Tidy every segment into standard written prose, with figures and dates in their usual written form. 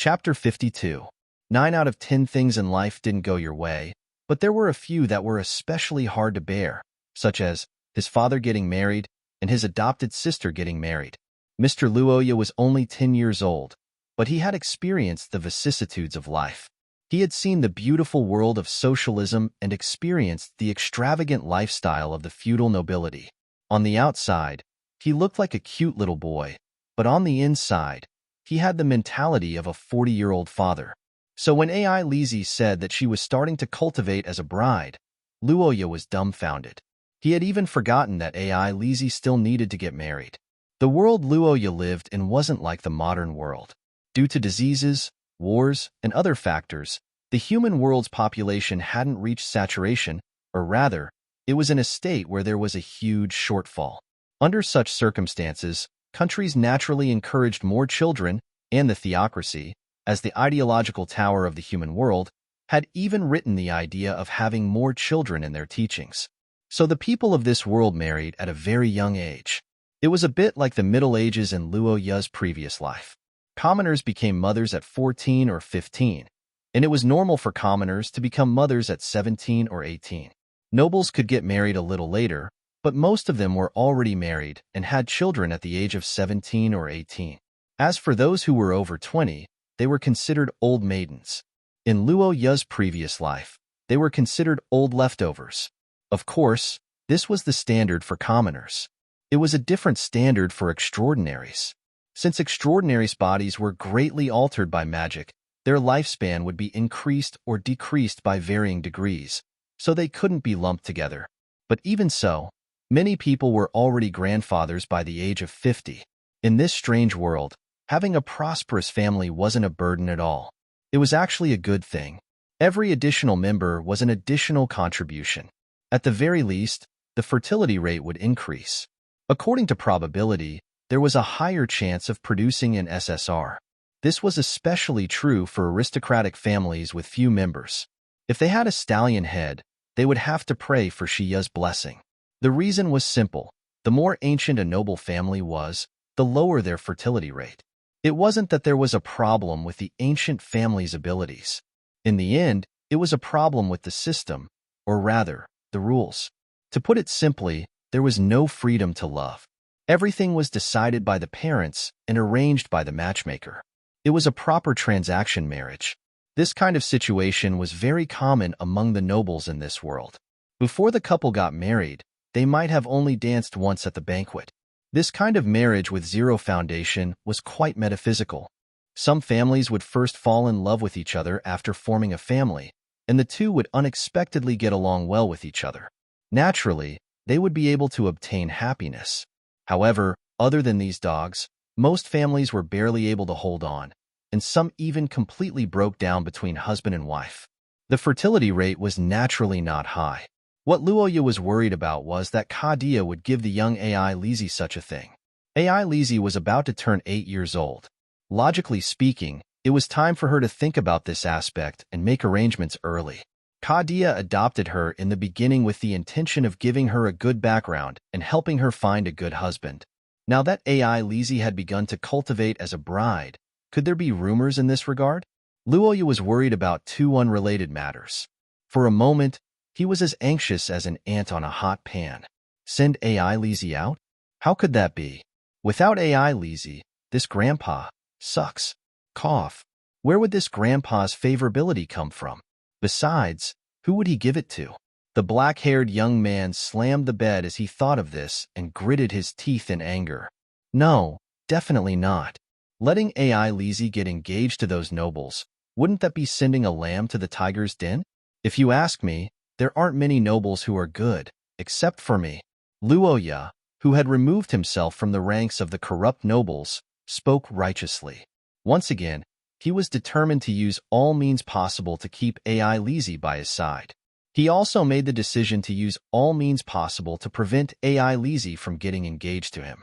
Chapter 52. 9 out of 10 things in life didn't go your way, but there were a few that were especially hard to bear, such as his father getting married and his adopted sister getting married. Mr. Luoya was only 10 years old, but he had experienced the vicissitudes of life. He had seen the beautiful world of socialism and experienced the extravagant lifestyle of the feudal nobility. On the outside, he looked like a cute little boy, but on the inside, he had the mentality of a 40-year-old father. So when AI Lizzie said that she was starting to cultivate as a bride, Luoya was dumbfounded. He had even forgotten that AI Lizzie still needed to get married. The world Luoya lived in wasn't like the modern world. Due to diseases, wars, and other factors, the human world's population hadn't reached saturation, or rather, it was in a state where there was a huge shortfall. Under such circumstances, countries naturally encouraged more children, and the theocracy, as the ideological tower of the human world, had even written the idea of having more children in their teachings. So the people of this world married at a very young age. It was a bit like the Middle Ages in Luoya's previous life. Commoners became mothers at 14 or 15, and it was normal for commoners to become mothers at 17 or 18. Nobles could get married a little later, but most of them were already married and had children at the age of 17 or 18. As for those who were over 20, they were considered old maidens. In Luoya's previous life, they were considered old leftovers. Of course, this was the standard for commoners. It was a different standard for extraordinaries. Since extraordinaries' bodies were greatly altered by magic, their lifespan would be increased or decreased by varying degrees, so they couldn't be lumped together. But even so, many people were already grandfathers by the age of 50. In this strange world, having a prosperous family wasn't a burden at all. It was actually a good thing. Every additional member was an additional contribution. At the very least, the fertility rate would increase. According to probability, there was a higher chance of producing an SSR. This was especially true for aristocratic families with few members. If they had a stallion head, they would have to pray for Shiya's blessing. The reason was simple. The more ancient a noble family was, the lower their fertility rate. It wasn't that there was a problem with the ancient family's abilities. In the end, it was a problem with the system, or rather, the rules. To put it simply, there was no freedom to love. Everything was decided by the parents and arranged by the matchmaker. It was a proper transaction marriage. This kind of situation was very common among the nobles in this world. Before the couple got married, they might have only danced once at the banquet. This kind of marriage with zero foundation was quite metaphysical. Some families would first fall in love with each other after forming a family, and the two would unexpectedly get along well with each other. Naturally, they would be able to obtain happiness. However, other than these dogs, most families were barely able to hold on, and some even completely broke down between husband and wife. The fertility rate was naturally not high. What Luoya was worried about was that Kadia would give the young AI Lizzie such a thing. AI Lizzie was about to turn 8 years old. Logically speaking, it was time for her to think about this aspect and make arrangements early. Kadia adopted her in the beginning with the intention of giving her a good background and helping her find a good husband. Now that AI Lizzie had begun to cultivate as a bride, could there be rumors in this regard? Luoya was worried about two unrelated matters. For a moment, he was as anxious as an ant on a hot pan. Send AI Lizzie out? How could that be? Without AI Lizzie, this grandpa sucks. Cough. Where would this grandpa's favorability come from? Besides, who would he give it to? The black-haired young man slammed the bed as he thought of this and gritted his teeth in anger. No, definitely not. Letting AI Lizzie get engaged to those nobles, wouldn't that be sending a lamb to the tiger's den? If you ask me, there aren't many nobles who are good, except for me. Luoya, who had removed himself from the ranks of the corrupt nobles, spoke righteously. Once again, he was determined to use all means possible to keep AI Lizzie by his side. He also made the decision to use all means possible to prevent AI Lizzie from getting engaged to him.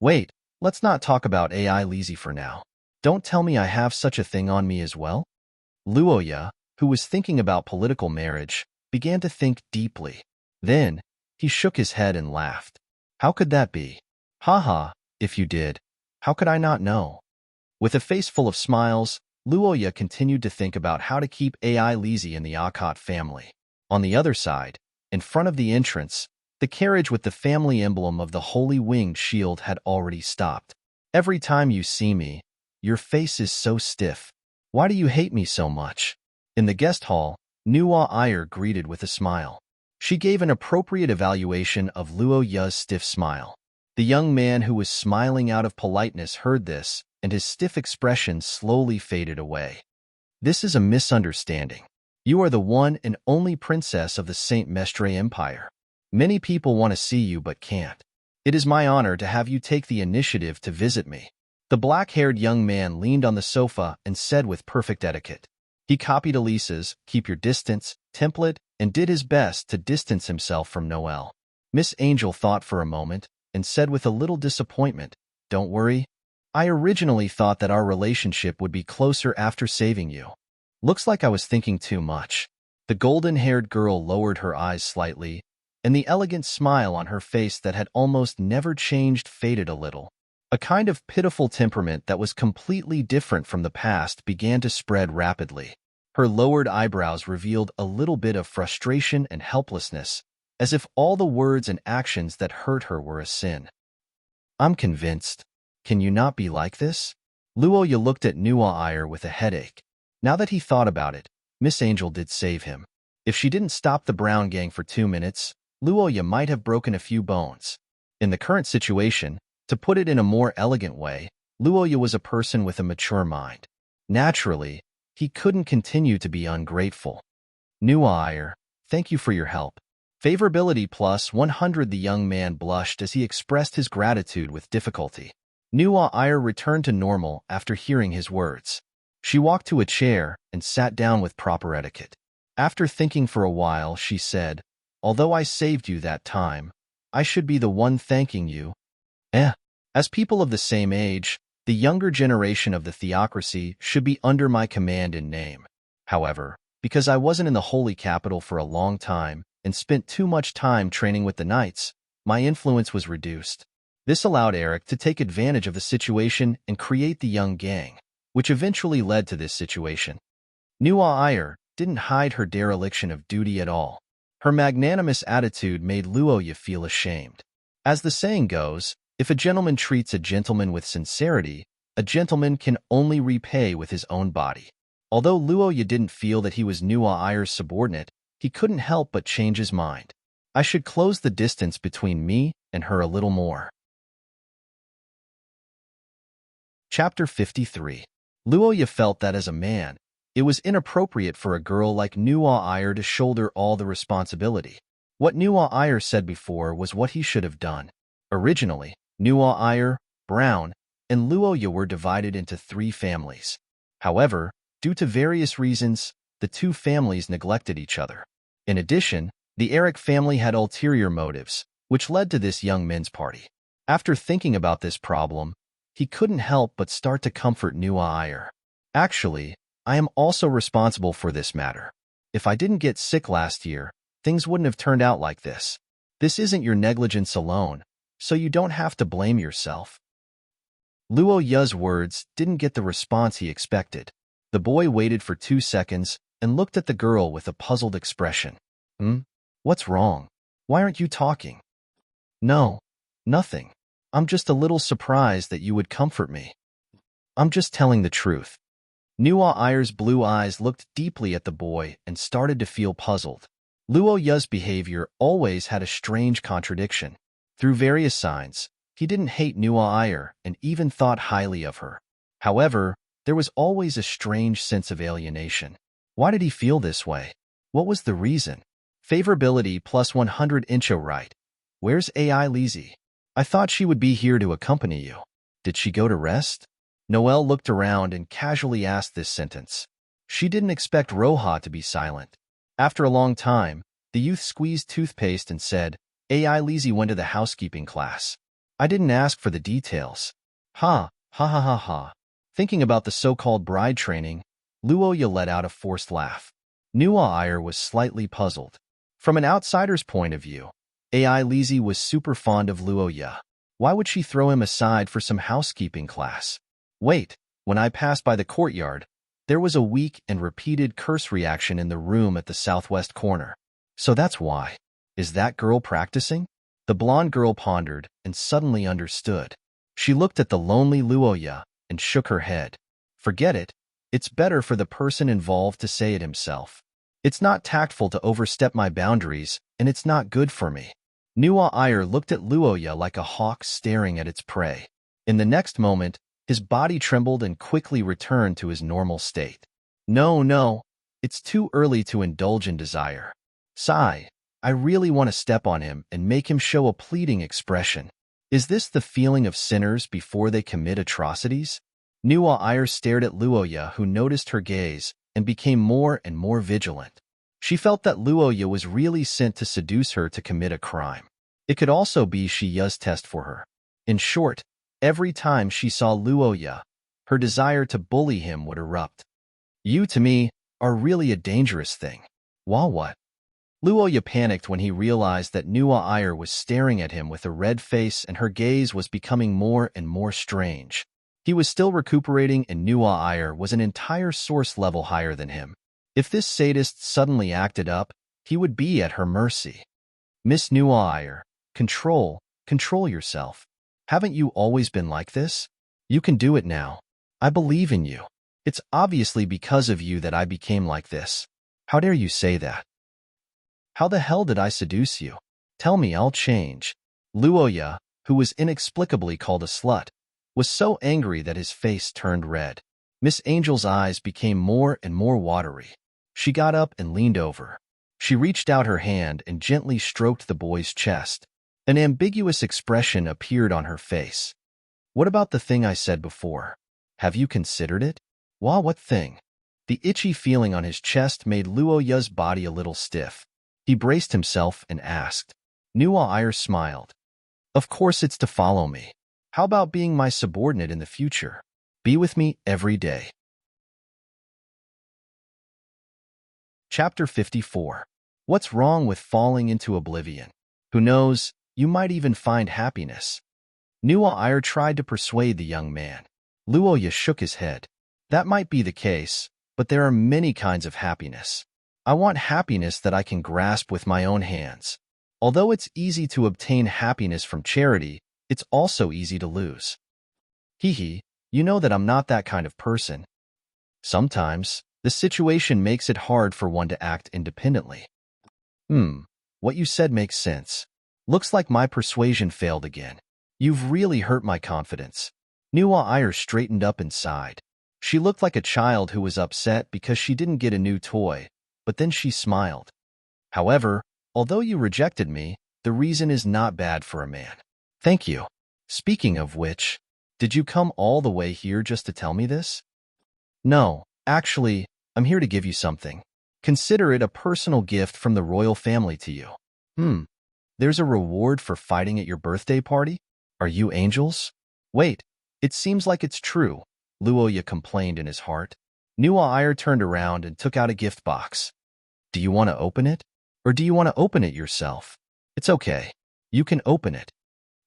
Wait, let's not talk about AI Lizzie for now. Don't tell me I have such a thing on me as well? Luoya, who was thinking about political marriage, began to think deeply. Then, he shook his head and laughed. How could that be? Haha, if you did, how could I not know? With a face full of smiles, Luoya continued to think about how to keep AI Lizzie in the Akot family. On the other side, in front of the entrance, the carriage with the family emblem of the Holy Winged Shield had already stopped. Every time you see me, your face is so stiff. Why do you hate me so much? In the guest hall, Nuwa Iyer greeted with a smile. She gave an appropriate evaluation of Luo Ya's stiff smile. The young man who was smiling out of politeness heard this, and his stiff expression slowly faded away. This is a misunderstanding. You are the one and only princess of the Saint Mestre Empire. Many people want to see you but can't. It is my honor to have you take the initiative to visit me. The black-haired young man leaned on the sofa and said with perfect etiquette. He copied Elisa's "keep your distance" template and did his best to distance himself from Noelle. Miss Angel thought for a moment and said with a little disappointment, "Don't worry. I originally thought that our relationship would be closer after saving you. Looks like I was thinking too much." The golden-haired girl lowered her eyes slightly, and the elegant smile on her face that had almost never changed faded a little. A kind of pitiful temperament that was completely different from the past began to spread rapidly. Her lowered eyebrows revealed a little bit of frustration and helplessness, as if all the words and actions that hurt her were a sin. "I'm convinced. Can you not be like this?" Luoya looked at Nuwa Iyer with a headache. Now that he thought about it, Miss Angel did save him. If she didn't stop the Brown Gang for 2 minutes, Luoya might have broken a few bones. In the current situation, to put it in a more elegant way, Luoya was a person with a mature mind. Naturally, he couldn't continue to be ungrateful. "Nuwa Iyer, thank you for your help." Favorability plus 100. The young man blushed as he expressed his gratitude with difficulty. Nuwa Iyer returned to normal after hearing his words. She walked to a chair and sat down with proper etiquette. After thinking for a while, she said, "Although I saved you that time, I should be the one thanking you." As people of the same age, the younger generation of the theocracy should be under my command in name. However, because I wasn't in the Holy Capital for a long time and spent too much time training with the knights, my influence was reduced. This allowed Eric to take advantage of the situation and create the young gang, which eventually led to this situation. Nuwa Iyer didn't hide her dereliction of duty at all. Her magnanimous attitude made Luoya feel ashamed. As the saying goes, if a gentleman treats a gentleman with sincerity, a gentleman can only repay with his own body. Although Luoya didn't feel that he was Nuwa Iyer's subordinate, he couldn't help but change his mind. I should close the distance between me and her a little more. Chapter 53. Luoya felt that as a man, it was inappropriate for a girl like Nuwa Iyer to shoulder all the responsibility. What Nuwa Iyer said before was what he should have done. Originally, Nuwa Iyer, Brown, and Luoya were divided into 3 families. However, due to various reasons, the 2 families neglected each other. In addition, the Eric family had ulterior motives, which led to this young men's party. After thinking about this problem, he couldn't help but start to comfort Nuwa Iyer. "Actually, I am also responsible for this matter. If I didn't get sick last year, things wouldn't have turned out like this. This isn't your negligence alone, so you don't have to blame yourself." Luoya's words didn't get the response he expected. The boy waited for 2 seconds and looked at the girl with a puzzled expression. What's wrong? Why aren't you talking?" "No, nothing. I'm just a little surprised that you would comfort me. I'm just telling the truth." Nuwa Iyer's blue eyes looked deeply at the boy and started to feel puzzled. Luoya's behavior always had a strange contradiction. Through various signs, he didn't hate Nuwa Iyer and even thought highly of her. However, there was always a strange sense of alienation. Why did he feel this way? What was the reason? Favorability plus 100. Incho right. Where's AI Lizzie? I thought she would be here to accompany you. Did she go to rest? Noelle looked around and casually asked this sentence. She didn't expect Roja to be silent. After a long time, the youth squeezed toothpaste and said, "AI Lizzie went to the housekeeping class. I didn't ask for the details." Ha, ha ha ha ha. Thinking about the so-called bride training, Luoya let out a forced laugh. Nuwa Iyer was slightly puzzled. From an outsider's point of view, AI Lizzie was super fond of Luoya. Why would she throw him aside for some housekeeping class? Wait, When I passed by the courtyard, there was a weak and repeated curse reaction in the room at the southwest corner. So that's why. Is that girl practicing? The blonde girl pondered and suddenly understood. She looked at the lonely Luoya and shook her head. Forget it. It's better for the person involved to say it himself. It's not tactful to overstep my boundaries, and it's not good for me. Nuwa Iyer looked at Luoya like a hawk staring at its prey. In the next moment, his body trembled and quickly returned to his normal state. No, it's too early to indulge in desire. Sigh, I really want to step on him and make him show a pleading expression. Is this the feeling of sinners before they commit atrocities? Nuwa Iyer stared at Luoya, who noticed her gaze and became more and more vigilant. She felt that Luoya was really sent to seduce her to commit a crime. It could also be Shiya's test for her. In short, every time she saw Luoya, her desire to bully him would erupt. You, to me, are really a dangerous thing. What? Luoya panicked when he realized that Nuwa Iyer was staring at him with a red face and her gaze was becoming more and more strange. He was still recuperating and Nuwa Iyer was an entire source level higher than him. If this sadist suddenly acted up, he would be at her mercy. Miss Nuwa Iyer, control yourself. Haven't you always been like this? You can do it now. I believe in you. It's obviously because of you that I became like this. How dare you say that? How the hell did I seduce you? Tell me, I'll change. Luoya, who was inexplicably called a slut, was so angry that his face turned red. Miss Angel's eyes became more and more watery. She got up and leaned over. She reached out her hand and gently stroked the boy's chest. An ambiguous expression appeared on her face. What about the thing I said before? Have you considered it? What thing? The itchy feeling on his chest made Luoya's body a little stiff. He braced himself and asked. Nuwa Iyer smiled. Of course it's to follow me. How about being my subordinate in the future? Be with me every day. Chapter 54. What's wrong with falling into oblivion? Who knows, you might even find happiness. Nuwa Iyer tried to persuade the young man. Luoya shook his head. That might be the case, but there are many kinds of happiness. I want happiness that I can grasp with my own hands. Although it's easy to obtain happiness from charity, it's also easy to lose. You know that I'm not that kind of person. Sometimes, the situation makes it hard for one to act independently. What you said makes sense. Looks like my persuasion failed again. You've really hurt my confidence. Nuwa Iyer straightened up and sighed. She looked like a child who was upset because she didn't get a new toy, but then she smiled. However, although you rejected me, the reason is not bad for a man. Thank you. Speaking of which, did you come all the way here just to tell me this? No, actually, I'm here to give you something. Consider it a personal gift from the royal family to you. There's a reward for fighting at your birthday party? Are you angels? Wait, it seems like it's true, Luoya complained in his heart. Nuwa Iyer turned around and took out a gift box. Do you want to open it? Or do you want to open it yourself? It's okay. You can open it.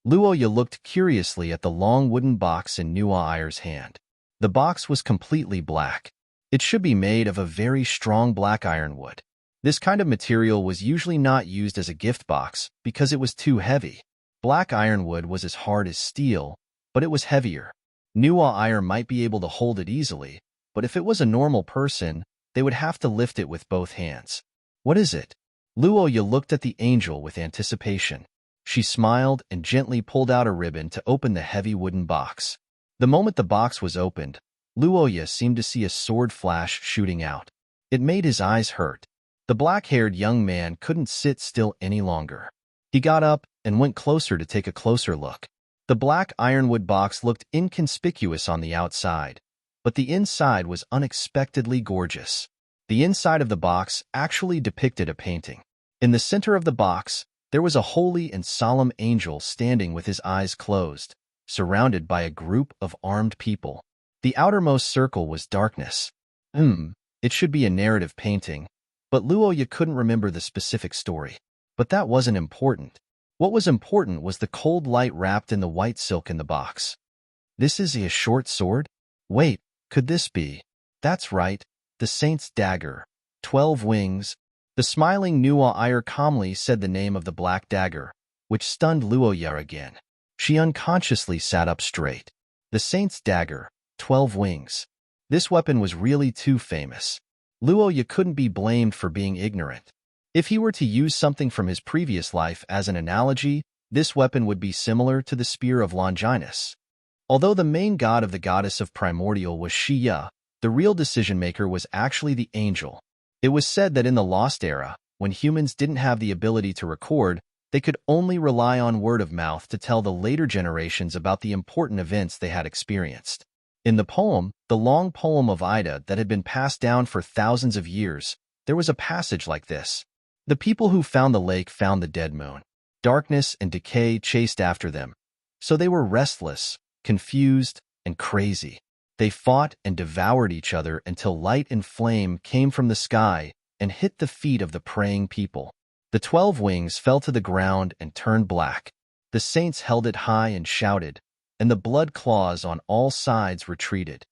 Luoya looked curiously at the long wooden box in Nuwa Iyer's hand. The box was completely black. It should be made of a very strong black ironwood. This kind of material was usually not used as a gift box because it was too heavy. Black ironwood was as hard as steel, but it was heavier. Nuwa Iyer might be able to hold it easily, but if it was a normal person, they would have to lift it with both hands. What is it? Luoya looked at the angel with anticipation. She smiled and gently pulled out a ribbon to open the heavy wooden box. The moment the box was opened, Luoya seemed to see a sword flash shooting out. It made his eyes hurt. The black-haired young man couldn't sit still any longer. He got up and went closer to take a closer look. The black ironwood box looked inconspicuous on the outside, but the inside was unexpectedly gorgeous. The inside of the box actually depicted a painting. In the center of the box, there was a holy and solemn angel standing with his eyes closed, surrounded by a group of armed people. The outermost circle was darkness. It should be a narrative painting, but Luoya couldn't remember the specific story. But that wasn't important. What was important was the cold light wrapped in the white silk in the box. This is a short sword? Wait, could this be? That's right, the Saint's dagger. 12 wings. The smiling Nuo calmly said the name of the black dagger, which stunned Luoya again. She unconsciously sat up straight. The Saint's dagger, 12 wings. This weapon was really too famous. Luoya couldn't be blamed for being ignorant. If he were to use something from his previous life as an analogy, this weapon would be similar to the spear of Longinus. Although the main god of the goddess of primordial was Shiya, the real decision-maker was actually the angel. It was said that in the Lost Era, when humans didn't have the ability to record, they could only rely on word of mouth to tell the later generations about the important events they had experienced. In the poem, the long poem of Ida that had been passed down for thousands of years, there was a passage like this. The people who found the lake found the dead moon. Darkness and decay chased after them. So they were restless, confused, and crazy. They fought and devoured each other until light and flame came from the sky and hit the feet of the praying people. The 12 wings fell to the ground and turned black. The saints held it high and shouted, and the blood claws on all sides retreated.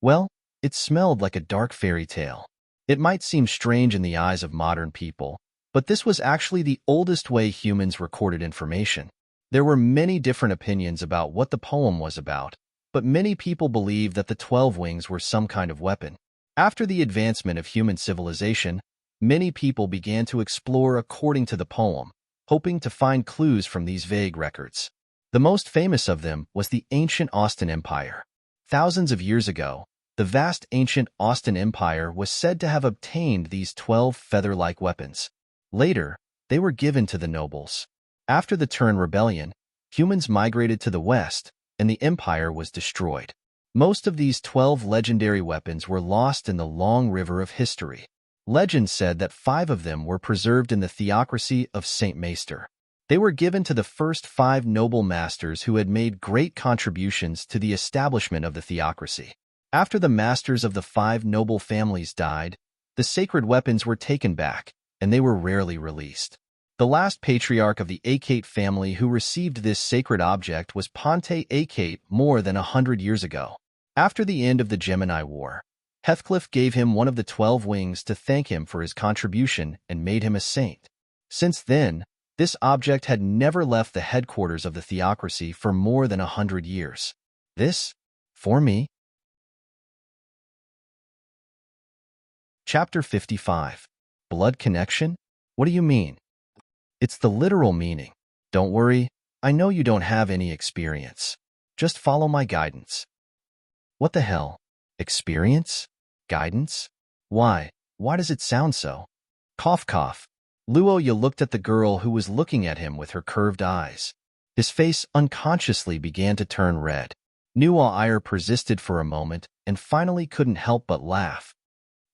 Well, it smelled like a dark fairy tale. It might seem strange in the eyes of modern people, but this was actually the oldest way humans recorded information. There were many different opinions about what the poem was about, but many people believed that the 12 wings were some kind of weapon. After the advancement of human civilization, many people began to explore according to the poem, hoping to find clues from these vague records. The most famous of them was the ancient Austin Empire. Thousands of years ago, the vast ancient Austin Empire was said to have obtained these 12 feather-like weapons. Later, they were given to the nobles. After the Tyrant rebellion, humans migrated to the west, and the empire was destroyed. Most of these 12 legendary weapons were lost in the long river of history. Legend said that 5 of them were preserved in the theocracy of Saint Maester. They were given to the first 5 noble masters who had made great contributions to the establishment of the theocracy. After the masters of the 5 noble families died, the sacred weapons were taken back, and they were rarely released. The last patriarch of the Achaite family who received this sacred object was Ponte Achaite more than 100 years ago. After the end of the Gemini War, Heathcliff gave him one of the 12 wings to thank him for his contribution and made him a saint. Since then, this object had never left the headquarters of the theocracy for more than 100 years. This, for me. Chapter 55. Blood connection? What do you mean? It's the literal meaning. Don't worry, I know you don't have any experience. Just follow my guidance. What the hell? Experience? Guidance? Why? Why does it sound so? Cough cough. Luoya looked at the girl who was looking at him with her curved eyes. His face unconsciously began to turn red. Nuo persisted for a moment and finally couldn't help but laugh.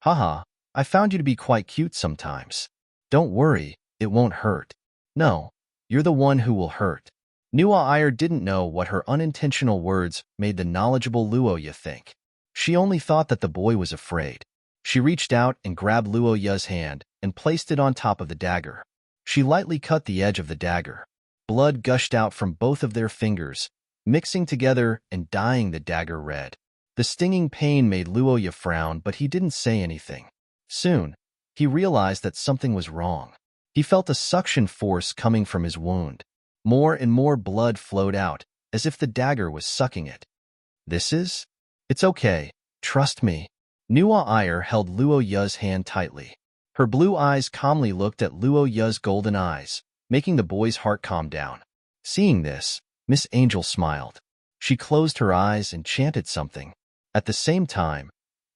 Haha, I found you to be quite cute sometimes. Don't worry, it won't hurt. No, you're the one who will hurt. Nuo didn't know what her unintentional words made the knowledgeable Luoya think. She only thought that the boy was afraid. She reached out and grabbed Luoya's hand and placed it on top of the dagger. She lightly cut the edge of the dagger. Blood gushed out from both of their fingers, mixing together and dyeing the dagger red. The stinging pain made Luoya frown, but he didn't say anything. Soon, he realized that something was wrong. He felt a suction force coming from his wound. More and more blood flowed out, as if the dagger was sucking it. It's okay. Trust me. Nuo held Luoya's hand tightly. Her blue eyes calmly looked at Luoya's golden eyes, making the boy's heart calm down. Seeing this, Miss Angel smiled. She closed her eyes and chanted something. At the same time,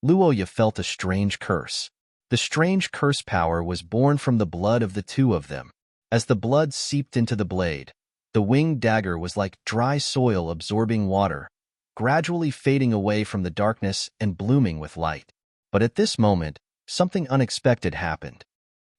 Luoya felt a strange curse. The strange curse power was born from the blood of the two of them. As the blood seeped into the blade, the winged dagger was like dry soil absorbing water, gradually fading away from the darkness and blooming with light. But at this moment, something unexpected happened.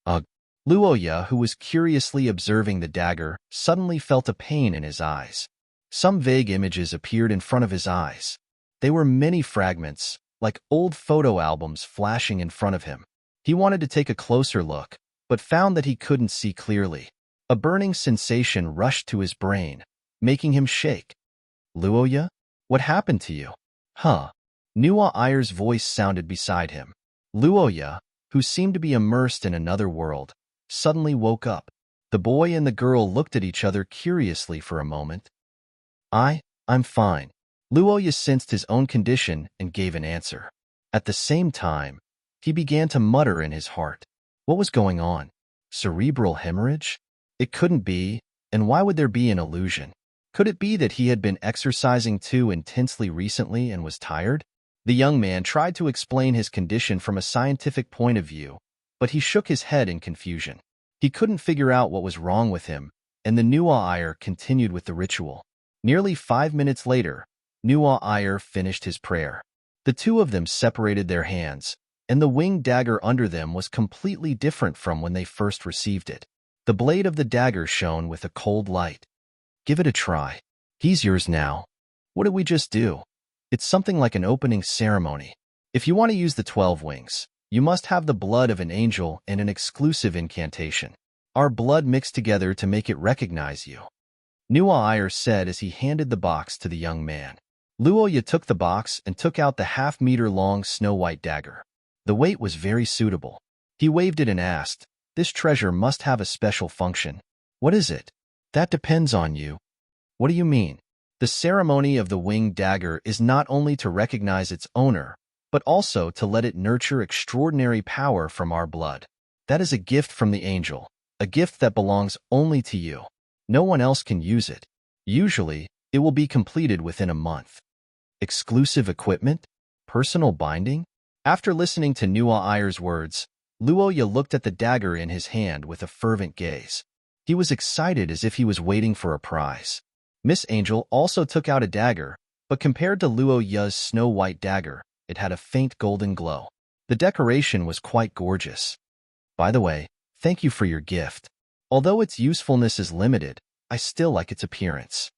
Ugh! Luoya, who was curiously observing the dagger, suddenly felt a pain in his eyes. Some vague images appeared in front of his eyes. They were many fragments, like old photo albums flashing in front of him. He wanted to take a closer look, but found that he couldn't see clearly. A burning sensation rushed to his brain, making him shake. Luoya? What happened to you? Huh? Nuwa Ayer's voice sounded beside him. Luoya, who seemed to be immersed in another world, suddenly woke up. The boy and the girl looked at each other curiously for a moment. I'm fine. Luoya sensed his own condition and gave an answer. At the same time, he began to mutter in his heart. What was going on? Cerebral hemorrhage? It couldn't be, and why would there be an illusion? Could it be that he had been exercising too intensely recently and was tired? The young man tried to explain his condition from a scientific point of view, but he shook his head in confusion. He couldn't figure out what was wrong with him, and the Nuwa Ayer continued with the ritual. Nearly 5 minutes later, Nuwa Ayer finished his prayer. The two of them separated their hands, and the winged dagger under them was completely different from when they first received it. The blade of the dagger shone with a cold light. Give it a try. He's yours now. What did we just do? It's something like an opening ceremony. If you want to use the 12 wings, you must have the blood of an angel and an exclusive incantation. Our blood mixed together to make it recognize you. Nuwa Ayer said as he handed the box to the young man. Luoya took the box and took out the half-meter-long snow-white dagger. The weight was very suitable. He waved it and asked, "This treasure must have a special function. What is it?" "That depends on you." "What do you mean?" "The ceremony of the winged dagger is not only to recognize its owner, but also to let it nurture extraordinary power from our blood. That is a gift from the angel, a gift that belongs only to you. No one else can use it. Usually, it will be completed within a month." Exclusive equipment? Personal binding? After listening to Nuwa Ayer's words, Luoya looked at the dagger in his hand with a fervent gaze. He was excited as if he was waiting for a prize. Miss Angel also took out a dagger, but compared to Luoya's snow-white dagger, it had a faint golden glow. The decoration was quite gorgeous. "By the way, thank you for your gift. Although its usefulness is limited, I still like its appearance."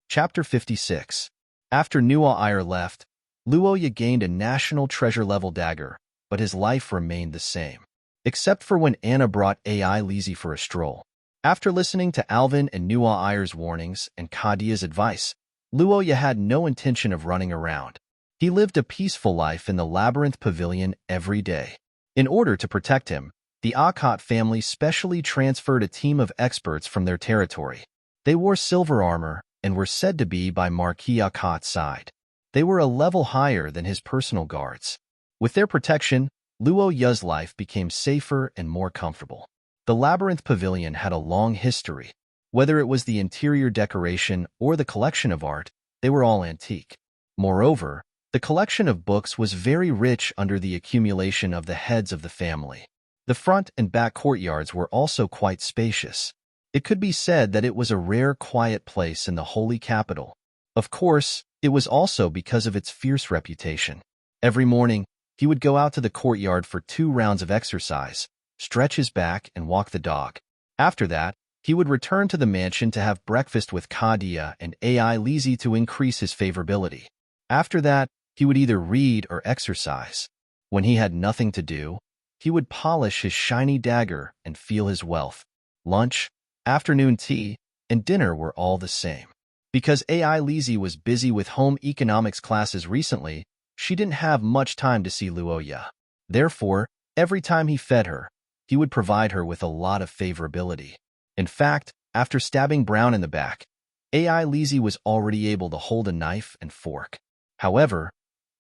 Chapter 56. After Nuwa Ayer left, Luoya gained a national treasure-level dagger, but his life remained the same. Except for when Anna brought AI Lizzie for a stroll. After listening to Alvin and Nuwa Ayer's warnings and Kadia's advice, Luoya had no intention of running around. He lived a peaceful life in the Labyrinth Pavilion every day. In order to protect him, the Akkad family specially transferred a team of experts from their territory. They wore silver armor and were said to be by Marquis Akkad's side. They were a level higher than his personal guards. With their protection, Luoya's life became safer and more comfortable. The Labyrinth Pavilion had a long history. Whether it was the interior decoration or the collection of art, they were all antique. Moreover, the collection of books was very rich under the accumulation of the heads of the family. The front and back courtyards were also quite spacious. It could be said that it was a rare, quiet place in the holy capital. Of course, it was also because of its fierce reputation. Every morning, he would go out to the courtyard for 2 rounds of exercise, stretch his back, and walk the dog. After that, he would return to the mansion to have breakfast with Kadia and AI Lizzie to increase his favorability. After that, he would either read or exercise. When he had nothing to do, he would polish his shiny dagger and feel his wealth. Lunch, afternoon tea, and dinner were all the same. Because AI Lizzie was busy with home economics classes recently, she didn't have much time to see Luoya. Therefore, every time he fed her, he would provide her with a lot of favorability. In fact, after stabbing Brown in the back, AI Lizzie was already able to hold a knife and fork. However,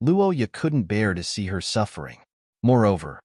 Luoya couldn't bear to see her suffering. Moreover,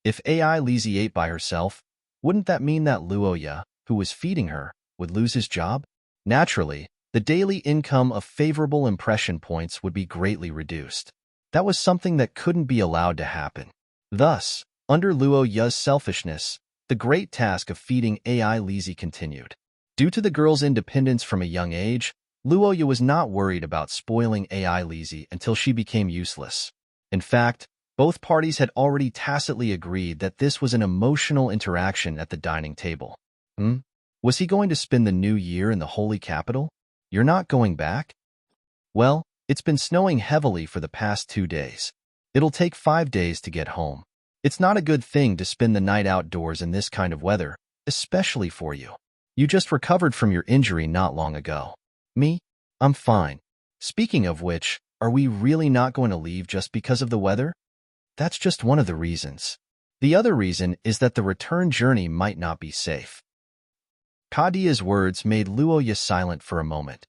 if AI Lizzie ate by herself, wouldn't that mean that Luoya, who was feeding her, would lose his job? Naturally, the daily income of favorable impression points would be greatly reduced. That was something that couldn't be allowed to happen. Thus, under Luoya's selfishness, the great task of feeding AI Lizzie continued. Due to the girl's independence from a young age, Luoya was not worried about spoiling AI Lizzie until she became useless. In fact, both parties had already tacitly agreed that this was an emotional interaction at the dining table. Was he going to spend the new year in the holy capital? You're not going back? Well, it's been snowing heavily for the past 2 days. It'll take 5 days to get home. It's not a good thing to spend the night outdoors in this kind of weather, especially for you. You just recovered from your injury not long ago. Me? I'm fine. Speaking of which, are we really not going to leave just because of the weather? That's just one of the reasons. The other reason is that the return journey might not be safe. Kadia's words made Luoya silent for a moment.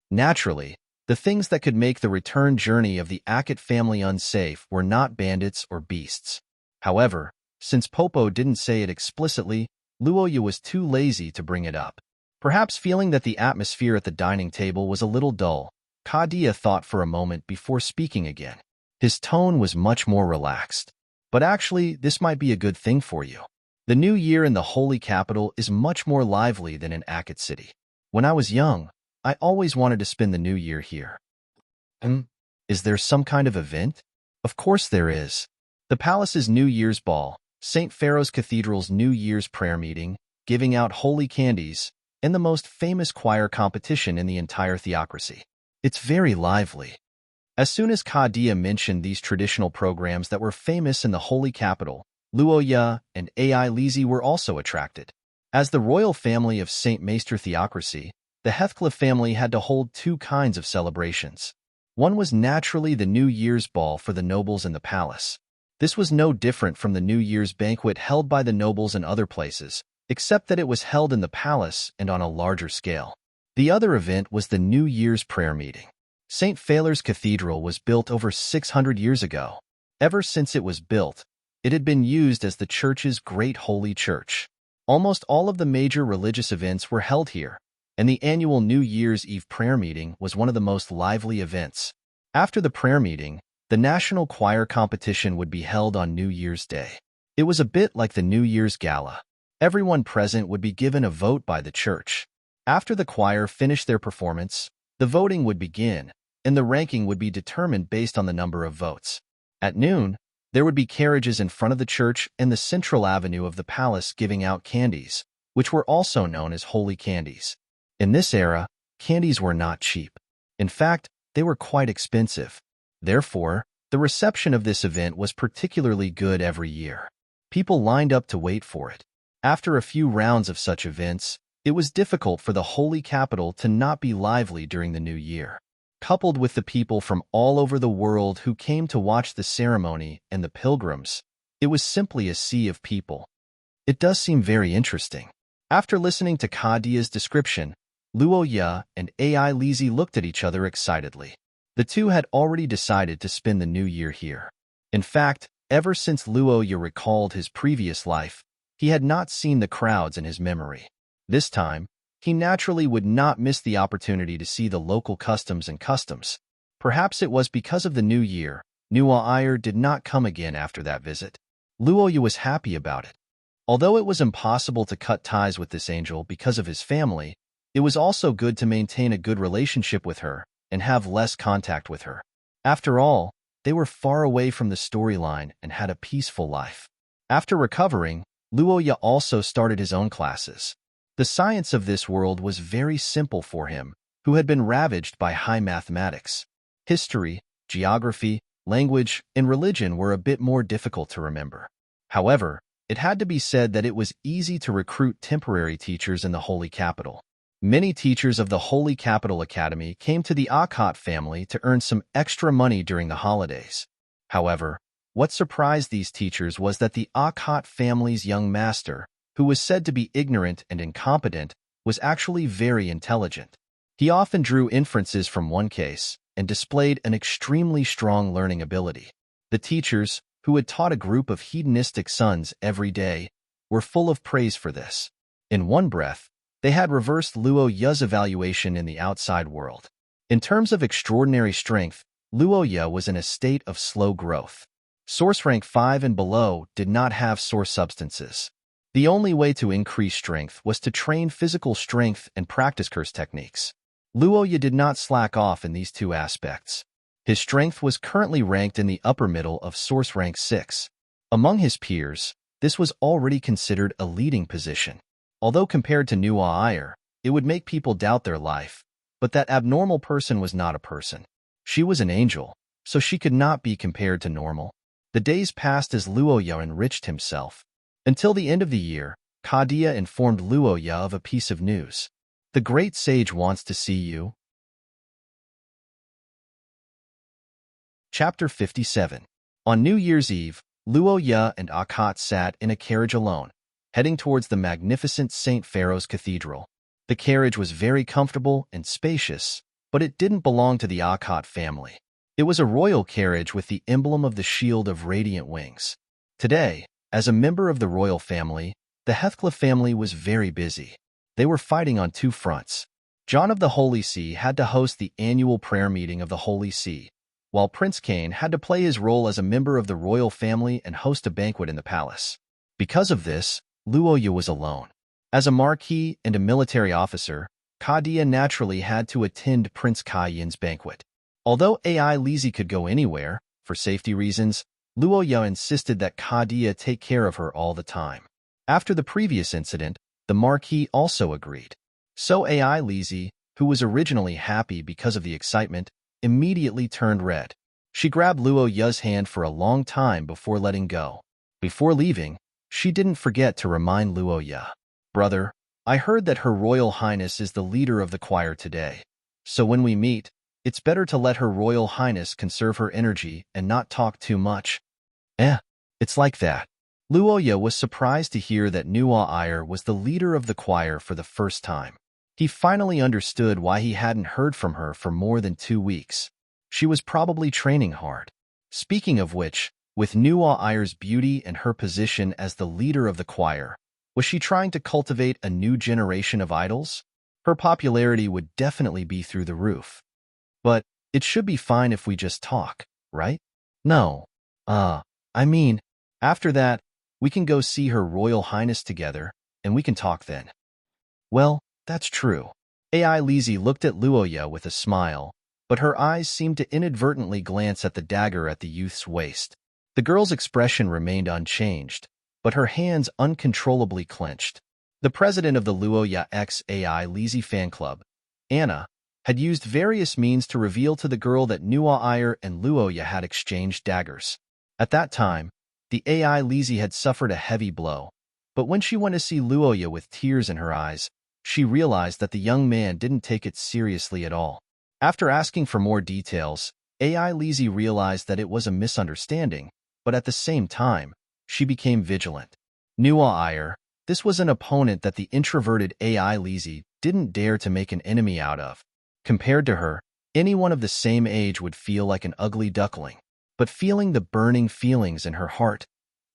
Naturally, the things that could make the return journey of the Akit family unsafe were not bandits or beasts. However, since Popo didn't say it explicitly, Luoya was too lazy to bring it up. Perhaps feeling that the atmosphere at the dining table was a little dull, Kadia thought for a moment before speaking again. His tone was much more relaxed. But actually, this might be a good thing for you. The new year in the holy capital is much more lively than in Akit City. When I was young, I always wanted to spend the new year here. Is there some kind of event? Of course there is. The palace's New Year's ball, St. Pharaoh's Cathedral's New Year's prayer meeting, giving out holy candies, and the most famous choir competition in the entire theocracy. It's very lively. As soon as Kadia mentioned these traditional programs that were famous in the holy capital, Luoya and Ai Lizi were also attracted. As the royal family of St. Maester theocracy, the Heathcliff family had to hold two kinds of celebrations. One was naturally the New Year's ball for the nobles in the palace. This was no different from the New Year's banquet held by the nobles in other places, except that it was held in the palace and on a larger scale. The other event was the New Year's prayer meeting. St. Phalair's Cathedral was built over 600 years ago. Ever since it was built, it had been used as the church's great holy church. Almost all of the major religious events were held here, and the annual New Year's Eve prayer meeting was one of the most lively events. After the prayer meeting, the national choir competition would be held on New Year's Day. It was a bit like the New Year's Gala. Everyone present would be given a vote by the church. After the choir finished their performance, the voting would begin, and the ranking would be determined based on the number of votes. At noon, there would be carriages in front of the church and the central avenue of the palace giving out candies, which were also known as holy candies. In this era, candies were not cheap. In fact, they were quite expensive. Therefore, the reception of this event was particularly good every year. People lined up to wait for it. After a few rounds of such events, it was difficult for the holy capital to not be lively during the new year. Coupled with the people from all over the world who came to watch the ceremony and the pilgrims, it was simply a sea of people. It does seem very interesting. After listening to Kadia's description, Luoya and Ai Lizi looked at each other excitedly. The two had already decided to spend the new year here. In fact, ever since Luoya recalled his previous life, he had not seen the crowds in his memory. This time, he naturally would not miss the opportunity to see the local customs and customs. Perhaps it was because of the new year, Nuair did not come again after that visit. Luoya was happy about it. Although it was impossible to cut ties with this angel because of his family, it was also good to maintain a good relationship with her and have less contact with her. After all, they were far away from the storyline and had a peaceful life. After recovering, Luoya also started his own classes. The science of this world was very simple for him, who had been ravaged by high mathematics. History, geography, language, and religion were a bit more difficult to remember. However, it had to be said that it was easy to recruit temporary teachers in the Holy Capital. Many teachers of the Holy Capital Academy came to the Akot family to earn some extra money during the holidays. However, what surprised these teachers was that the Akot family's young master, who was said to be ignorant and incompetent, was actually very intelligent. He often drew inferences from one case and displayed an extremely strong learning ability. The teachers, who had taught a group of hedonistic sons every day, were full of praise for this. In one breath, they had reversed Luoya's evaluation in the outside world. In terms of extraordinary strength, Luoya was in a state of slow growth. Source rank 5 and below did not have source substances. The only way to increase strength was to train physical strength and practice curse techniques. Luoya did not slack off in these two aspects. His strength was currently ranked in the upper middle of source rank 6. Among his peers, this was already considered a leading position. Although compared to Nuair, it would make people doubt their life, but that abnormal person was not a person. She was an angel, so she could not be compared to normal. The days passed as Luoya enriched himself. Until the end of the year, Kadia informed Luoya of a piece of news. The great sage wants to see you. Chapter 57. On New Year's Eve, Luo Ye and Akat sat in a carriage alone, heading towards the magnificent St. Pharaoh's Cathedral. The carriage was very comfortable and spacious, but it didn't belong to the Akat family. It was a royal carriage with the emblem of the shield of radiant wings. Today, as a member of the royal family, the Heathcliff family was very busy. They were fighting on two fronts. John of the Holy See had to host the annual prayer meeting of the Holy See, while Prince Cain had to play his role as a member of the royal family and host a banquet in the palace. Because of this, Luo Ye was alone. As a marquis and a military officer, Kadia naturally had to attend Prince Kayin's banquet. Although AI Lizzie could go anywhere, for safety reasons, Luo Ye insisted that Kadia take care of her all the time. After the previous incident, the marquis also agreed. So AI Lizzie, who was originally happy because of the excitement, immediately turned red. She grabbed Luo Ye's hand for a long time before letting go. Before leaving, she didn't forget to remind Luo Ye, "Brother, I heard that Her Royal Highness is the leader of the choir today. So when we meet, it's better to let Her Royal Highness conserve her energy and not talk too much." It's like that. Luo Ye was surprised to hear that Nuo Iyer was the leader of the choir for the first time. He finally understood why he hadn't heard from her for more than 2 weeks. She was probably training hard. Speaking of which, with Nuo Iyer's beauty and her position as the leader of the choir, was she trying to cultivate a new generation of idols? Her popularity would definitely be through the roof. But it should be fine if we just talk, right? No. I mean, after that, we can go see Her Royal Highness together, and we can talk then. Well, that's true. AI Lizzie looked at Luo Ye with a smile, but her eyes seemed to inadvertently glance at the dagger at the youth's waist. The girl's expression remained unchanged, but her hands uncontrollably clenched. The president of the Luo Ye X AI Lizzie fan club, Anna, had used various means to reveal to the girl that Nuo Iyer and Luo Ye had exchanged daggers. At that time, the AI Lizzie had suffered a heavy blow, but when she went to see Luo Ye with tears in her eyes, she realized that the young man didn't take it seriously at all. After asking for more details, AI Lizzie realized that it was a misunderstanding, but at the same time, she became vigilant. Nuo Iyer, this was an opponent that the introverted AI Lizzie didn't dare to make an enemy out of. Compared to her, anyone of the same age would feel like an ugly duckling. But feeling the burning feelings in her heart,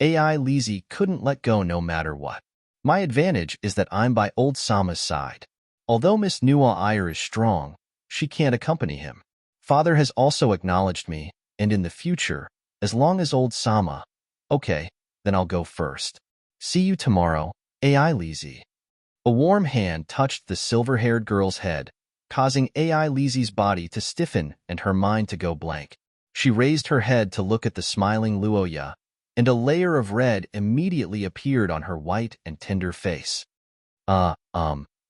AI Lizzie couldn't let go no matter what. My advantage is that I'm by old Sama's side. Although Miss Nuo Iyer is strong, she can't accompany him. Father has also acknowledged me, and in the future, as long as old Sama. Okay, then I'll go first. See you tomorrow, AI Lizzie. A warm hand touched the silver-haired girl's head, causing AI Lizzie's body to stiffen and her mind to go blank. She raised her head to look at the smiling Luo Ye, and a layer of red immediately appeared on her white and tender face.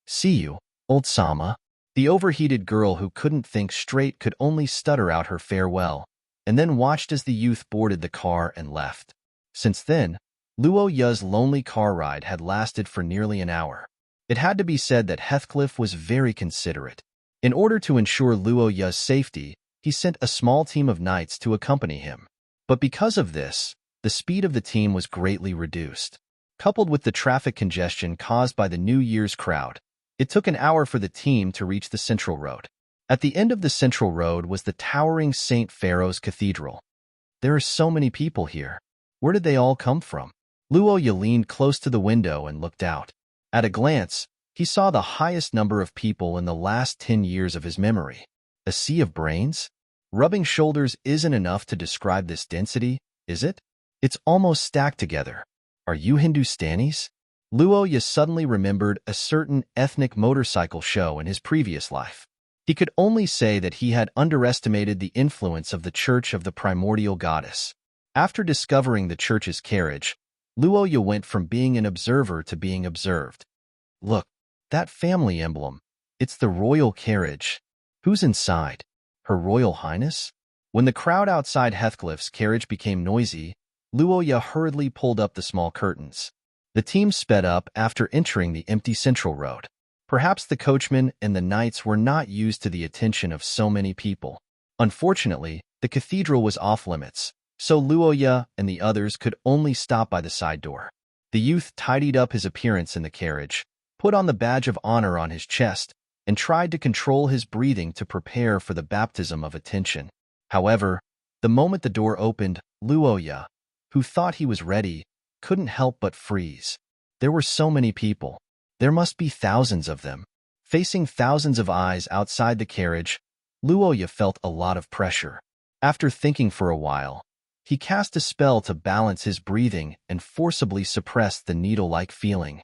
See you, old Sama. The overheated girl who couldn't think straight could only stutter out her farewell, and then watched as the youth boarded the car and left. Since then, Luo Ye's lonely car ride had lasted for nearly an hour. It had to be said that Heathcliff was very considerate. In order to ensure Luo Ye's safety, he sent a small team of knights to accompany him. But because of this, the speed of the team was greatly reduced. Coupled with the traffic congestion caused by the New Year's crowd, it took an hour for the team to reach the Central Road. At the end of the Central Road was the towering St. Pharaoh's Cathedral. There are so many people here. Where did they all come from? Luo Ye leaned close to the window and looked out. At a glance, he saw the highest number of people in the last 10 years of his memory. A sea of brains? Rubbing shoulders isn't enough to describe this density, is it? It's almost stacked together. Are you Hindustanis? Luo Ye suddenly remembered a certain ethnic motorcycle show in his previous life. He could only say that he had underestimated the influence of the Church of the Primordial Goddess. After discovering the church's carriage, Luo Ye went from being an observer to being observed. Look, that family emblem. It's the royal carriage. Who's inside? Her Royal Highness? When the crowd outside Heathcliff's carriage became noisy, Luo Ye hurriedly pulled up the small curtains. The team sped up after entering the empty Central Road. Perhaps the coachman and the knights were not used to the attention of so many people. Unfortunately, The cathedral was off-limits, so Luoya and the others could only stop by the side door. The youth tidied up his appearance in the carriage, put on the badge of honor on his chest, and tried to control his breathing to prepare for the baptism of attention. However, the moment the door opened, Luoya, who thought he was ready, couldn't help but freeze. There were so many people. There must be thousands of them. Facing thousands of eyes outside the carriage, Luoya felt a lot of pressure. After thinking for a while, he cast a spell to balance his breathing and forcibly suppress the needle-like feeling.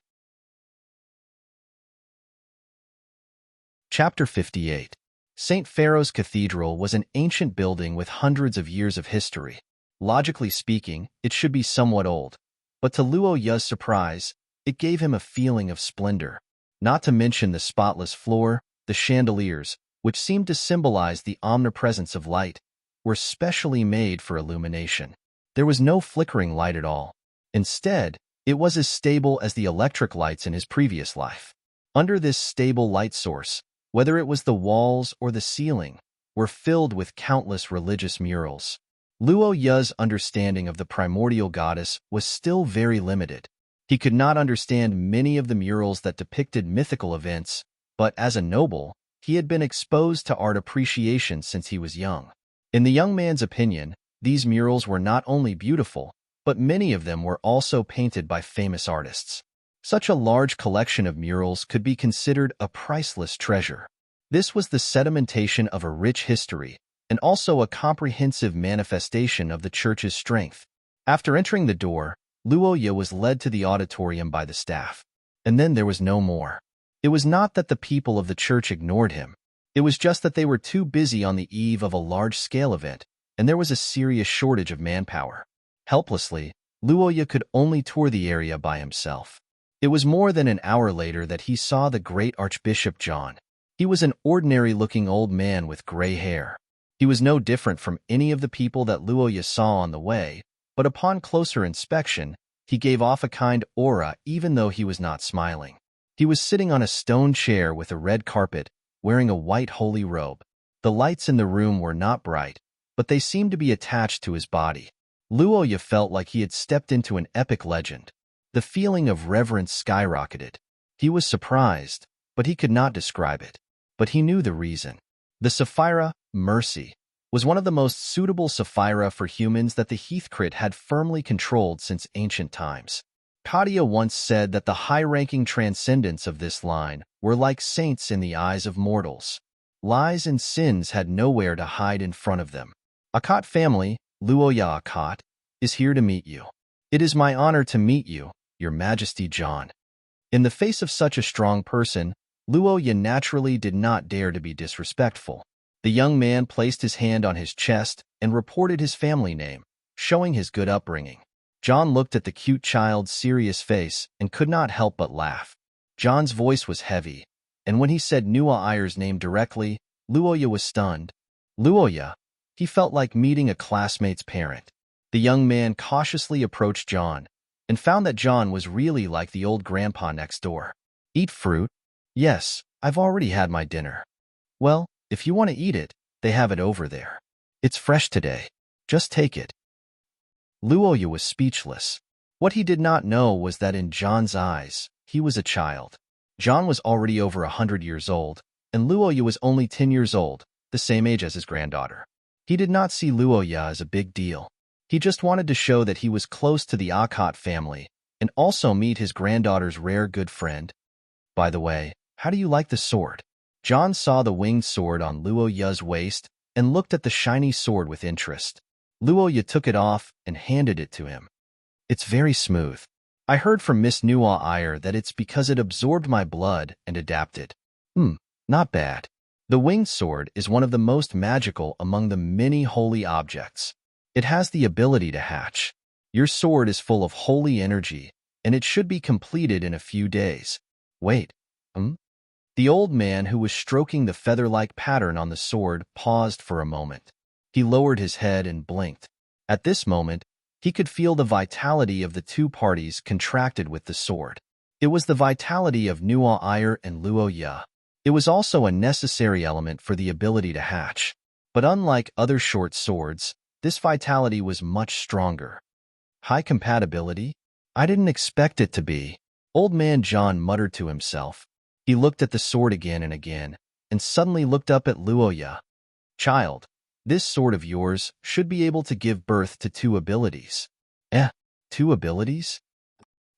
Chapter 58. St. Pharaoh's Cathedral was an ancient building with hundreds of years of history. Logically speaking, it should be somewhat old, but to Luoya's surprise, it gave him a feeling of splendor. Not to mention the spotless floor, the chandeliers, which seemed to symbolize the omnipresence of light, were specially made for illumination. There was no flickering light at all. Instead, it was as stable as the electric lights in his previous life. Under this stable light source, whether it was the walls or the ceiling, were filled with countless religious murals. Luoya's understanding of the primordial goddess was still very limited. He could not understand many of the murals that depicted mythical events, but as a noble, he had been exposed to art appreciation since he was young. In the young man's opinion, these murals were not only beautiful, but many of them were also painted by famous artists. Such a large collection of murals could be considered a priceless treasure. This was the sedimentation of a rich history, and also a comprehensive manifestation of the church's strength. After entering the door, Luoya was led to the auditorium by the staff. And then there was no more. It was not that the people of the church ignored him. It was just that they were too busy on the eve of a large-scale event, and there was a serious shortage of manpower. Helplessly, Luoya could only tour the area by himself. It was more than an hour later that he saw the great Archbishop John. He was an ordinary-looking old man with gray hair. He was no different from any of the people that Luoya saw on the way, but upon closer inspection, he gave off a kind aura even though he was not smiling. He was sitting on a stone chair with a red carpet, wearing a white holy robe. The lights in the room were not bright, but they seemed to be attached to his body. Luoya felt like he had stepped into an epic legend. The feeling of reverence skyrocketed. He was surprised, but he could not describe it. But he knew the reason. The Sapphira, Mercy, was one of the most suitable Sapphira for humans that the Heathcrit had firmly controlled since ancient times. Katia once said that the high-ranking transcendents of this line were like saints in the eyes of mortals. Lies and sins had nowhere to hide in front of them. Akkad family, Luoya Akkad, is here to meet you. It is my honor to meet you, Your Majesty John. In the face of such a strong person, Luoya naturally did not dare to be disrespectful. The young man placed his hand on his chest and reported his family name, showing his good upbringing. John looked at the cute child's serious face and could not help but laugh. John's voice was heavy, and when he said Nuwa Iyer's name directly, Luoya was stunned. Luoya, he felt like meeting a classmate's parent. The young man cautiously approached John, and found that John was really like the old grandpa next door. Eat fruit? Yes, I've already had my dinner. Well, if you want to eat it, they have it over there. It's fresh today. Just take it. Luoya was speechless. What he did not know was that in John's eyes, he was a child. John was already over 100 years old, and Luoya was only 10 years old, the same age as his granddaughter. He did not see Luoya as a big deal. He just wanted to show that he was close to the Akkad family, and also meet his granddaughter's rare good friend. By the way, how do you like the sword? John saw the winged sword on Luoya's waist and looked at the shiny sword with interest. Luoya took it off and handed it to him. It's very smooth. I heard from Miss Nuwa Iyer that it's because it absorbed my blood and adapted. Not bad. The winged sword is one of the most magical among the many holy objects. It has the ability to hatch. Your sword is full of holy energy, and it should be completed in a few days. Wait, The old man who was stroking the feather-like pattern on the sword paused for a moment. He lowered his head and blinked. At this moment, he could feel the vitality of the two parties contracted with the sword. It was the vitality of Nuwa Iyer and Luoya. It was also a necessary element for the ability to hatch. But unlike other short swords, this vitality was much stronger. High compatibility? I didn't expect it to be. Old man John muttered to himself. He looked at the sword again and suddenly looked up at Luoya. Child, this sword of yours should be able to give birth to 2 abilities. 2 abilities?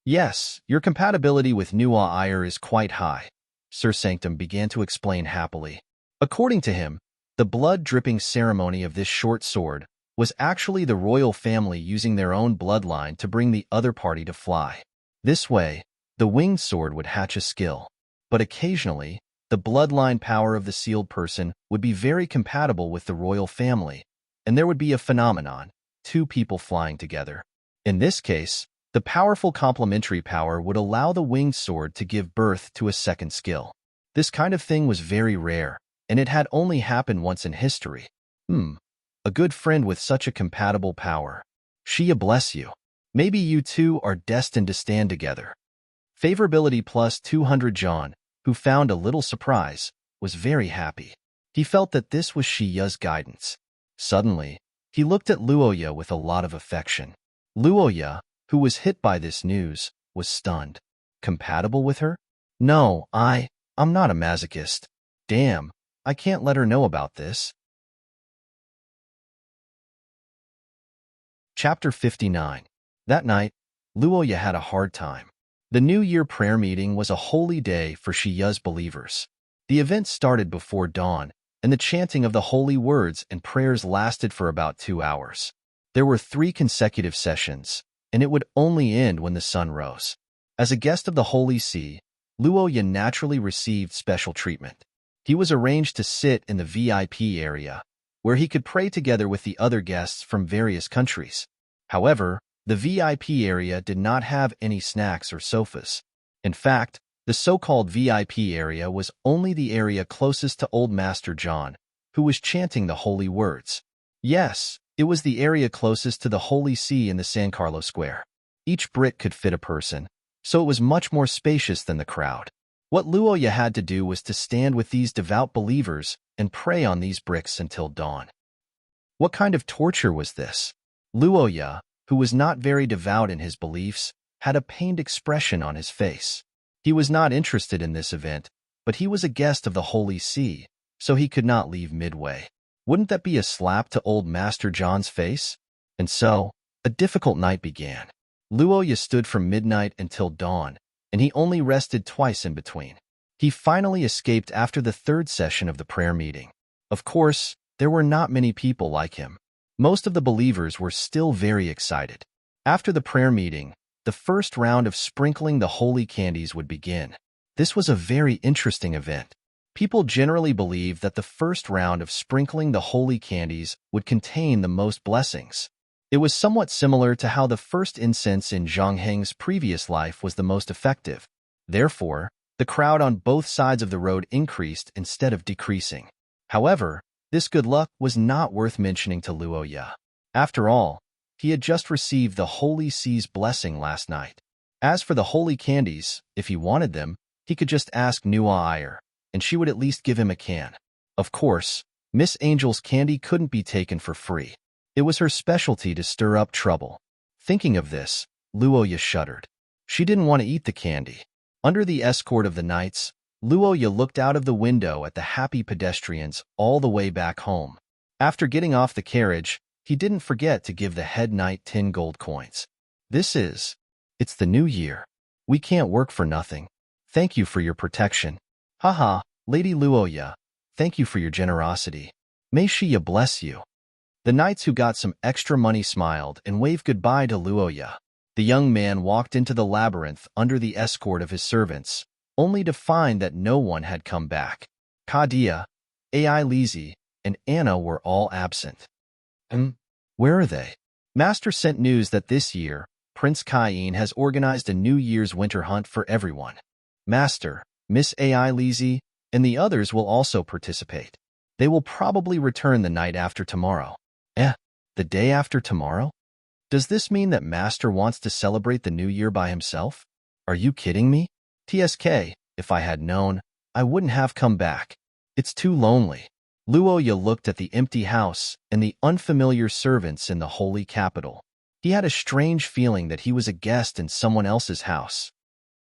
Yes, your compatibility with Nuwa Ire is quite high, Sir Sanctum began to explain happily. According to him, the blood-dripping ceremony of this short sword was actually the royal family using their own bloodline to bring the other party to fly. This way, the winged sword would hatch a skill. But occasionally, the bloodline power of the sealed person would be very compatible with the royal family, and there would be a phenomenon, 2 people flying together. In this case, the powerful complementary power would allow the winged sword to give birth to a second skill. This kind of thing was very rare, and it had only happened once in history. A good friend with such a compatible power. Shia bless you. Maybe you two are destined to stand together. Favorability plus 200. John, who found a little surprise, was very happy. He felt that this was Shia's guidance. Suddenly, he looked at Luoya with a lot of affection. Luoya, who was hit by this news, was stunned. Compatible with her? No, I'm not a masochist. Damn, I can't let her know about this. Chapter 59. That night, Luoya had a hard time. The New Year prayer meeting was a holy day for Shia's believers. The event started before dawn, and the chanting of the holy words and prayers lasted for about 2 hours. There were 3 consecutive sessions, and it would only end when the sun rose. As a guest of the Holy See, Luoya naturally received special treatment. He was arranged to sit in the VIP area, where he could pray together with the other guests from various countries. However, the VIP area did not have any snacks or sofas. In fact, the so-called VIP area was only the area closest to Old Master John, who was chanting the holy words. Yes, it was the area closest to the Holy See in the San Carlos Square. Each brick could fit a person, so it was much more spacious than the crowd. What Luoya had to do was to stand with these devout believers and pray on these bricks until dawn. What kind of torture was this? Luoya, who was not very devout in his beliefs, had a pained expression on his face. He was not interested in this event, but he was a guest of the Holy See, so he could not leave midway. Wouldn't that be a slap to Old Master John's face? And so, a difficult night began. Luoya stood from midnight until dawn, and he only rested twice in between. He finally escaped after the 3rd session of the prayer meeting. Of course, there were not many people like him. Most of the believers were still very excited. After the prayer meeting, the first round of sprinkling the holy candies would begin. This was a very interesting event. People generally believe that the first round of sprinkling the holy candies would contain the most blessings. It was somewhat similar to how the first incense in Zhang Heng's previous life was the most effective. Therefore, the crowd on both sides of the road increased instead of decreasing. However, this good luck was not worth mentioning to Luoya. After all, he had just received the Holy See's blessing last night. As for the holy candies, if he wanted them, he could just ask Nuwa Ire, and she would at least give him a can. Of course, Miss Angel's candy couldn't be taken for free. It was her specialty to stir up trouble. Thinking of this, Luoya shuddered. She didn't want to eat the candy. Under the escort of the knights, Luoya looked out of the window at the happy pedestrians all the way back home. After getting off the carriage, he didn't forget to give the head knight 10 gold coins. It's the new year. We can't work for nothing. Thank you for your protection. Haha, Lady Luoya, thank you for your generosity. May Shia bless you. The knights who got some extra money smiled and waved goodbye to Luoya. The young man walked into the labyrinth under the escort of his servants, only to find that no one had come back. Kadia, Ai Lizzie, and Anna were all absent. Where are they? Master sent news that this year, Prince Cain has organized a New Year's winter hunt for everyone. Master, Miss Ai Lizzie, and the others will also participate. They will probably return the night after tomorrow. The day after tomorrow? Does this mean that Master wants to celebrate the New Year by himself? Are you kidding me? TSK, if I had known, I wouldn't have come back. It's too lonely. Luoya looked at the empty house and the unfamiliar servants in the holy capital. He had a strange feeling that he was a guest in someone else's house.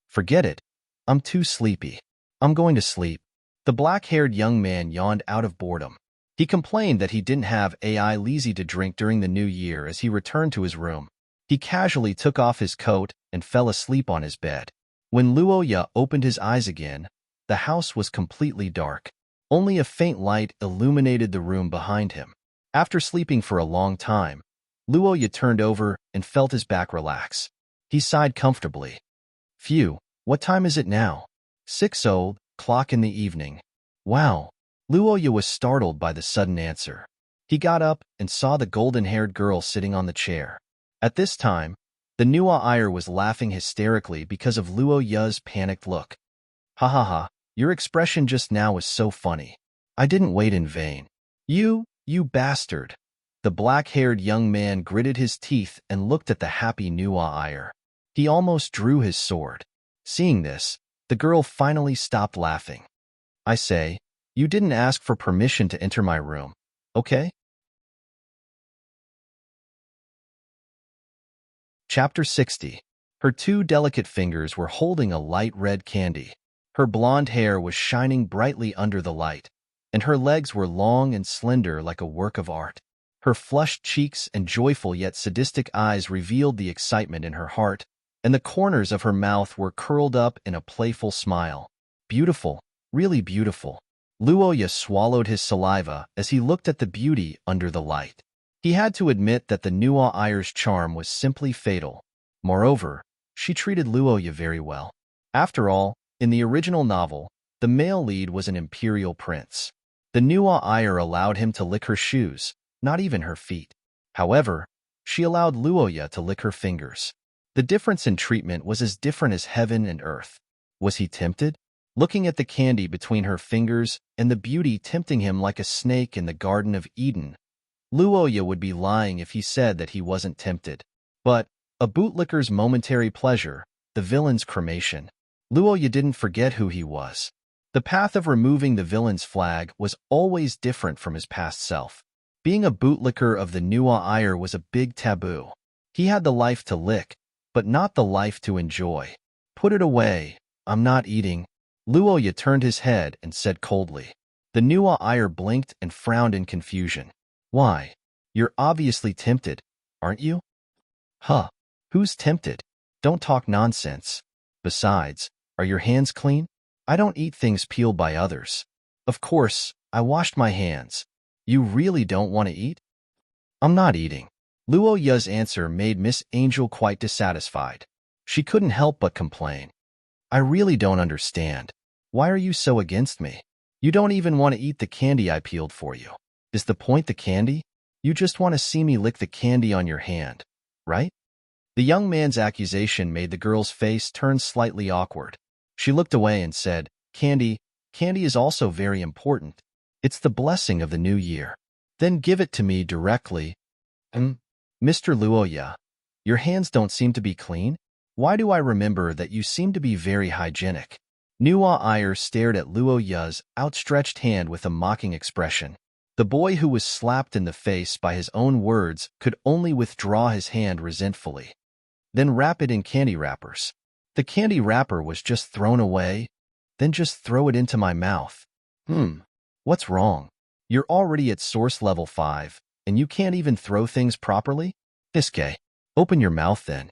Forget it. I'm too sleepy. I'm going to sleep. The black-haired young man yawned out of boredom. He complained that he didn't have AI lazy to drink during the new year as he returned to his room. He casually took off his coat and fell asleep on his bed. When Luoya opened his eyes again, the house was completely dark. Only a faint light illuminated the room behind him. After sleeping for a long time, Luoya turned over and felt his back relax. He sighed comfortably. Phew, what time is it now? 6:00 in the evening. Wow. Luoya was startled by the sudden answer. He got up and saw the golden-haired girl sitting on the chair. At this time, the Nua Iyer was laughing hysterically because of Luoya's panicked look. Ha ha ha, your expression just now was so funny. I didn't wait in vain. You bastard. The black-haired young man gritted his teeth and looked at the happy Nua Iyer. He almost drew his sword. Seeing this, the girl finally stopped laughing. I say, you didn't ask for permission to enter my room, okay? Chapter 60. Her two delicate fingers were holding a light red candy. Her blonde hair was shining brightly under the light, and her legs were long and slender like a work of art. Her flushed cheeks and joyful yet sadistic eyes revealed the excitement in her heart, and the corners of her mouth were curled up in a playful smile. Beautiful, really beautiful. Luoya swallowed his saliva as he looked at the beauty under the light. He had to admit that the Nua Iyer's charm was simply fatal. Moreover, she treated Luoya very well. After all, in the original novel, the male lead was an imperial prince. The Nua Iyer allowed him to lick her shoes, not even her feet. However, she allowed Luoya to lick her fingers. The difference in treatment was as different as heaven and earth. Was he tempted? Looking at the candy between her fingers and the beauty tempting him like a snake in the Garden of Eden, Luoya would be lying if he said that he wasn't tempted. But a bootlicker's momentary pleasure, the villain's cremation. Luoya didn't forget who he was. The path of removing the villain's flag was always different from his past self. Being a bootlicker of the Nua Iyer was a big taboo. He had the life to lick, but not the life to enjoy. Put it away. I'm not eating. Luoya turned his head and said coldly. The Nua Iyer blinked and frowned in confusion. Why? You're obviously tempted, aren't you? Huh. Who's tempted? Don't talk nonsense. Besides, are your hands clean? I don't eat things peeled by others. Of course, I washed my hands. You really don't want to eat? I'm not eating. Luoya's answer made Miss Angel quite dissatisfied. She couldn't help but complain. I really don't understand. Why are you so against me? You don't even want to eat the candy I peeled for you. Is the point the candy? You just want to see me lick the candy on your hand, right? The young man's accusation made the girl's face turn slightly awkward. She looked away and said, Candy is also very important. It's the blessing of the new year. Then give it to me directly. Mr. Luoya, your hands don't seem to be clean? Why do I remember that you seem to be very hygienic? Nua Iyer stared at Luoya's outstretched hand with a mocking expression. The boy who was slapped in the face by his own words could only withdraw his hand resentfully. Then wrap it in candy wrappers. The candy wrapper was just thrown away. Then just throw it into my mouth. What's wrong? You're already at source level 5, and you can't even throw things properly? Iske, open your mouth then.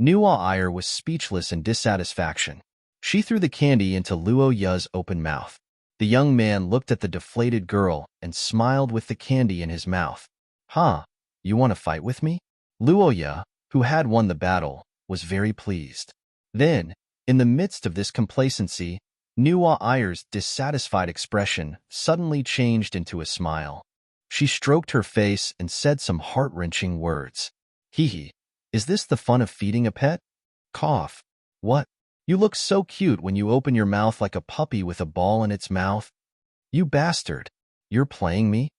Nua Iyer was speechless in dissatisfaction. She threw the candy into Luoya's open mouth. The young man looked at the deflated girl and smiled with the candy in his mouth. Huh, you want to fight with me? Luoya, who had won the battle, was very pleased. Then, in the midst of this complacency, Nua Iyer's dissatisfied expression suddenly changed into a smile. She stroked her face and said some heart-wrenching words. Hee, is this the fun of feeding a pet? Cough. What? You look so cute when you open your mouth like a puppy with a ball in its mouth. You bastard. You're playing me?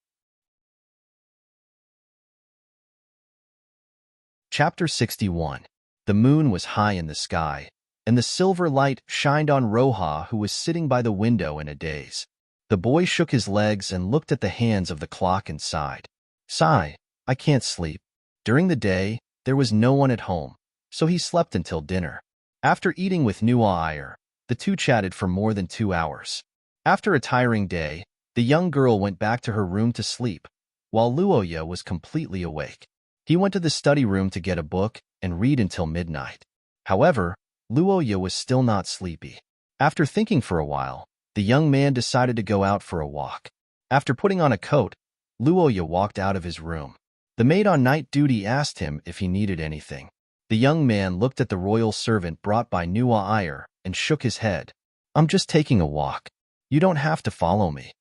Chapter 61. The moon was high in the sky, and the silver light shined on Roja, who was sitting by the window in a daze. The boy shook his legs and looked at the hands of the clock and sighed. Sigh, I can't sleep. During the day, there was no one at home, so he slept until dinner. After eating with Nuwa, the two chatted for more than 2 hours. After a tiring day, the young girl went back to her room to sleep, while Luoya was completely awake. He went to the study room to get a book and read until midnight. However, Luoya was still not sleepy. After thinking for a while, the young man decided to go out for a walk. After putting on a coat, Luoya walked out of his room. The maid on night duty asked him if he needed anything. The young man looked at the royal servant brought by Nuwa and shook his head. I'm just taking a walk. You don't have to follow me.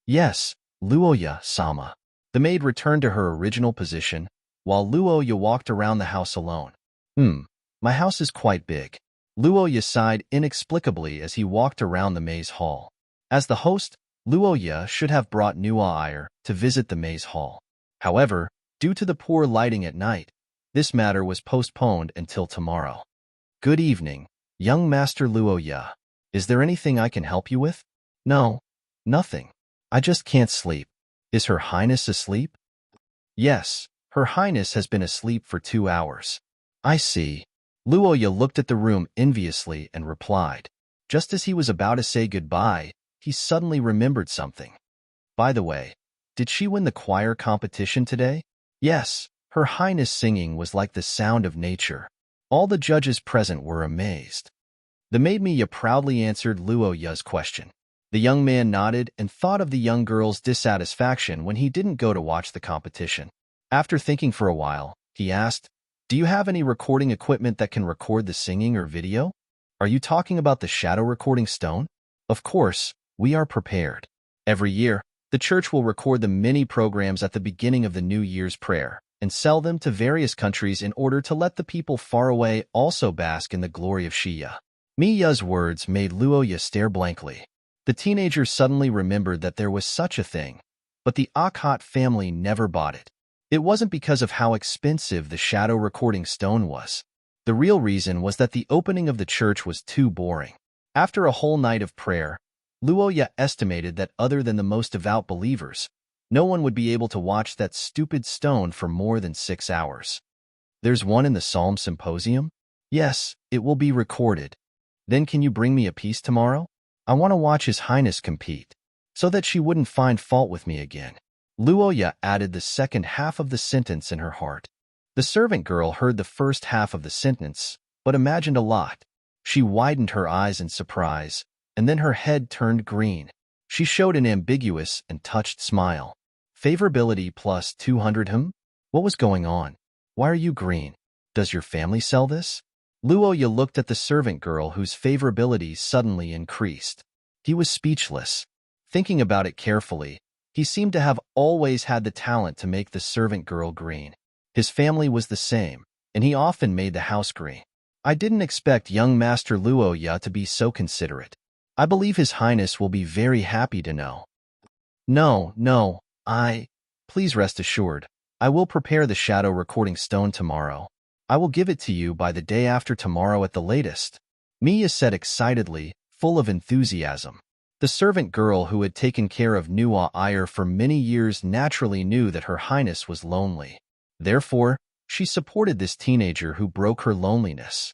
Yes, Luoya-sama. The maid returned to her original position, while Luoya walked around the house alone. My house is quite big. Luoya sighed inexplicably as he walked around the maze hall. As the host, Luoya should have brought Nuwa to visit the maze hall. However, due to the poor lighting at night, this matter was postponed until tomorrow. Good evening, young Master Luoya. Is there anything I can help you with? No, nothing. I just can't sleep. Is Her Highness asleep? Yes, Her Highness has been asleep for 2 hours. I see. Luoya looked at the room enviously and replied. Just as he was about to say goodbye, he suddenly remembered something. By the way, did she win the choir competition today? Yes, Her Highness' singing was like the sound of nature. All the judges present were amazed. The maid Miya proudly answered Luoya's question. The young man nodded and thought of the young girl's dissatisfaction when he didn't go to watch the competition. After thinking for a while, he asked, Do you have any recording equipment that can record the singing or video? Are you talking about the shadow recording stone? Of course, we are prepared. Every year, the church will record the mini programs at the beginning of the New Year's prayer and sell them to various countries in order to let the people far away also bask in the glory of Shiya. Miya's words made Luoya stare blankly. The teenager suddenly remembered that there was such a thing, but the Akhat family never bought it. It wasn't because of how expensive the shadow recording stone was. The real reason was that the opening of the church was too boring. After a whole night of prayer, Luoya estimated that other than the most devout believers, no one would be able to watch that stupid stone for more than 6 hours. There's one in the Psalm Symposium? Yes, it will be recorded. Then can you bring me a piece tomorrow? I want to watch His Highness compete, so that she wouldn't find fault with me again. Luoya added the second half of the sentence in her heart. The servant girl heard the first half of the sentence, but imagined a lot. She widened her eyes in surprise, and then her head turned green. She showed an ambiguous and touched smile. Favorability plus 200 What was going on? Why are you green? Does your family sell this? Luoya looked at the servant girl whose favorability suddenly increased. He was speechless. Thinking about it carefully, he seemed to have always had the talent to make the servant girl green. His family was the same, and he often made the house green. I didn't expect young Master Luoya to be so considerate. I believe His Highness will be very happy to know. No, Please rest assured, I will prepare the shadow recording stone tomorrow. I will give it to you by the day after tomorrow at the latest. Miya said excitedly, full of enthusiasm. The servant girl who had taken care of Nuwa for many years naturally knew that Her Highness was lonely. Therefore, she supported this teenager who broke her loneliness.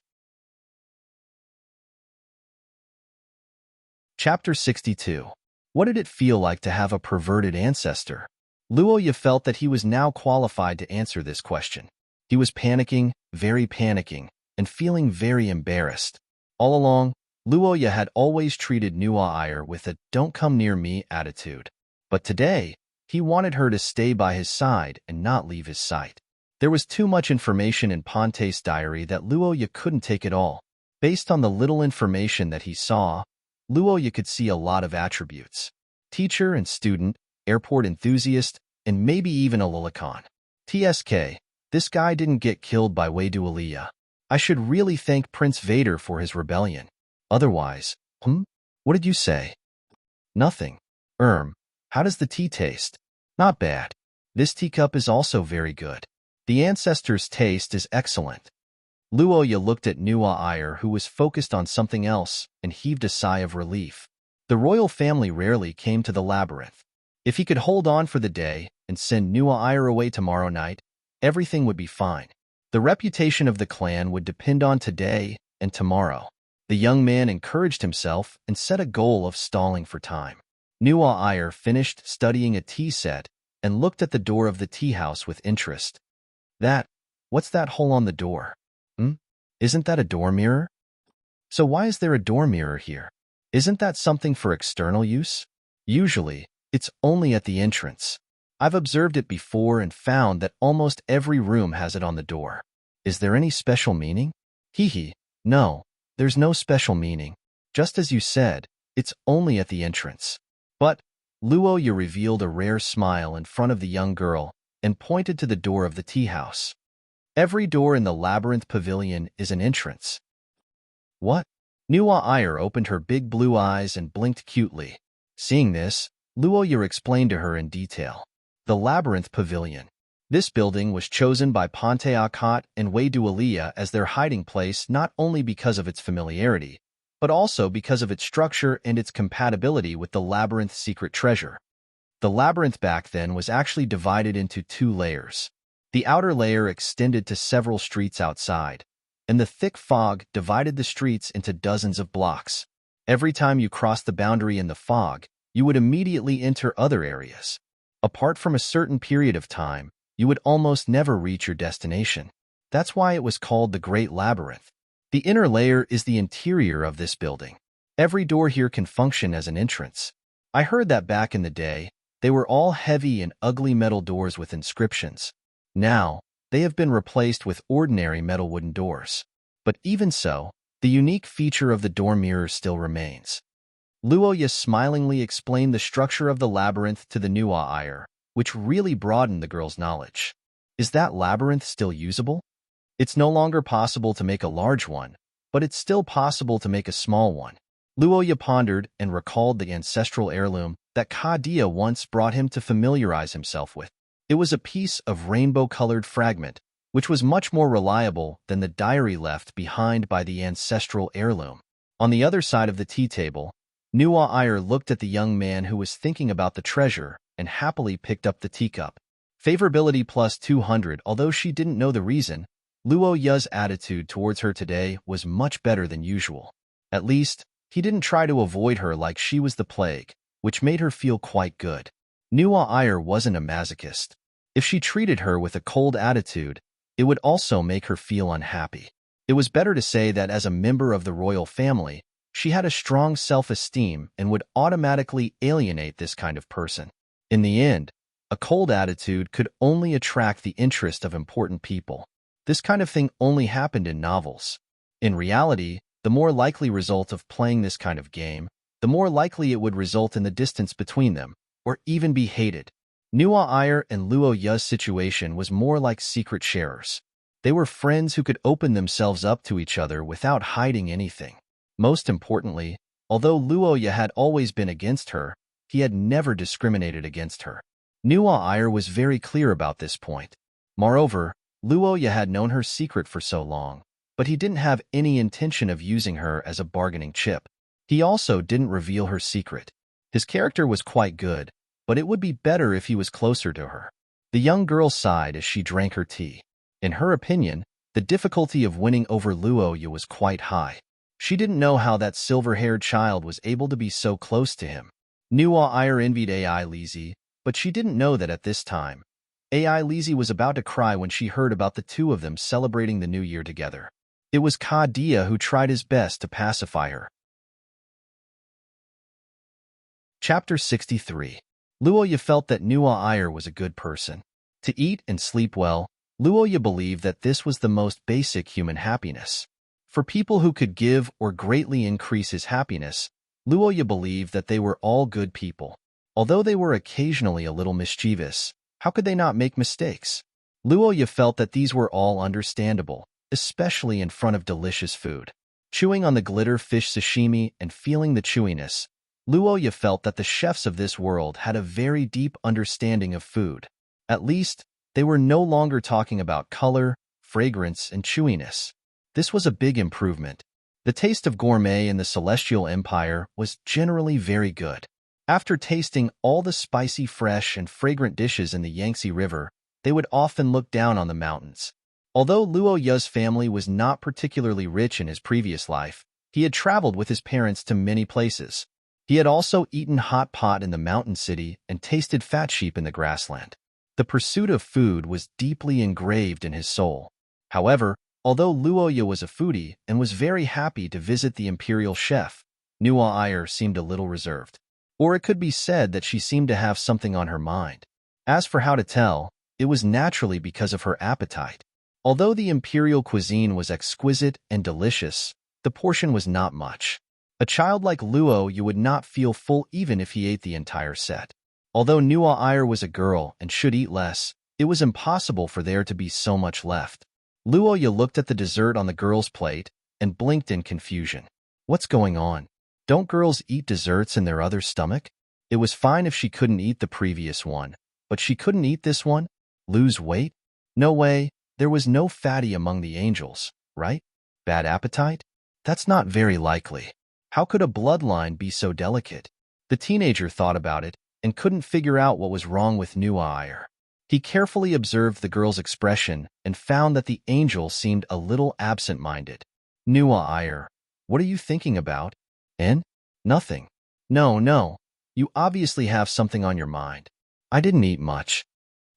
Chapter 62. What did it feel like to have a perverted ancestor? Luoya felt that he was now qualified to answer this question. He was panicking, very panicking, and feeling very embarrassed. All along, Luoya had always treated Nuwa with a don't come near me attitude. But today, he wanted her to stay by his side and not leave his sight. There was too much information in Ponte's diary that Luoya couldn't take it all. Based on the little information that he saw, Luoya could see a lot of attributes. Teacher and student, airport enthusiast, and maybe even a lolicon. TSK, this guy didn't get killed by Weidualia. I should really thank Prince Vader for his rebellion. Otherwise, What did you say? Nothing. How does the tea taste? Not bad. This teacup is also very good. The ancestors' taste is excellent. Luoya looked at Nuwa who was focused on something else, and heaved a sigh of relief. The royal family rarely came to the labyrinth. If he could hold on for the day and send Nua Iyer away tomorrow night, everything would be fine. The reputation of the clan would depend on today and tomorrow. The young man encouraged himself and set a goal of stalling for time. Nua Iyer finished studying a tea set and looked at the door of the tea house with interest. What's that hole on the door? Isn't that a door mirror? So why is there a door mirror here? Isn't that something for external use? Usually, it's only at the entrance. I've observed it before and found that almost every room has it on the door. Is there any special meaning? No, there's no special meaning. Just as you said, it's only at the entrance. But Luoya revealed a rare smile in front of the young girl and pointed to the door of the tea house. Every door in the labyrinth pavilion is an entrance. What? Nua Iyer opened her big blue eyes and blinked cutely. Seeing this, Luoya explained to her in detail. The labyrinth pavilion. This building was chosen by Ponte Akat and Weidualia as their hiding place not only because of its familiarity, but also because of its structure and its compatibility with the labyrinth's secret treasure. The labyrinth back then was actually divided into 2 layers. The outer layer extended to several streets outside, and the thick fog divided the streets into dozens of blocks. Every time you crossed the boundary in the fog, you would immediately enter other areas. Apart from a certain period of time, you would almost never reach your destination. That's why it was called the Great Labyrinth. The inner layer is the interior of this building. Every door here can function as an entrance. I heard that back in the day, they were all heavy and ugly metal doors with inscriptions. Now, they have been replaced with ordinary metal wooden doors. But even so, the unique feature of the door mirror still remains. Luoya smilingly explained the structure of the labyrinth to the Nua Iyer, which really broadened the girl's knowledge. Is that labyrinth still usable? It's no longer possible to make a large one, but it's still possible to make a small one. Luoya pondered and recalled the ancestral heirloom that Kadia once brought him to familiarize himself with. It was a piece of rainbow-colored fragment, which was much more reliable than the diary left behind by the ancestral heirloom. On the other side of the tea table, Nua Iyer looked at the young man who was thinking about the treasure and happily picked up the teacup. Favorability plus 200. Although she didn't know the reason, Luoya's attitude towards her today was much better than usual. At least, he didn't try to avoid her like she was the plague, which made her feel quite good. Nua Iyer wasn't a masochist. If she treated her with a cold attitude, it would also make her feel unhappy. It was better to say that as a member of the royal family, she had a strong self-esteem and would automatically alienate this kind of person. In the end, a cold attitude could only attract the interest of important people. This kind of thing only happened in novels. In reality, the more likely result of playing this kind of game, the more likely it would result in the distance between them, or even be hated. Nua Iyer and Luoya's situation was more like secret sharers. They were friends who could open themselves up to each other without hiding anything. Most importantly, although Luoya had always been against her, he had never discriminated against her. Nua Iyer was very clear about this point. Moreover, Luoya had known her secret for so long, but he didn't have any intention of using her as a bargaining chip. He also didn't reveal her secret. His character was quite good, but it would be better if he was closer to her. The young girl sighed as she drank her tea. In her opinion, the difficulty of winning over Luoya was quite high. She didn't know how that silver-haired child was able to be so close to him. Nua Iyer envied AI Lizzie, but she didn't know that at this time, AI Lizzie was about to cry when she heard about the two of them celebrating the new year together. It was Kadia who tried his best to pacify her. Chapter 63. Luoya felt that Nua Iyer was a good person. To eat and sleep well, Luoya believed that this was the most basic human happiness. For people who could give or greatly increase his happiness, Luoya believed that they were all good people. Although they were occasionally a little mischievous, how could they not make mistakes? Luoya felt that these were all understandable, especially in front of delicious food. Chewing on the glitter fish sashimi and feeling the chewiness, Luoya felt that the chefs of this world had a very deep understanding of food. At least, they were no longer talking about color, fragrance, and chewiness. This was a big improvement. The taste of gourmet in the Celestial Empire was generally very good. After tasting all the spicy, fresh, and fragrant dishes in the Yangtze River, they would often look down on the mountains. Although Luo Ya's family was not particularly rich in his previous life, he had traveled with his parents to many places. He had also eaten hot pot in the mountain city and tasted fat sheep in the grassland. The pursuit of food was deeply engraved in his soul. However, although Luoya was a foodie and was very happy to visit the imperial chef, Nuo Ayer seemed a little reserved. Or it could be said that she seemed to have something on her mind. As for how to tell, it was naturally because of her appetite. Although the imperial cuisine was exquisite and delicious, the portion was not much. A child like Luo you would not feel full even if he ate the entire set. Although Nuo Ayer was a girl and should eat less, it was impossible for there to be so much left. Luoya looked at the dessert on the girl's plate and blinked in confusion. What's going on? Don't girls eat desserts in their other stomach? It was fine if she couldn't eat the previous one, but she couldn't eat this one? Lose weight? No way, there was no fatty among the angels, right? Bad appetite? That's not very likely. How could a bloodline be so delicate? The teenager thought about it and couldn't figure out what was wrong with Nuo Ayer. He carefully observed the girl's expression and found that the angel seemed a little absent-minded. Nuo Ayer, what are you thinking about? Nothing. No. You obviously have something on your mind. I didn't eat much.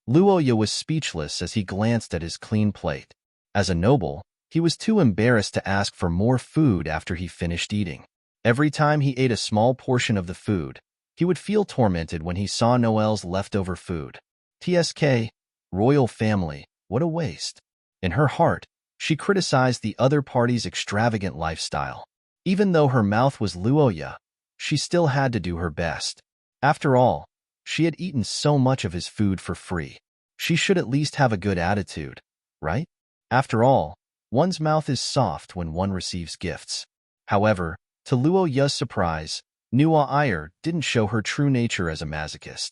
Luoya was speechless as he glanced at his clean plate. As a noble, he was too embarrassed to ask for more food after he finished eating. Every time he ate a small portion of the food, he would feel tormented when he saw Noel's leftover food. TSK, royal family, what a waste. In her heart, she criticized the other party's extravagant lifestyle. Even though her mouth was Luoya, she still had to do her best. After all, she had eaten so much of his food for free. She should at least have a good attitude, right? After all, one's mouth is soft when one receives gifts. However, to Luoya's surprise, Nuo Ayer didn't show her true nature as a masochist.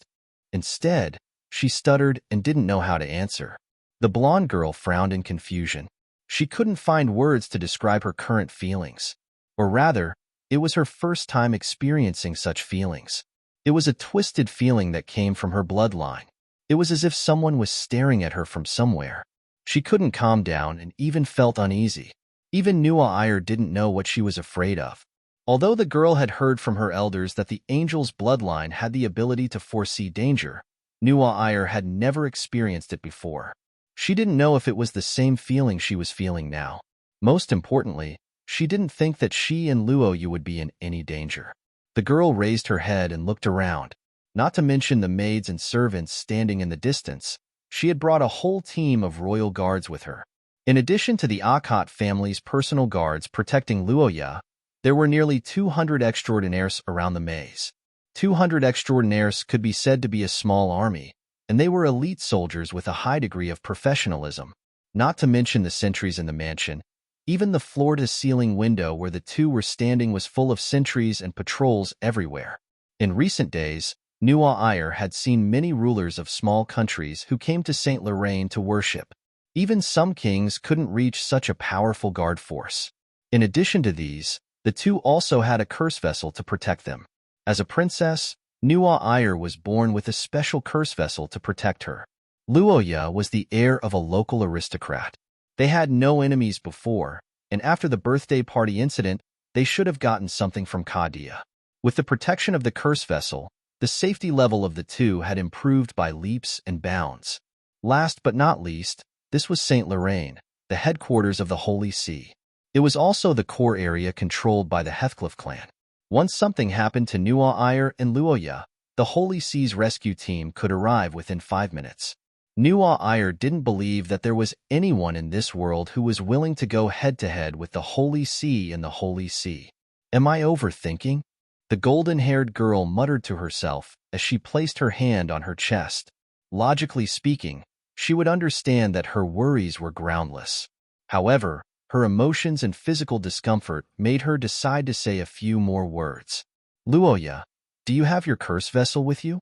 Instead, she stuttered and didn't know how to answer. The blonde girl frowned in confusion. She couldn't find words to describe her current feelings. Or rather, it was her first time experiencing such feelings. It was a twisted feeling that came from her bloodline. It was as if someone was staring at her from somewhere. She couldn't calm down and even felt uneasy. Even Nuo Ayer didn't know what she was afraid of. Although the girl had heard from her elders that the angel's bloodline had the ability to foresee danger, Nuo Ayer had never experienced it before. She didn't know if it was the same feeling she was feeling now. Most importantly, she didn't think that she and Luoya would be in any danger. The girl raised her head and looked around. Not to mention the maids and servants standing in the distance, she had brought a whole team of royal guards with her. In addition to the Akot family's personal guards protecting Luoya, there were nearly 200 extraordinaires around the maze. 200 extraordinaires could be said to be a small army, and they were elite soldiers with a high degree of professionalism. Not to mention the sentries in the mansion. Even the floor-to-ceiling window where the two were standing was full of sentries and patrols everywhere. In recent days, Nuo Ayer had seen many rulers of small countries who came to Saint Lorraine to worship. Even some kings couldn't reach such a powerful guard force. In addition to these, the two also had a curse vessel to protect them. As a princess, Nuo Ayer was born with a special curse vessel to protect her. Luoya was the heir of a local aristocrat. They had no enemies before, and after the birthday party incident, they should have gotten something from Kadia. With the protection of the curse vessel, the safety level of the two had improved by leaps and bounds. Last but not least, this was Saint Lorraine, the headquarters of the Holy See. It was also the core area controlled by the Heathcliff clan. Once something happened to Nuo Ayer and Luoya, the Holy See's rescue team could arrive within 5 minutes. Nuo Ayer didn't believe that there was anyone in this world who was willing to go head-to-head with the Holy See and the Holy See. Am I overthinking? The golden-haired girl muttered to herself as she placed her hand on her chest. Logically speaking, she would understand that her worries were groundless. However, her emotions and physical discomfort made her decide to say a few more words. Luoya, do you have your curse vessel with you?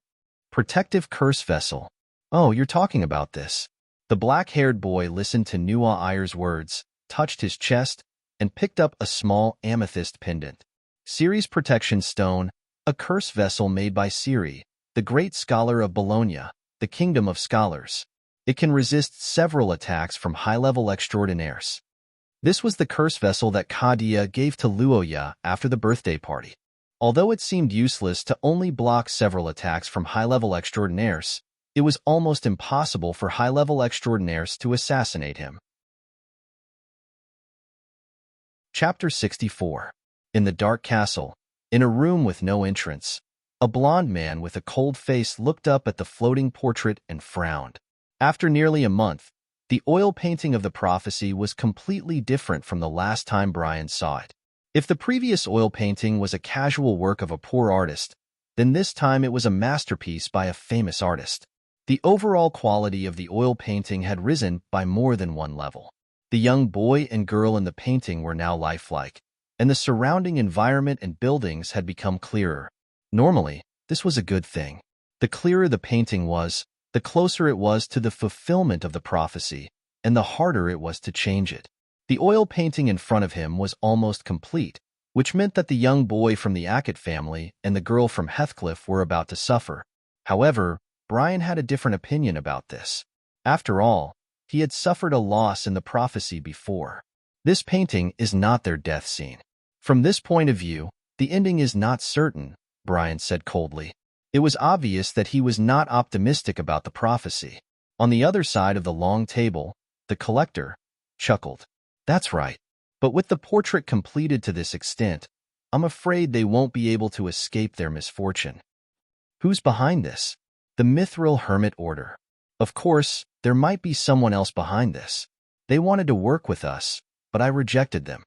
Protective curse vessel. Oh, you're talking about this. The black-haired boy listened to Nuo Ayer's words, touched his chest, and picked up a small amethyst pendant. Ciri's protection stone, a curse vessel made by Ciri, the great scholar of Bologna, the kingdom of scholars. It can resist several attacks from high-level extraordinaires. This was the curse vessel that Kadia gave to Luoya after the birthday party. Although it seemed useless to only block several attacks from high-level extraordinaires, it was almost impossible for high-level extraordinaires to assassinate him. Chapter 64. In the dark castle, in a room with no entrance, a blond man with a cold face looked up at the floating portrait and frowned. After nearly a month, the oil painting of the prophecy was completely different from the last time Brian saw it. If the previous oil painting was a casual work of a poor artist, then this time it was a masterpiece by a famous artist. The overall quality of the oil painting had risen by more than one level. The young boy and girl in the painting were now lifelike, and the surrounding environment and buildings had become clearer. Normally, this was a good thing. The clearer the painting was, the closer it was to the fulfillment of the prophecy, and the harder it was to change it. The oil painting in front of him was almost complete, which meant that the young boy from the Ackett family and the girl from Heathcliff were about to suffer. However, Brian had a different opinion about this. After all, he had suffered a loss in the prophecy before. This painting is not their death scene. From this point of view, the ending is not certain, Brian said coldly. It was obvious that he was not optimistic about the prophecy. On the other side of the long table, the collector chuckled. That's right. But with the portrait completed to this extent, I'm afraid they won't be able to escape their misfortune. Who's behind this? The Mithril Hermit Order. Of course, there might be someone else behind this. They wanted to work with us, but I rejected them.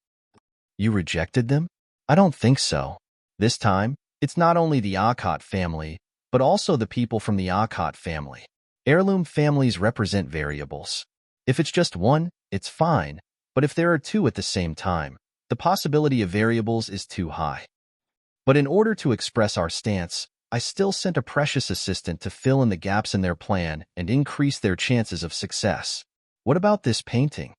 You rejected them? I don't think so. This time, it's not only the Akkad family, but also the people from the Akkad family. Heirloom families represent variables. If it's just one, it's fine, but if there are two at the same time, the possibility of variables is too high. But in order to express our stance, I still sent a precious assistant to fill in the gaps in their plan and increase their chances of success. What about this painting?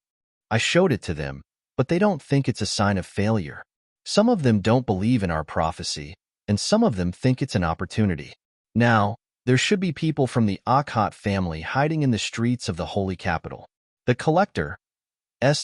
I showed it to them, but they don't think it's a sign of failure. Some of them don't believe in our prophecy, and some of them think it's an opportunity. Now, there should be people from the Akkad family hiding in the streets of the holy capital. The collector's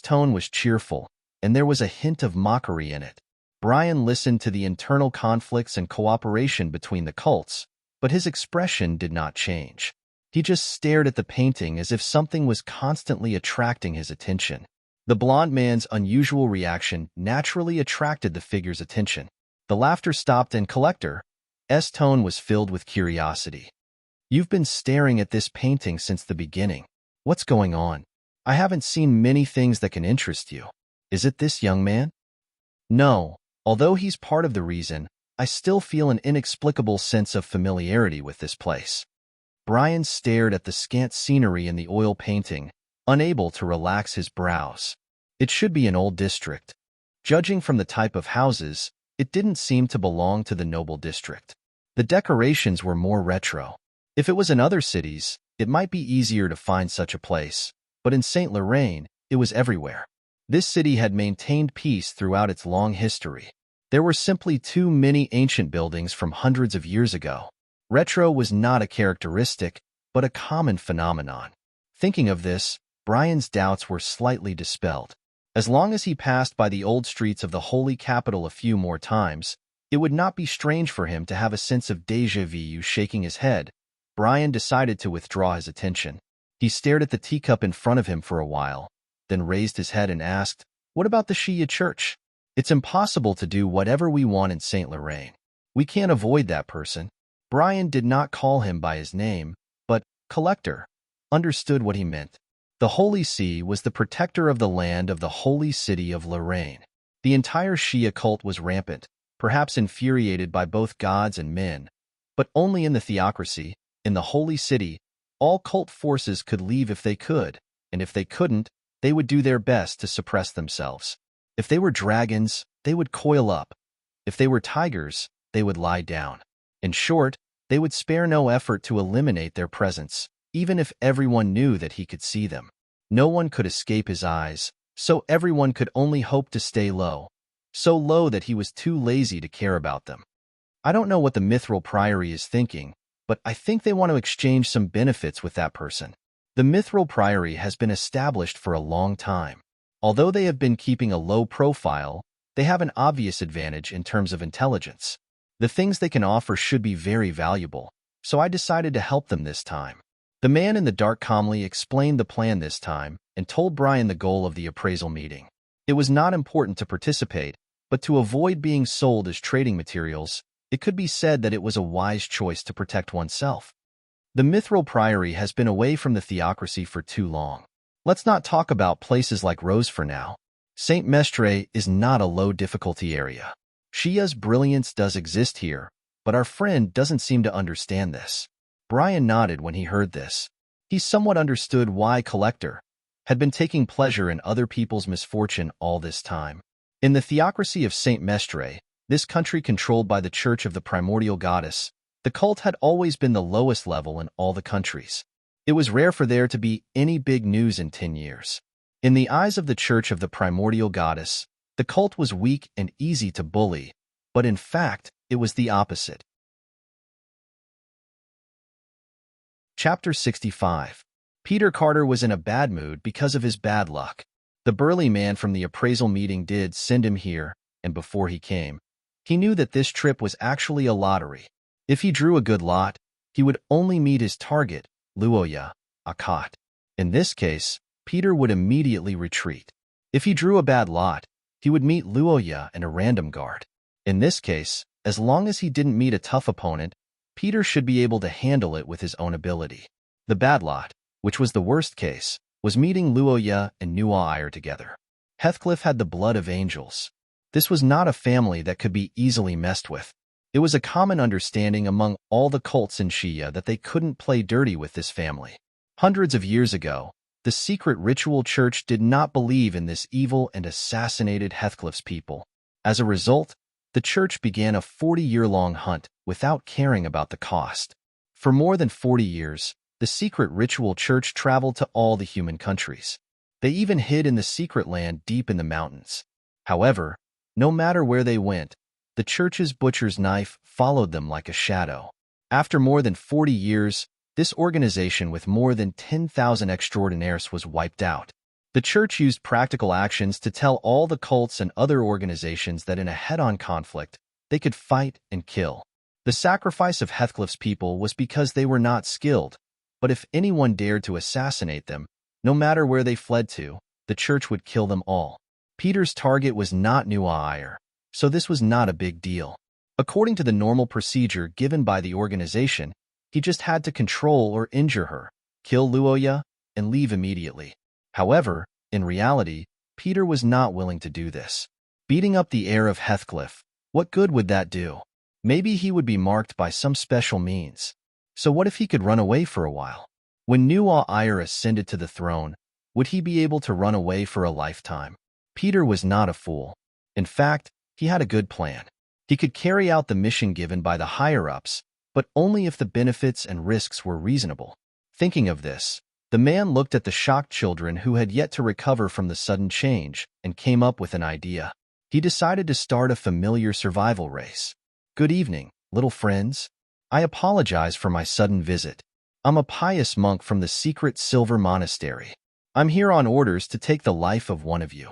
tone was cheerful, and there was a hint of mockery in it. Brian listened to the internal conflicts and cooperation between the cults, but his expression did not change. He just stared at the painting as if something was constantly attracting his attention. The blond man's unusual reaction naturally attracted the figure's attention. The laughter stopped and collector's tone was filled with curiosity. You've been staring at this painting since the beginning. What's going on? I haven't seen many things that can interest you. Is it this young man? No, although he's part of the reason, I still feel an inexplicable sense of familiarity with this place. Brian stared at the scant scenery in the oil painting, unable to relax his brows. It should be an old district. Judging from the type of houses, it didn't seem to belong to the noble district. The decorations were more retro. If it was in other cities, it might be easier to find such a place, but in Saint Lorraine, it was everywhere. This city had maintained peace throughout its long history. There were simply too many ancient buildings from hundreds of years ago. Retro was not a characteristic, but a common phenomenon. Thinking of this, Brian's doubts were slightly dispelled. As long as he passed by the old streets of the holy capital a few more times, it would not be strange for him to have a sense of déjà vu. Shaking his head, Brian decided to withdraw his attention. He stared at the teacup in front of him for a while, then raised his head and asked, "What about the Shia Church? It's impossible to do whatever we want in Saint Lorraine. We can't avoid that person." Brian did not call him by his name, but collector understood what he meant. The Holy See was the protector of the land of the holy city of Lorraine. The entire Shia cult was rampant, perhaps infuriated by both gods and men, but only in the theocracy, in the holy city, all cult forces could leave if they could, and if they couldn't, they would do their best to suppress themselves. If they were dragons, they would coil up. If they were tigers, they would lie down. In short, they would spare no effort to eliminate their presence, even if everyone knew that he could see them. No one could escape his eyes, so everyone could only hope to stay low, so low that he was too lazy to care about them. I don't know what the Mithril Priory is thinking, but I think they want to exchange some benefits with that person. The Mithril Priory has been established for a long time. Although they have been keeping a low profile, they have an obvious advantage in terms of intelligence. The things they can offer should be very valuable, so I decided to help them this time. The man in the dark calmly explained the plan this time and told Brian the goal of the appraisal meeting. It was not important to participate, but to avoid being sold as trading materials, it could be said that it was a wise choice to protect oneself. The Mithril Priory has been away from the theocracy for too long. Let's not talk about places like Rose for now. St. Mestre is not a low-difficulty area. Shia's brilliance does exist here, but our friend doesn't seem to understand this. Brian nodded when he heard this. He somewhat understood why Collector had been taking pleasure in other people's misfortune all this time. In the theocracy of St. Mestre, this country controlled by the Church of the Primordial Goddess, the cult had always been the lowest level in all the countries. It was rare for there to be any big news in 10 years. In the eyes of the Church of the Primordial Goddess, the cult was weak and easy to bully, but in fact, it was the opposite. Chapter 65. Peter Carter was in a bad mood because of his bad luck. The burly man from the appraisal meeting did send him here, and before he came, he knew that this trip was actually a lottery. If he drew a good lot, he would only meet his target, Luoya, Akat. In this case, Peter would immediately retreat. If he drew a bad lot, he would meet Luoya and a random guard. In this case, as long as he didn't meet a tough opponent, Peter should be able to handle it with his own ability. The bad lot, which was the worst case, was meeting Luoya and Nuaire together. Heathcliff had the blood of angels. This was not a family that could be easily messed with. It was a common understanding among all the cults in Shia that they couldn't play dirty with this family. Hundreds of years ago, the secret ritual church did not believe in this evil and assassinated Heathcliff's people. As a result, the church began a 40-year-long hunt without caring about the cost. For more than 40 years, the secret ritual church traveled to all the human countries. They even hid in the secret land deep in the mountains. However, no matter where they went, the church's butcher's knife followed them like a shadow. After more than 40 years, this organization with more than 10,000 extraordinaires was wiped out. The church used practical actions to tell all the cults and other organizations that in a head-on conflict, they could fight and kill. The sacrifice of Heathcliff's people was because they were not skilled, but if anyone dared to assassinate them, no matter where they fled to, the church would kill them all. Peter's target was not Nuaire, so this was not a big deal. According to the normal procedure given by the organization, he just had to control or injure her, kill Luoya, and leave immediately. However, in reality, Peter was not willing to do this. Beating up the heir of Heathcliff, what good would that do? Maybe he would be marked by some special means. So what if he could run away for a while? When Nuaire ascended to the throne, would he be able to run away for a lifetime? Peter was not a fool. In fact, he had a good plan. He could carry out the mission given by the higher-ups, but only if the benefits and risks were reasonable. Thinking of this, the man looked at the shocked children who had yet to recover from the sudden change and came up with an idea. He decided to start a familiar survival race. Good evening, little friends. I apologize for my sudden visit. I'm a pious monk from the secret Silver Monastery. I'm here on orders to take the life of one of you.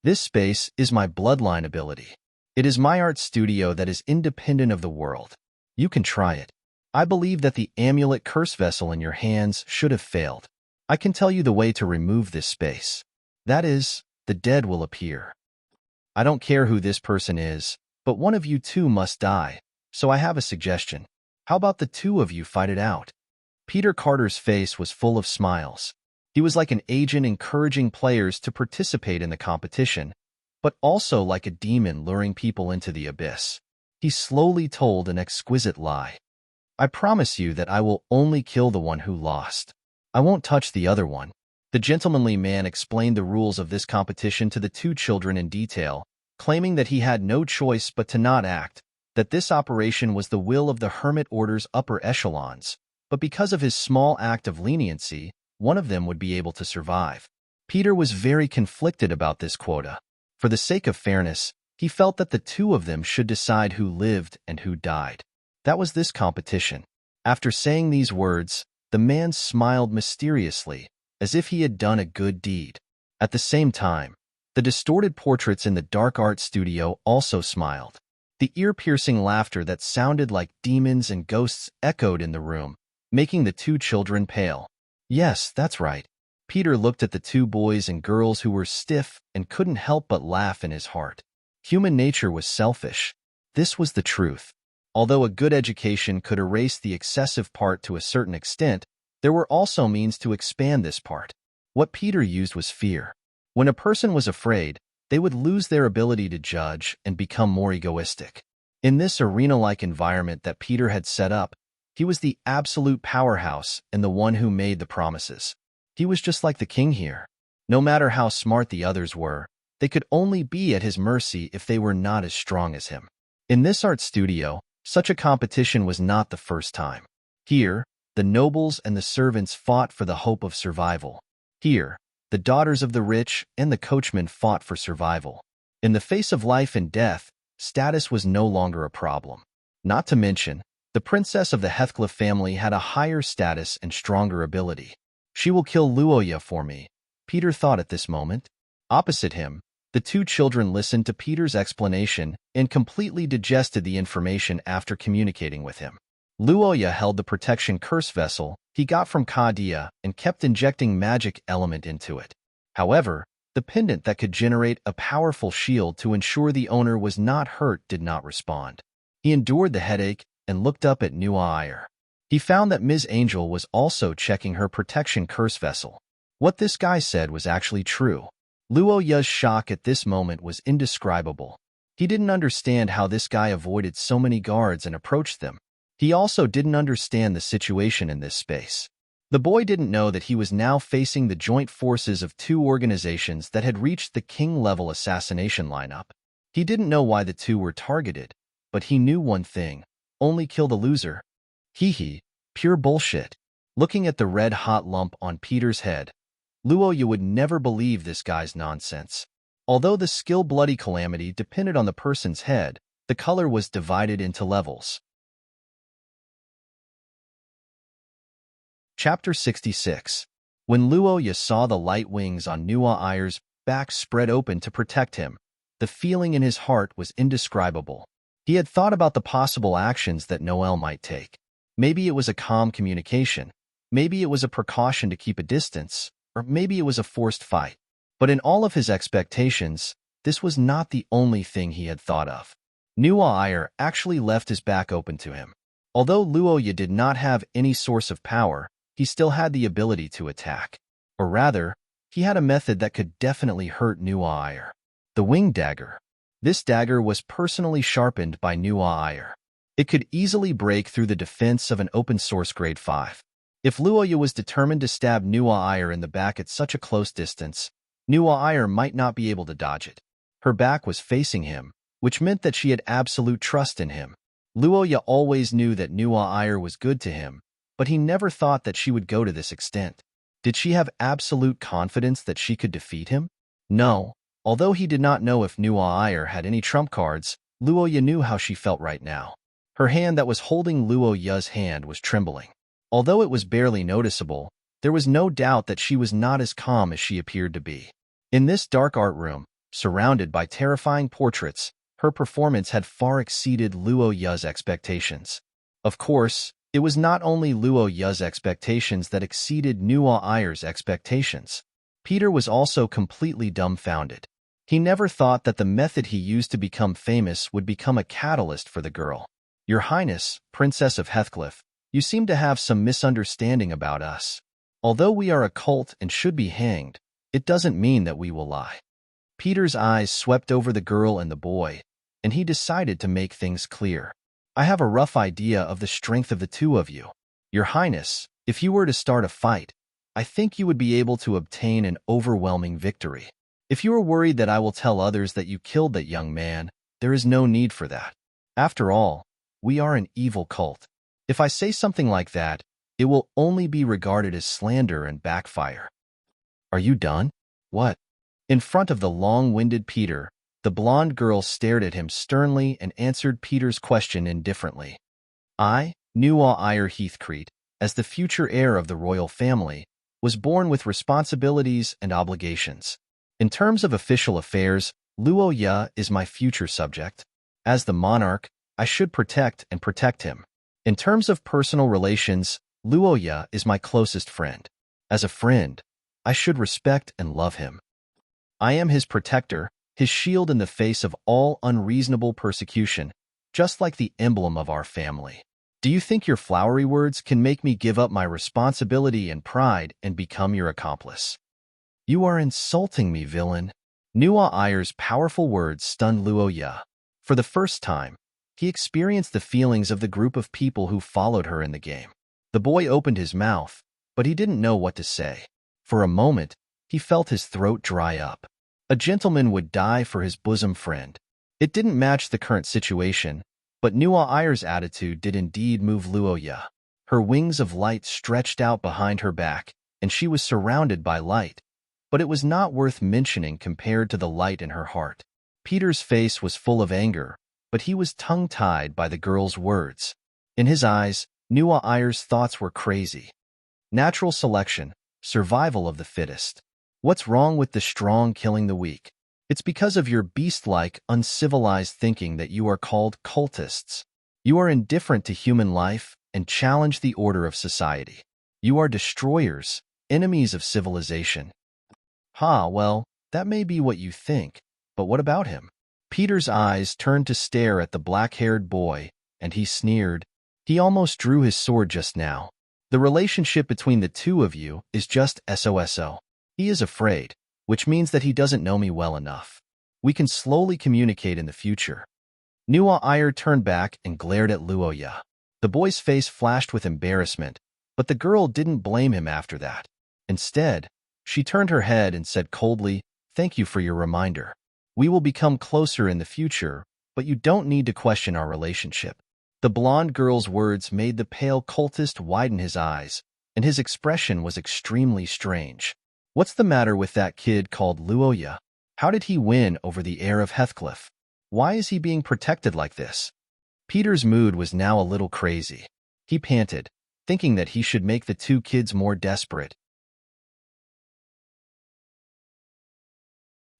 This space is my bloodline ability. It is my art studio that is independent of the world. You can try it. I believe that the amulet curse vessel in your hands should have failed. I can tell you the way to remove this space. That is, the dead will appear. I don't care who this person is, but one of you two must die, so I have a suggestion. How about the two of you fight it out? Peter Carter's face was full of smiles. He was like an agent encouraging players to participate in the competition, but also like a demon luring people into the abyss. He slowly told an exquisite lie. I promise you that I will only kill the one who lost. I won't touch the other one. The gentlemanly man explained the rules of this competition to the two children in detail, claiming that he had no choice but to not act, that this operation was the will of the Hermit Order's upper echelons, but because of his small act of leniency, one of them would be able to survive. Peter was very conflicted about this quota. For the sake of fairness, he felt that the two of them should decide who lived and who died. That was this competition. After saying these words, the man smiled mysteriously, as if he had done a good deed. At the same time, the distorted portraits in the dark art studio also smiled. The ear-piercing laughter that sounded like demons and ghosts echoed in the room, making the two children pale. Yes, that's right. Peter looked at the two boys and girls who were stiff and couldn't help but laugh in his heart. Human nature was selfish. This was the truth. Although a good education could erase the excessive part to a certain extent, there were also means to expand this part. What Peter used was fear. When a person was afraid, they would lose their ability to judge and become more egoistic. In this arena-like environment that Peter had set up, he was the absolute powerhouse and the one who made the promises. He was just like the king here. No matter how smart the others were, they could only be at his mercy if they were not as strong as him. In this art studio, such a competition was not the first time. Here, the nobles and the servants fought for the hope of survival. Here, the daughters of the rich and the coachmen fought for survival. In the face of life and death, status was no longer a problem. Not to mention, the princess of the Heathcliff family had a higher status and stronger ability. She will kill Luoya for me, Peter thought at this moment. Opposite him, the two children listened to Peter's explanation and completely digested the information after communicating with him. Luoya held the protection curse vessel he got from Kadia and kept injecting magic element into it. However, the pendant that could generate a powerful shield to ensure the owner was not hurt did not respond. He endured the headache and looked up at Nuair. He found that Ms. Angel was also checking her protection curse vessel. What this guy said was actually true. Luoya's shock at this moment was indescribable. He didn't understand how this guy avoided so many guards and approached them. He also didn't understand the situation in this space. The boy didn't know that he was now facing the joint forces of two organizations that had reached the king-level assassination lineup. He didn't know why the two were targeted, but he knew one thing: only kill the loser. Hee, pure bullshit. Looking at the red-hot lump on Peter's head, Luoya would never believe this guy's nonsense. Although the skill bloody calamity depended on the person's head, the color was divided into levels. Chapter 66. When Luoya saw the light wings on Nuair's back spread open to protect him, the feeling in his heart was indescribable. He had thought about the possible actions that Noel might take. Maybe it was a calm communication, maybe it was a precaution to keep a distance, or maybe it was a forced fight. But in all of his expectations, this was not the only thing he had thought of. Nuair actually left his back open to him. Although Luoya did not have any source of power, he still had the ability to attack. Or rather, he had a method that could definitely hurt Nuair. The winged dagger. This dagger was personally sharpened by Nuair. It could easily break through the defense of an open-source grade 5. If Luoya was determined to stab Nuair in the back at such a close distance, Nuair might not be able to dodge it. Her back was facing him, which meant that she had absolute trust in him. Luoya always knew that Nuair was good to him, but he never thought that she would go to this extent. Did she have absolute confidence that she could defeat him? No. Although he did not know if Nuair had any trump cards, Luoya knew how she felt right now. Her hand that was holding Luoya's hand was trembling. Although it was barely noticeable, there was no doubt that she was not as calm as she appeared to be. In this dark art room, surrounded by terrifying portraits, her performance had far exceeded Luoya's expectations. Of course, it was not only Luoya's expectations that exceeded Nuair's expectations. Peter was also completely dumbfounded. He never thought that the method he used to become famous would become a catalyst for the girl. Your Highness, Princess of Heathcliff, you seem to have some misunderstanding about us. Although we are a cult and should be hanged, it doesn't mean that we will lie. Peter's eyes swept over the girl and the boy, and he decided to make things clear. I have a rough idea of the strength of the two of you. Your Highness, if you were to start a fight, I think you would be able to obtain an overwhelming victory. If you are worried that I will tell others that you killed that young man, there is no need for that. After all, we are an evil cult. If I say something like that, it will only be regarded as slander and backfire. Are you done? What? In front of the long-winded Peter, the blonde girl stared at him sternly and answered Peter's question indifferently. I, Nuwa Iyer Heathcrete, as the future heir of the royal family, was born with responsibilities and obligations. In terms of official affairs, Luo Ya is my future subject. As the monarch, I should protect him. In terms of personal relations, Luo Ya is my closest friend. As a friend, I should respect and love him. I am his protector, his shield in the face of all unreasonable persecution, just like the emblem of our family. Do you think your flowery words can make me give up my responsibility and pride and become your accomplice? You are insulting me, villain. Nuwa Iyer's powerful words stunned Luo Ya. For the first time, he experienced the feelings of the group of people who followed her in the game. The boy opened his mouth, but he didn't know what to say. For a moment, he felt his throat dry up. A gentleman would die for his bosom friend. It didn't match the current situation, but Nuwa Iyer's attitude did indeed move Luo Ya. Her wings of light stretched out behind her back, and she was surrounded by light, but it was not worth mentioning compared to the light in her heart. Peter's face was full of anger, but he was tongue-tied by the girl's words. In his eyes, Nuwa Iyer's thoughts were crazy. Natural selection, survival of the fittest. What's wrong with the strong killing the weak? It's because of your beast-like, uncivilized thinking that you are called cultists. You are indifferent to human life and challenge the order of society. You are destroyers, enemies of civilization. Well, that may be what you think, but what about him? Peter's eyes turned to stare at the black-haired boy, and he sneered. He almost drew his sword just now. The relationship between the two of you is just SOSO. He is afraid, which means that he doesn't know me well enough. We can slowly communicate in the future. Nuwa Iyer turned back and glared at Luo Ya. The boy's face flashed with embarrassment, but the girl didn't blame him after that. Instead, she turned her head and said coldly, "Thank you for your reminder. We will become closer in the future, but you don't need to question our relationship." The blonde girl's words made the pale cultist widen his eyes, and his expression was extremely strange. What's the matter with that kid called Luo Ya? How did he win over the heir of Heathcliff? Why is he being protected like this? Peter's mood was now a little crazy. He panted, thinking that he should make the two kids more desperate.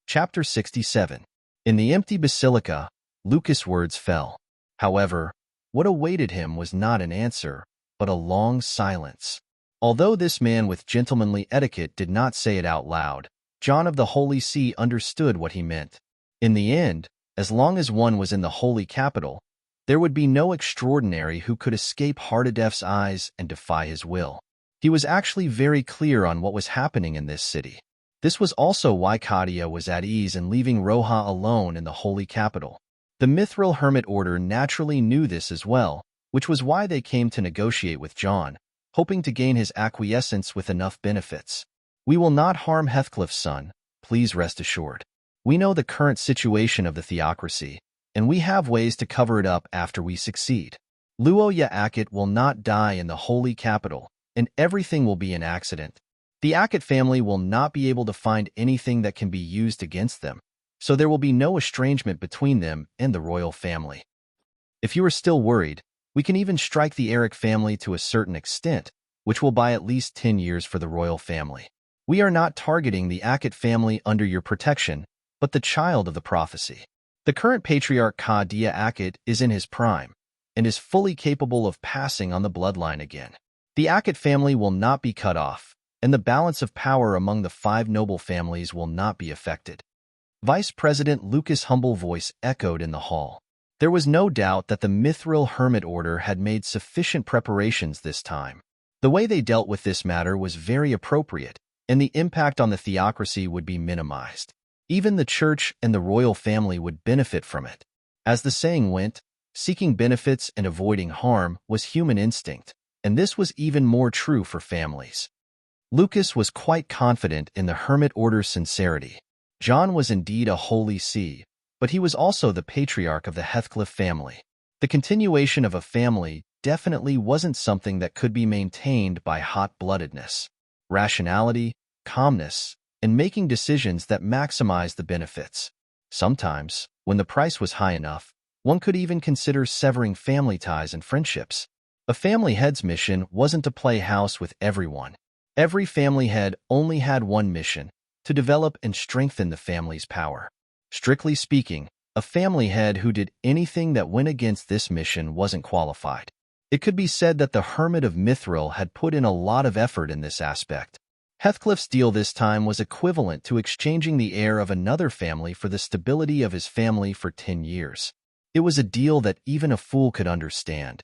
Chapter 67. In the empty basilica, Lucas' words fell. However, what awaited him was not an answer, but a long silence. Although this man with gentlemanly etiquette did not say it out loud, John of the Holy See understood what he meant. In the end, as long as one was in the holy capital, there would be no extraordinary who could escape Hardadef's eyes and defy his will. He was actually very clear on what was happening in this city. This was also why Kadia was at ease in leaving Roha alone in the holy capital. The Mithril Hermit Order naturally knew this as well, which was why they came to negotiate with John, hoping to gain his acquiescence with enough benefits. We will not harm Heathcliff's son, please rest assured. We know the current situation of the theocracy, and we have ways to cover it up after we succeed. Luo Ya Akit will not die in the holy capital, and everything will be an accident. The Akit family will not be able to find anything that can be used against them, so there will be no estrangement between them and the royal family. If you are still worried, we can even strike the Eric family to a certain extent, which will buy at least 10 years for the royal family. We are not targeting the Akit family under your protection, but the child of the prophecy. The current patriarch Kadia Akit is in his prime, and is fully capable of passing on the bloodline again. The Akit family will not be cut off, and the balance of power among the 5 noble families will not be affected. Vice President Lucas' humble voice echoed in the hall. There was no doubt that the Mithril Hermit Order had made sufficient preparations this time. The way they dealt with this matter was very appropriate, and the impact on the theocracy would be minimized. Even the church and the royal family would benefit from it. As the saying went, seeking benefits and avoiding harm was human instinct, and this was even more true for families. Lucas was quite confident in the Hermit Order's sincerity. John was indeed a holy see, but he was also the patriarch of the Heathcliff family. The continuation of a family definitely wasn't something that could be maintained by hot-bloodedness. Rationality, calmness, and making decisions that maximize the benefits. Sometimes, when the price was high enough, one could even consider severing family ties and friendships. A family head's mission wasn't to play house with everyone. Every family head only had one mission: to develop and strengthen the family's power. Strictly speaking, a family head who did anything that went against this mission wasn't qualified. It could be said that the Hermit of Mithril had put in a lot of effort in this aspect. Heathcliff's deal this time was equivalent to exchanging the heir of another family for the stability of his family for 10 years. It was a deal that even a fool could understand.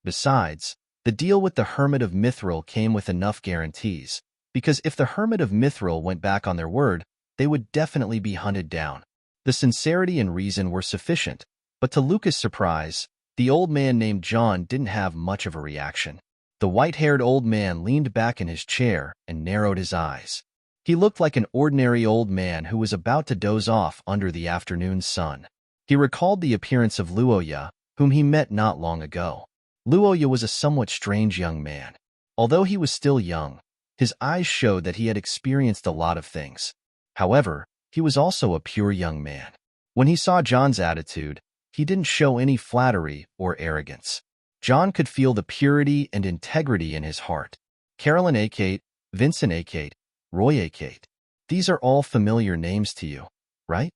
Besides, the deal with the Hermit of Mithril came with enough guarantees, because if the Hermit of Mithril went back on their word, they would definitely be hunted down. The sincerity and reason were sufficient, but to Lucas' surprise, the old man named John didn't have much of a reaction. The white-haired old man leaned back in his chair and narrowed his eyes. He looked like an ordinary old man who was about to doze off under the afternoon sun. He recalled the appearance of Luoya, whom he met not long ago. Luoya was a somewhat strange young man. Although he was still young, his eyes showed that he had experienced a lot of things. However, he was also a pure young man. When he saw John's attitude, he didn't show any flattery or arrogance. John could feel the purity and integrity in his heart. Carolyn Acate, Vincent Acate, Roy Acate. These are all familiar names to you, right?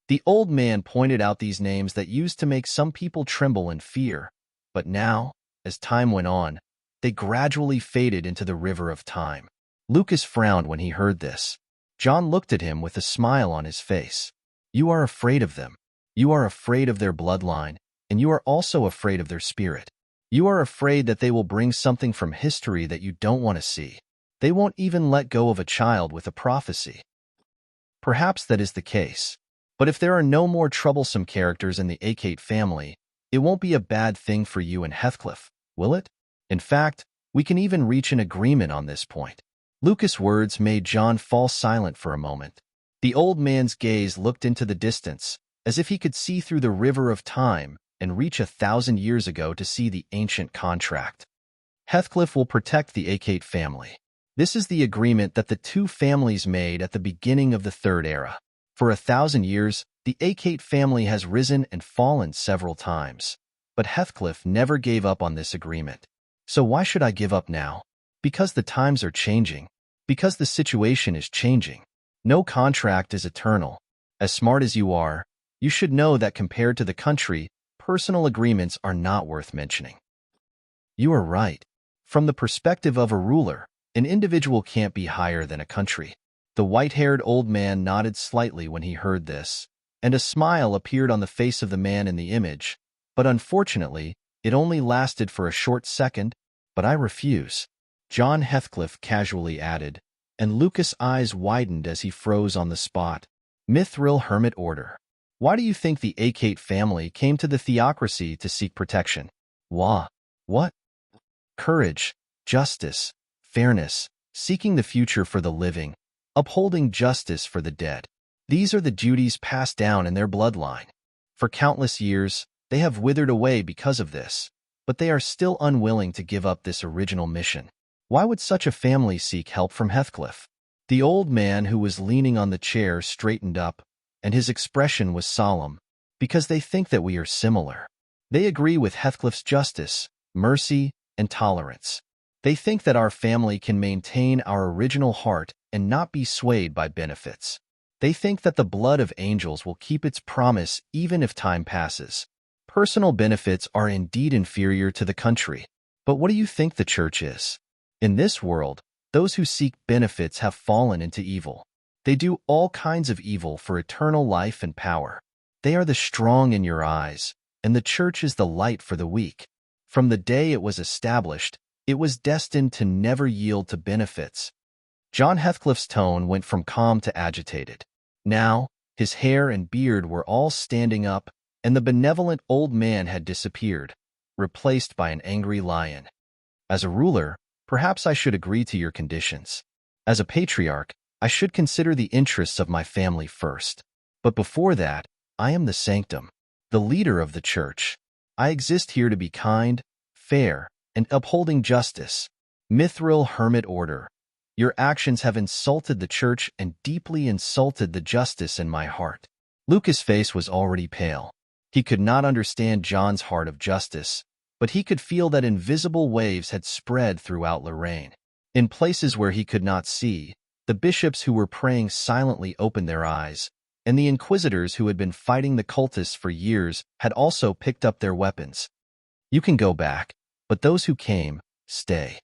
The old man pointed out these names that used to make some people tremble in fear, but now, as time went on, they gradually faded into the river of time. Lucas frowned when he heard this. John looked at him with a smile on his face. You are afraid of them. You are afraid of their bloodline, and you are also afraid of their spirit. You are afraid that they will bring something from history that you don't want to see. They won't even let go of a child with a prophecy. Perhaps that is the case. But if there are no more troublesome characters in the Acate family, it won't be a bad thing for you and Heathcliff, will it? In fact, we can even reach an agreement on this point. Lucas' words made John fall silent for a moment. The old man's gaze looked into the distance, as if he could see through the river of time and reach 1,000 years ago to see the ancient contract. Heathcliff will protect the Acate family. This is the agreement that the two families made at the beginning of the Third Era. For 1,000 years, the Acate family has risen and fallen several times, but Heathcliff never gave up on this agreement. So why should I give up now? Because the times are changing. Because the situation is changing. No contract is eternal. As smart as you are, you should know that compared to the country, personal agreements are not worth mentioning. You are right. From the perspective of a ruler, an individual can't be higher than a country. The white-haired old man nodded slightly when he heard this, and a smile appeared on the face of the man in the image, but unfortunately, it only lasted for a short second. But I refuse, John Heathcliff casually added, and Lucas' eyes widened as he froze on the spot. Mithril Hermit Order. Why do you think the Acate family came to the theocracy to seek protection? What? Courage, justice, fairness, seeking the future for the living, upholding justice for the dead. These are the duties passed down in their bloodline. For countless years, they have withered away because of this, but they are still unwilling to give up this original mission. Why would such a family seek help from Heathcliff? The old man who was leaning on the chair straightened up, and his expression was solemn. Because they think that we are similar. They agree with Heathcliff's justice, mercy, and tolerance. They think that our family can maintain our original heart and not be swayed by benefits. They think that the blood of angels will keep its promise even if time passes. Personal benefits are indeed inferior to the country. But what do you think the church is? In this world, those who seek benefits have fallen into evil. They do all kinds of evil for eternal life and power. They are the strong in your eyes, and the church is the light for the weak. From the day it was established, it was destined to never yield to benefits. John Heathcliff's tone went from calm to agitated. Now, his hair and beard were all standing up, and the benevolent old man had disappeared, replaced by an angry lion. As a ruler, perhaps I should agree to your conditions. As a patriarch, I should consider the interests of my family first. But before that, I am the sanctum, the leader of the church. I exist here to be kind, fair, and upholding justice. Mithril Hermit Order. Your actions have insulted the church and deeply insulted the justice in my heart." Lucas' face was already pale. He could not understand John's heart of justice, but he could feel that invisible waves had spread throughout Lorraine. In places where he could not see, the bishops who were praying silently opened their eyes, and the inquisitors who had been fighting the cultists for years had also picked up their weapons. "You can go back, but those who came, stay."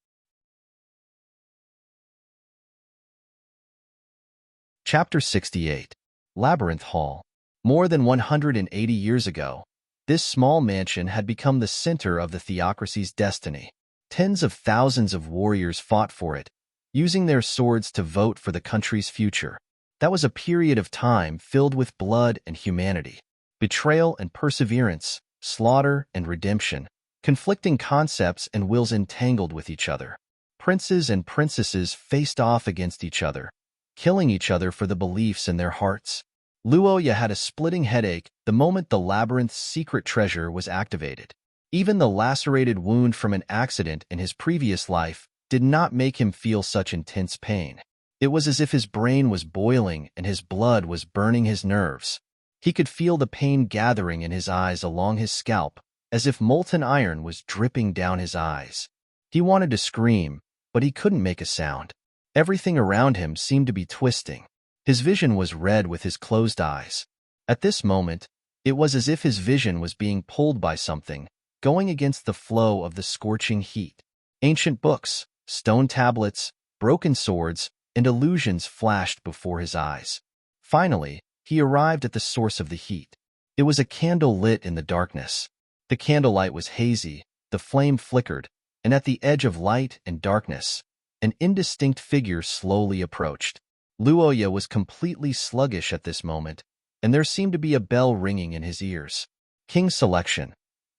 Chapter 68. Labyrinth Hall. More than 180 years ago, this small mansion had become the center of the theocracy's destiny. Tens of thousands of warriors fought for it, using their swords to vote for the country's future. That was a period of time filled with blood and humanity, betrayal and perseverance, slaughter and redemption, conflicting concepts and wills entangled with each other. Princes and princesses faced off against each other, killing each other for the beliefs in their hearts. Luoya had a splitting headache the moment the labyrinth's secret treasure was activated. Even the lacerated wound from an accident in his previous life did not make him feel such intense pain. It was as if his brain was boiling and his blood was burning his nerves. He could feel the pain gathering in his eyes along his scalp, as if molten iron was dripping down his eyes. He wanted to scream, but he couldn't make a sound. Everything around him seemed to be twisting. His vision was red with his closed eyes. At this moment, it was as if his vision was being pulled by something, going against the flow of the scorching heat. Ancient books, stone tablets, broken swords, and illusions flashed before his eyes. Finally, he arrived at the source of the heat. It was a candle lit in the darkness. The candlelight was hazy, the flame flickered, and at the edge of light and darkness, an indistinct figure slowly approached. Luoya was completely sluggish at this moment, and there seemed to be a bell ringing in his ears. King's selection.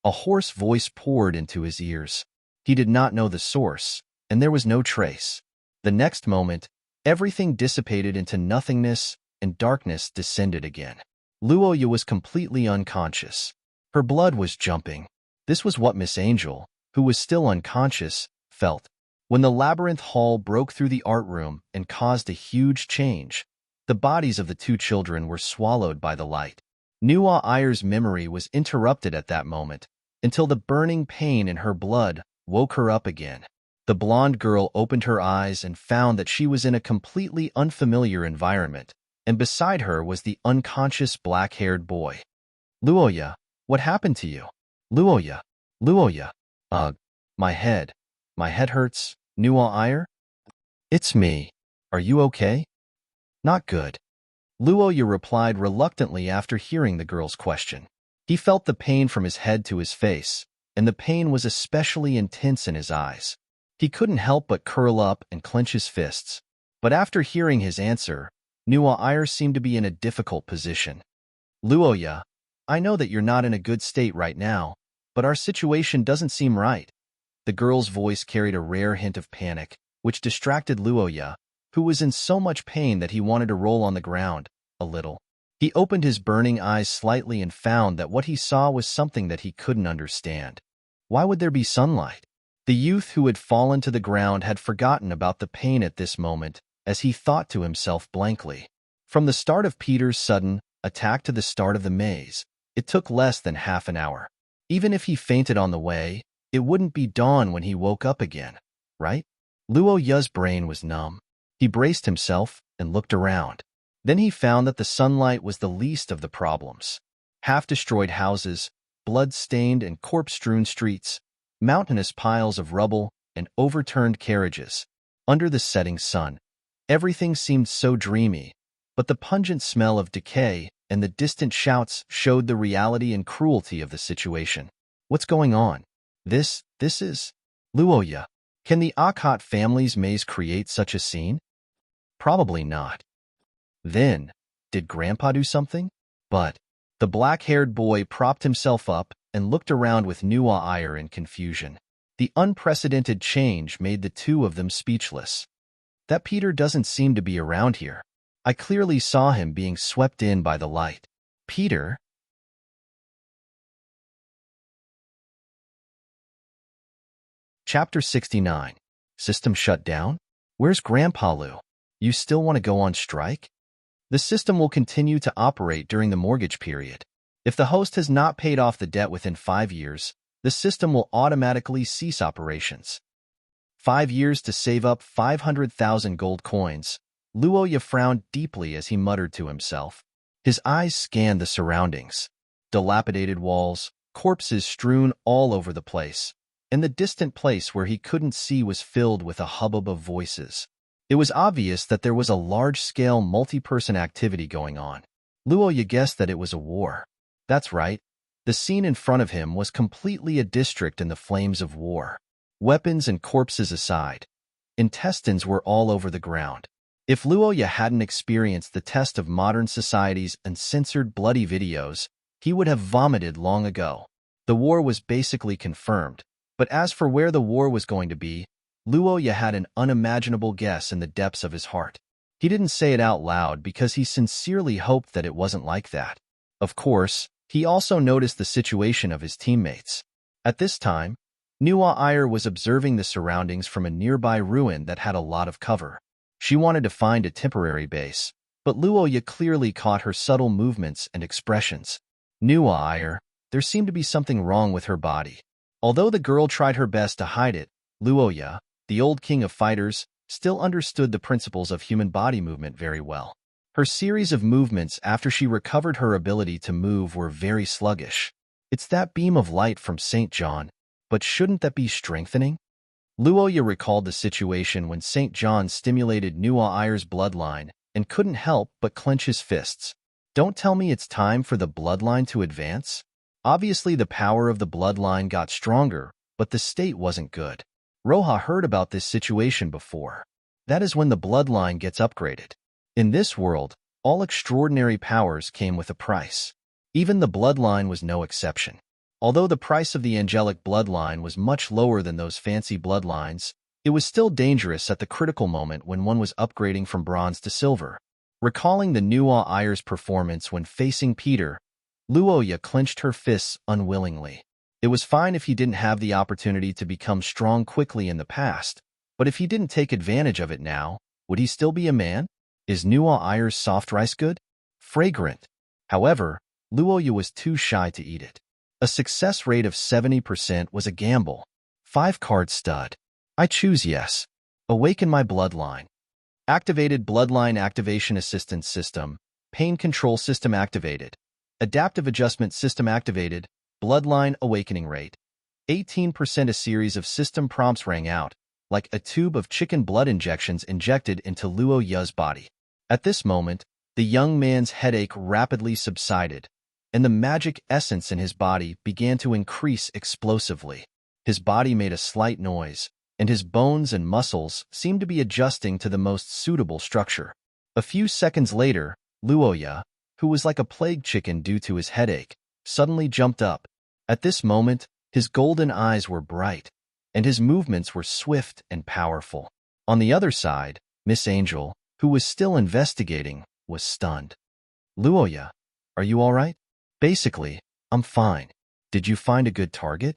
A hoarse voice poured into his ears. He did not know the source, and there was no trace. The next moment, everything dissipated into nothingness, and darkness descended again. Luoya was completely unconscious. Her blood was jumping. This was what Miss Angel, who was still unconscious, felt. When the labyrinth hall broke through the art room and caused a huge change, the bodies of the two children were swallowed by the light. Nuwa Ayer's memory was interrupted at that moment, until the burning pain in her blood woke her up again. The blonde girl opened her eyes and found that she was in a completely unfamiliar environment, and beside her was the unconscious black-haired boy. "Luoya, what happened to you?" "Luoya, Luoya. Ugh, my head hurts. Nuwa Ayer?" "It's me. Are you okay?" "Not good." Luoya replied reluctantly after hearing the girl's question. He felt the pain from his head to his face, and the pain was especially intense in his eyes. He couldn't help but curl up and clench his fists. But after hearing his answer, Nuwa Ayer seemed to be in a difficult position. "Luoya, I know that you're not in a good state right now, but our situation doesn't seem right." The girl's voice carried a rare hint of panic, which distracted Luoya, who was in so much pain that he wanted to roll on the ground, a little. He opened his burning eyes slightly and found that what he saw was something that he couldn't understand. Why would there be sunlight? The youth who had fallen to the ground had forgotten about the pain at this moment, as he thought to himself blankly. From the start of Peter's sudden attack to the start of the maze, it took less than half an hour. Even if he fainted on the way, it wouldn't be dawn when he woke up again, right? Luoya's brain was numb. He braced himself and looked around. Then he found that the sunlight was the least of the problems. Half-destroyed houses, blood-stained and corpse-strewn streets, mountainous piles of rubble, and overturned carriages. Under the setting sun, everything seemed so dreamy, but the pungent smell of decay and the distant shouts showed the reality and cruelty of the situation. What's going on? This is Luoya. Can the Akhat family's maze create such a scene? Probably not. Then, did Grandpa do something? But the black-haired boy propped himself up and looked around with Nuwa Ayer in confusion. The unprecedented change made the two of them speechless. That Peter doesn't seem to be around here. I clearly saw him being swept in by the light. Peter? Chapter 69. System shut down? Where's Grandpa Lu? You still want to go on strike? The system will continue to operate during the mortgage period. If the host has not paid off the debt within 5 years, the system will automatically cease operations. 5 years to save up 500,000 gold coins. Luoya frowned deeply as he muttered to himself. His eyes scanned the surroundings. Dilapidated walls, corpses strewn all over the place, and the distant place where he couldn't see was filled with a hubbub of voices. It was obvious that there was a large-scale multi-person activity going on. Luoya guessed that it was a war. That's right. The scene in front of him was completely a district in the flames of war. Weapons and corpses aside, intestines were all over the ground. If Luoya hadn't experienced the test of modern society's uncensored bloody videos, he would have vomited long ago. The war was basically confirmed, but as for where the war was going to be, Luoya had an unimaginable guess in the depths of his heart. He didn't say it out loud because he sincerely hoped that it wasn't like that. Of course, he also noticed the situation of his teammates. At this time, Nuwa Iyer was observing the surroundings from a nearby ruin that had a lot of cover. She wanted to find a temporary base, but Luoya clearly caught her subtle movements and expressions. Nuwa Iyer, there seemed to be something wrong with her body. Although the girl tried her best to hide it, Luoya, the old king of fighters, still understood the principles of human body movement very well. Her series of movements after she recovered her ability to move were very sluggish. It's that beam of light from St. John, but shouldn't that be strengthening? Luoya recalled the situation when St. John stimulated Nuwa Iyer's bloodline and couldn't help but clench his fists. Don't tell me it's time for the bloodline to advance? Obviously the power of the bloodline got stronger, but the state wasn't good. Roha heard about this situation before. That is when the bloodline gets upgraded. In this world, all extraordinary powers came with a price. Even the bloodline was no exception. Although the price of the angelic bloodline was much lower than those fancy bloodlines, it was still dangerous at the critical moment when one was upgrading from bronze to silver. Recalling the Nuwa Iyer's performance when facing Peter, Luoya clenched her fists unwillingly. It was fine if he didn't have the opportunity to become strong quickly in the past, but if he didn't take advantage of it now, would he still be a man? Is Nuwa Iyer's soft rice good? Fragrant. However, Luoya was too shy to eat it. A success rate of 70% was a gamble. 5-card stud. I choose yes. Awaken my bloodline. Activated bloodline activation assistance system. Pain control system activated. Adaptive adjustment system activated. Bloodline awakening rate. 18%. A series of system prompts rang out, like a tube of chicken blood injections injected into Luoya's body. At this moment, the young man's headache rapidly subsided, and the magic essence in his body began to increase explosively. His body made a slight noise, and his bones and muscles seemed to be adjusting to the most suitable structure. A few seconds later, Luoya, who was like a plague chicken due to his headache, suddenly jumped up. At this moment, his golden eyes were bright, and his movements were swift and powerful. On the other side, Miss Angel, who was still investigating, was stunned. Luoya, are you all right? Basically, I'm fine. Did you find a good target?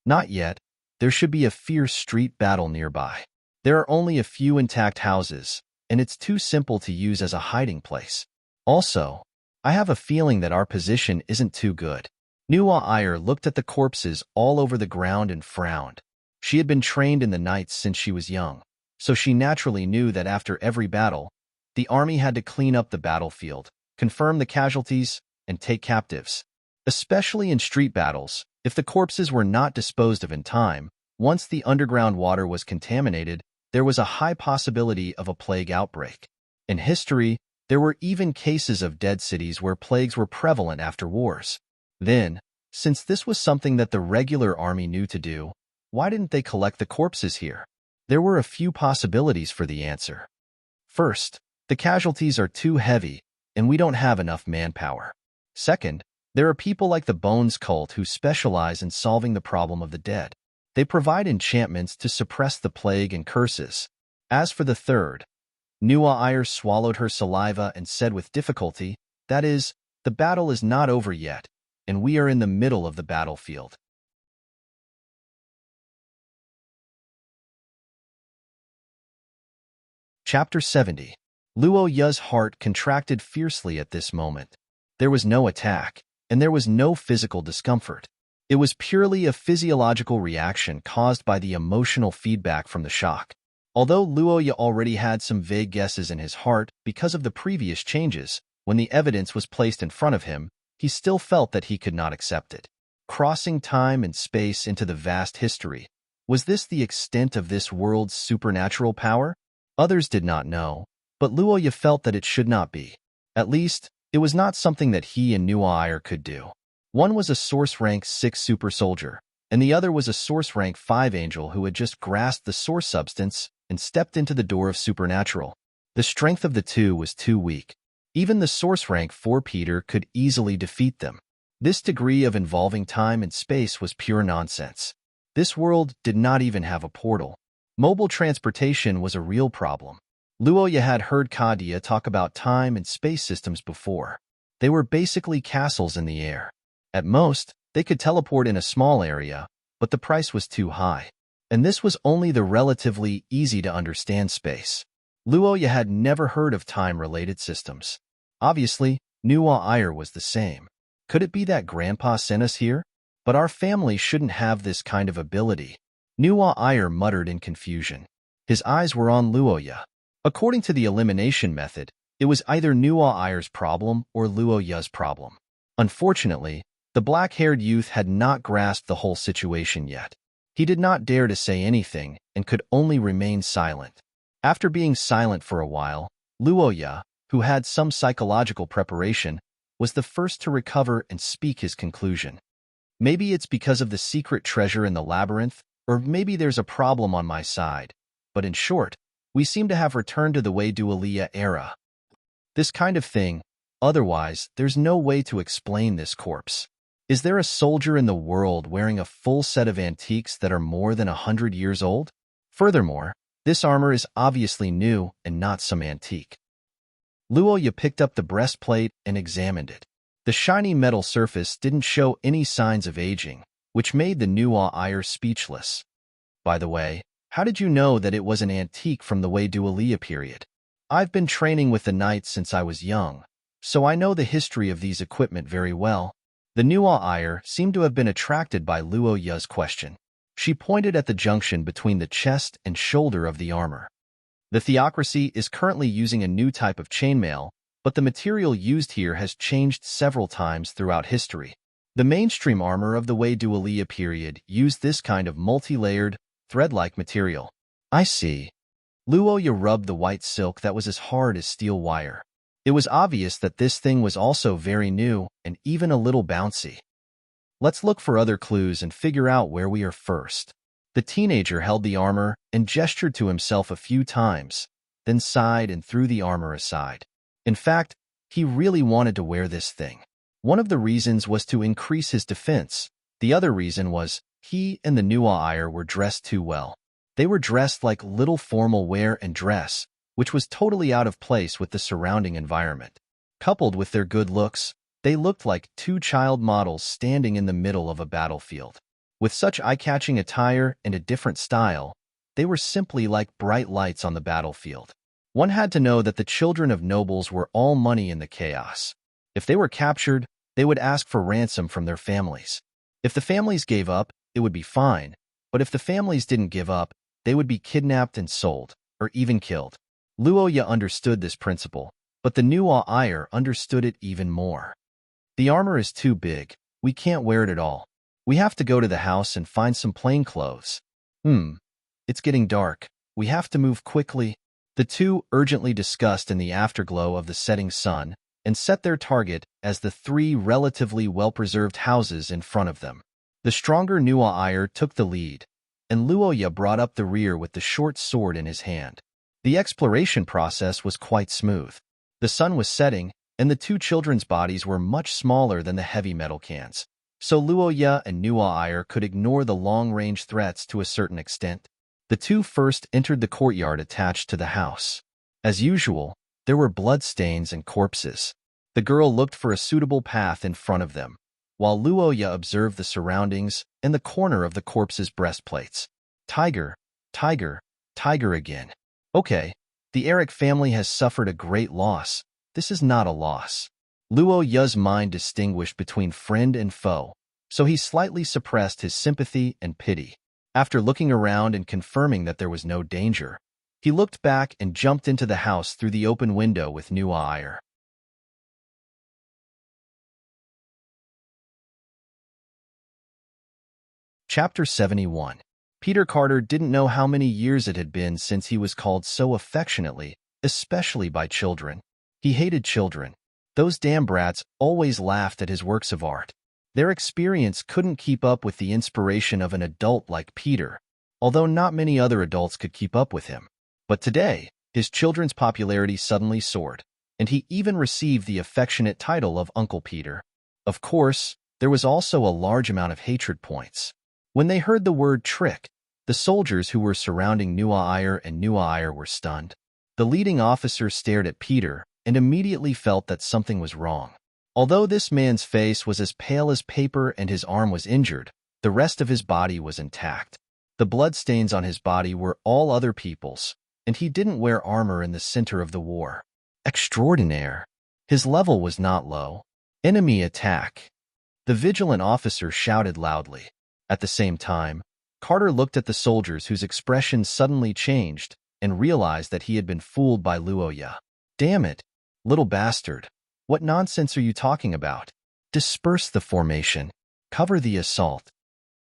Not yet. There should be a fierce street battle nearby. There are only a few intact houses, and it's too simple to use as a hiding place. Also, I have a feeling that our position isn't too good. Nuwa Iyer looked at the corpses all over the ground and frowned. She had been trained in the knights since she was young, so she naturally knew that after every battle, the army had to clean up the battlefield, confirm the casualties, and take captives. Especially in street battles, if the corpses were not disposed of in time, once the underground water was contaminated, there was a high possibility of a plague outbreak. In history, there were even cases of dead cities where plagues were prevalent after wars. Then, since this was something that the regular army knew to do, why didn't they collect the corpses here? There were a few possibilities for the answer. First, the casualties are too heavy, and we don't have enough manpower. Second, there are people like the Bones cult who specialize in solving the problem of the dead. They provide enchantments to suppress the plague and curses. As for the third, Nuwa Iyer swallowed her saliva and said with difficulty, that is, the battle is not over yet, and we are in the middle of the battlefield. Chapter 70. Luo Ya's heart contracted fiercely at this moment. There was no attack, and there was no physical discomfort. It was purely a physiological reaction caused by the emotional feedback from the shock. Although Luo Ya already had some vague guesses in his heart because of the previous changes, when the evidence was placed in front of him, he still felt that he could not accept it. Crossing time and space into the vast history, was this the extent of this world's supernatural power? Others did not know, but Luo Ya felt that it should not be. At least, it was not something that he and Nuair could do. One was a Source Rank 6 super soldier, and the other was a Source Rank 5 angel who had just grasped the source substance and stepped into the door of supernatural. The strength of the two was too weak. Even the Source Rank 4 Peter could easily defeat them. This degree of involving time and space was pure nonsense. This world did not even have a portal. Mobile transportation was a real problem. Luo Ya had heard Kadia talk about time and space systems before. They were basically castles in the air. At most, they could teleport in a small area, but the price was too high. And this was only the relatively easy-to-understand space. Luo Ya had never heard of time-related systems. Obviously, Nuair was the same. Could it be that Grandpa sent us here? But our family shouldn't have this kind of ability. Nuair muttered in confusion. His eyes were on Luo Ya. According to the elimination method, it was either Nuair's problem or Luo Ya's problem. Unfortunately, the black-haired youth had not grasped the whole situation yet. He did not dare to say anything and could only remain silent. After being silent for a while, Luo Ya, who had some psychological preparation, was the first to recover and speak his conclusion. Maybe it's because of the secret treasure in the labyrinth, or maybe there's a problem on my side. But in short, we seem to have returned to the Wei Dualia era. This kind of thing, otherwise, there's no way to explain this corpse. Is there a soldier in the world wearing a full set of antiques that are more than 100 years old? Furthermore, this armor is obviously new and not some antique. Luo Ya picked up the breastplate and examined it. The shiny metal surface didn't show any signs of aging, which made the Nuair speechless. By the way, how did you know that it was an antique from the Wei Dualia period? I've been training with the knights since I was young, so I know the history of these equipment very well. The Nuair seemed to have been attracted by Luo Ya's question. She pointed at the junction between the chest and shoulder of the armor. The theocracy is currently using a new type of chainmail, but the material used here has changed several times throughout history. The mainstream armor of the Wei Dualia period used this kind of multi-layered, thread-like material. I see. Luo Ya rubbed the white silk that was as hard as steel wire. It was obvious that this thing was also very new and even a little bouncy. Let's look for other clues and figure out where we are first. The teenager held the armor and gestured to himself a few times, then sighed and threw the armor aside. In fact, he really wanted to wear this thing. One of the reasons was to increase his defense. The other reason was he and the Nuair were dressed too well. They were dressed like little formal wear and dress, which was totally out of place with the surrounding environment. Coupled with their good looks, they looked like two child models standing in the middle of a battlefield. With such eye-catching attire and a different style, they were simply like bright lights on the battlefield. One had to know that the children of nobles were all money in the chaos. If they were captured, they would ask for ransom from their families. If the families gave up, it would be fine, but if the families didn't give up, they would be kidnapped and sold, or even killed. Luo Ya understood this principle, but the Nuair understood it even more. The armor is too big. We can't wear it at all. We have to go to the house and find some plain clothes. It's getting dark. We have to move quickly. The two urgently discussed in the afterglow of the setting sun and set their target as the three relatively well-preserved houses in front of them. The stronger Nuair took the lead, and Luo Ya brought up the rear with the short sword in his hand. The exploration process was quite smooth. The sun was setting, and the two children's bodies were much smaller than the heavy metal cans, so Luo Ya and Nuair could ignore the long-range threats to a certain extent. The two first entered the courtyard attached to the house. As usual, there were bloodstains and corpses. The girl looked for a suitable path in front of them, while Luo Ya observed the surroundings and the corner of the corpse's breastplates. Tiger, tiger, tiger again. Okay, The Eric family has suffered a great loss. This is not a loss. Luo Ya's mind distinguished between friend and foe, so he slightly suppressed his sympathy and pity. After looking around and confirming that there was no danger, he looked back and jumped into the house through the open window with new ire. Chapter 71. Peter Carter didn't know how many years it had been since he was called so affectionately, especially by children. He hated children. Those damn brats always laughed at his works of art. Their experience couldn't keep up with the inspiration of an adult like Peter, although not many other adults could keep up with him. But today, his children's popularity suddenly soared, and he even received the affectionate title of Uncle Peter. Of course, there was also a large amount of hatred points. When they heard the word trick, the soldiers who were surrounding Nuaire and Nuaire were stunned. The leading officer stared at Peter and immediately felt that something was wrong. Although this man's face was as pale as paper and his arm was injured, the rest of his body was intact. The bloodstains on his body were all other people's, and he didn't wear armor in the center of the war. Extraordinaire. His level was not low. Enemy attack. The vigilant officer shouted loudly. At the same time, Carter looked at the soldiers whose expressions suddenly changed and realized that he had been fooled by Luo Ya. Damn it, little bastard. What nonsense are you talking about? Disperse the formation. Cover the assault.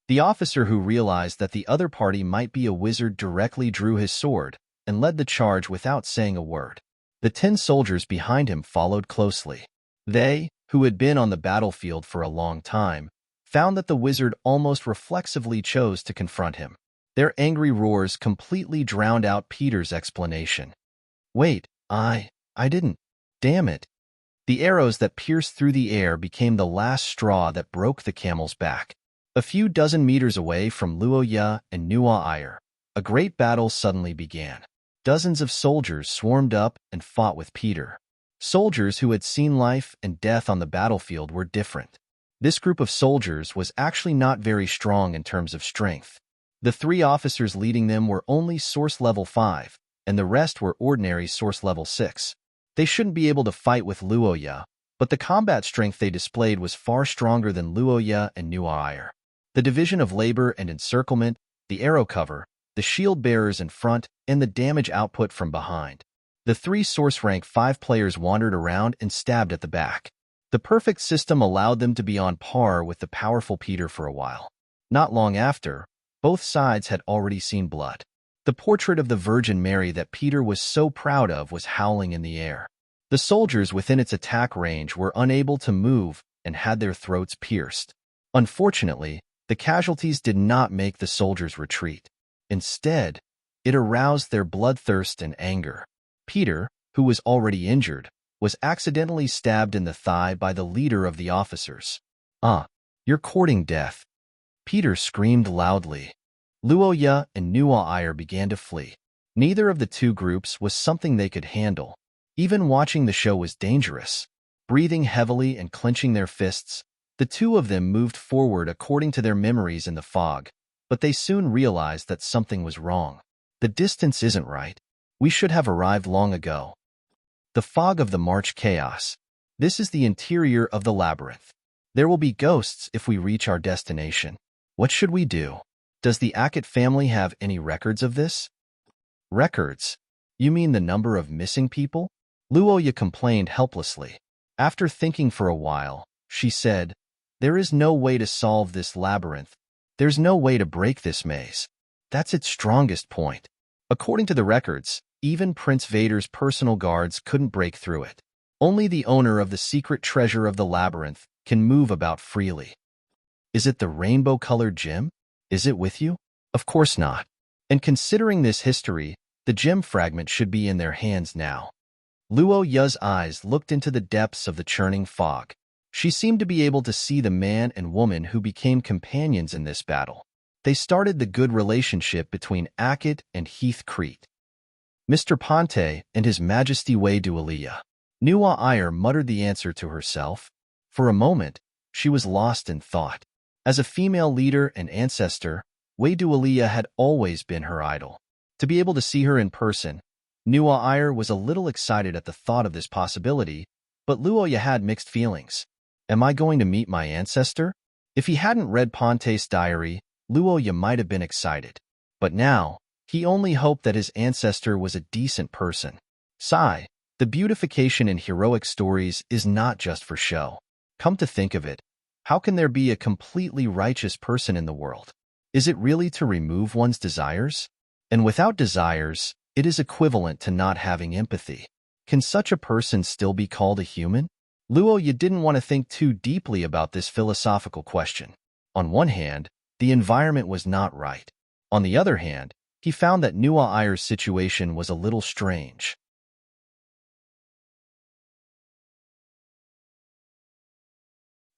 The officer who realized that the other party might be a wizard directly drew his sword and led the charge without saying a word. The 10 soldiers behind him followed closely. They, who had been on the battlefield for a long time, found that the wizard almost reflexively chose to confront him. Their angry roars completely drowned out Peter's explanation. Wait, I didn't. Damn it. The arrows that pierced through the air became the last straw that broke the camel's back. A few dozen meters away from Luo Ya and Nuaire, a great battle suddenly began. Dozens of soldiers swarmed up and fought with Peter. Soldiers who had seen life and death on the battlefield were different. This group of soldiers was actually not very strong in terms of strength. The 3 officers leading them were only Source Level 5, and the rest were ordinary Source Level 6. They shouldn't be able to fight with Luo Ya, but the combat strength they displayed was far stronger than Luo Ya and Nuaire. The division of labor and encirclement, the arrow cover, the shield bearers in front, and the damage output from behind. The 3 Source Rank 5 players wandered around and stabbed at the back. The perfect system allowed them to be on par with the powerful Peter for a while. Not long after, both sides had already seen blood. The portrait of the Virgin Mary that Peter was so proud of was howling in the air. The soldiers within its attack range were unable to move and had their throats pierced. Unfortunately, the casualties did not make the soldiers retreat. Instead, it aroused their bloodthirst and anger. Peter, who was already injured, was accidentally stabbed in the thigh by the leader of the officers. You're courting death. Peter screamed loudly. Luo Ya and Nuaire began to flee. Neither of the 2 groups was something they could handle. Even watching the show was dangerous. Breathing heavily and clenching their fists, the 2 of them moved forward according to their memories in the fog, but they soon realized that something was wrong. The distance isn't right. We should have arrived long ago. The fog of the March chaos. This is the interior of the labyrinth. There will be ghosts if we reach our destination. What should we do? Does the Ackett family have any records of this? Records? You mean the number of missing people? Luo Ya complained helplessly. After thinking for a while, she said, there is no way to solve this labyrinth. There's no way to break this maze. That's its strongest point. According to the records, even Prince Vader's personal guards couldn't break through it. Only the owner of the secret treasure of the labyrinth can move about freely. Is it the rainbow-colored gem? Is it with you? Of course not. And considering this history, the gem fragment should be in their hands now. Luo Ya's eyes looked into the depths of the churning fog. She seemed to be able to see the man and woman who became companions in this battle. They started the good relationship between Ackett and Heath Crete. Mr. Ponte and His Majesty Wei Dualia. Nuaire muttered the answer to herself. For a moment, she was lost in thought. As a female leader and ancestor, Wei Dualia had always been her idol. To be able to see her in person, Nuwa was a little excited at the thought of this possibility, but Luoya had mixed feelings. Am I going to meet my ancestor? If he hadn't read Ponte's diary, Luoya might have been excited. But now, he only hoped that his ancestor was a decent person. Sigh, the beautification in heroic stories is not just for show. Come to think of it, how can there be a completely righteous person in the world? Is it really to remove one's desires? And without desires, it is equivalent to not having empathy. Can such a person still be called a human? Luoya didn't want to think too deeply about this philosophical question. On one hand, the environment was not right. On the other hand, he found that Nuwa's situation was a little strange.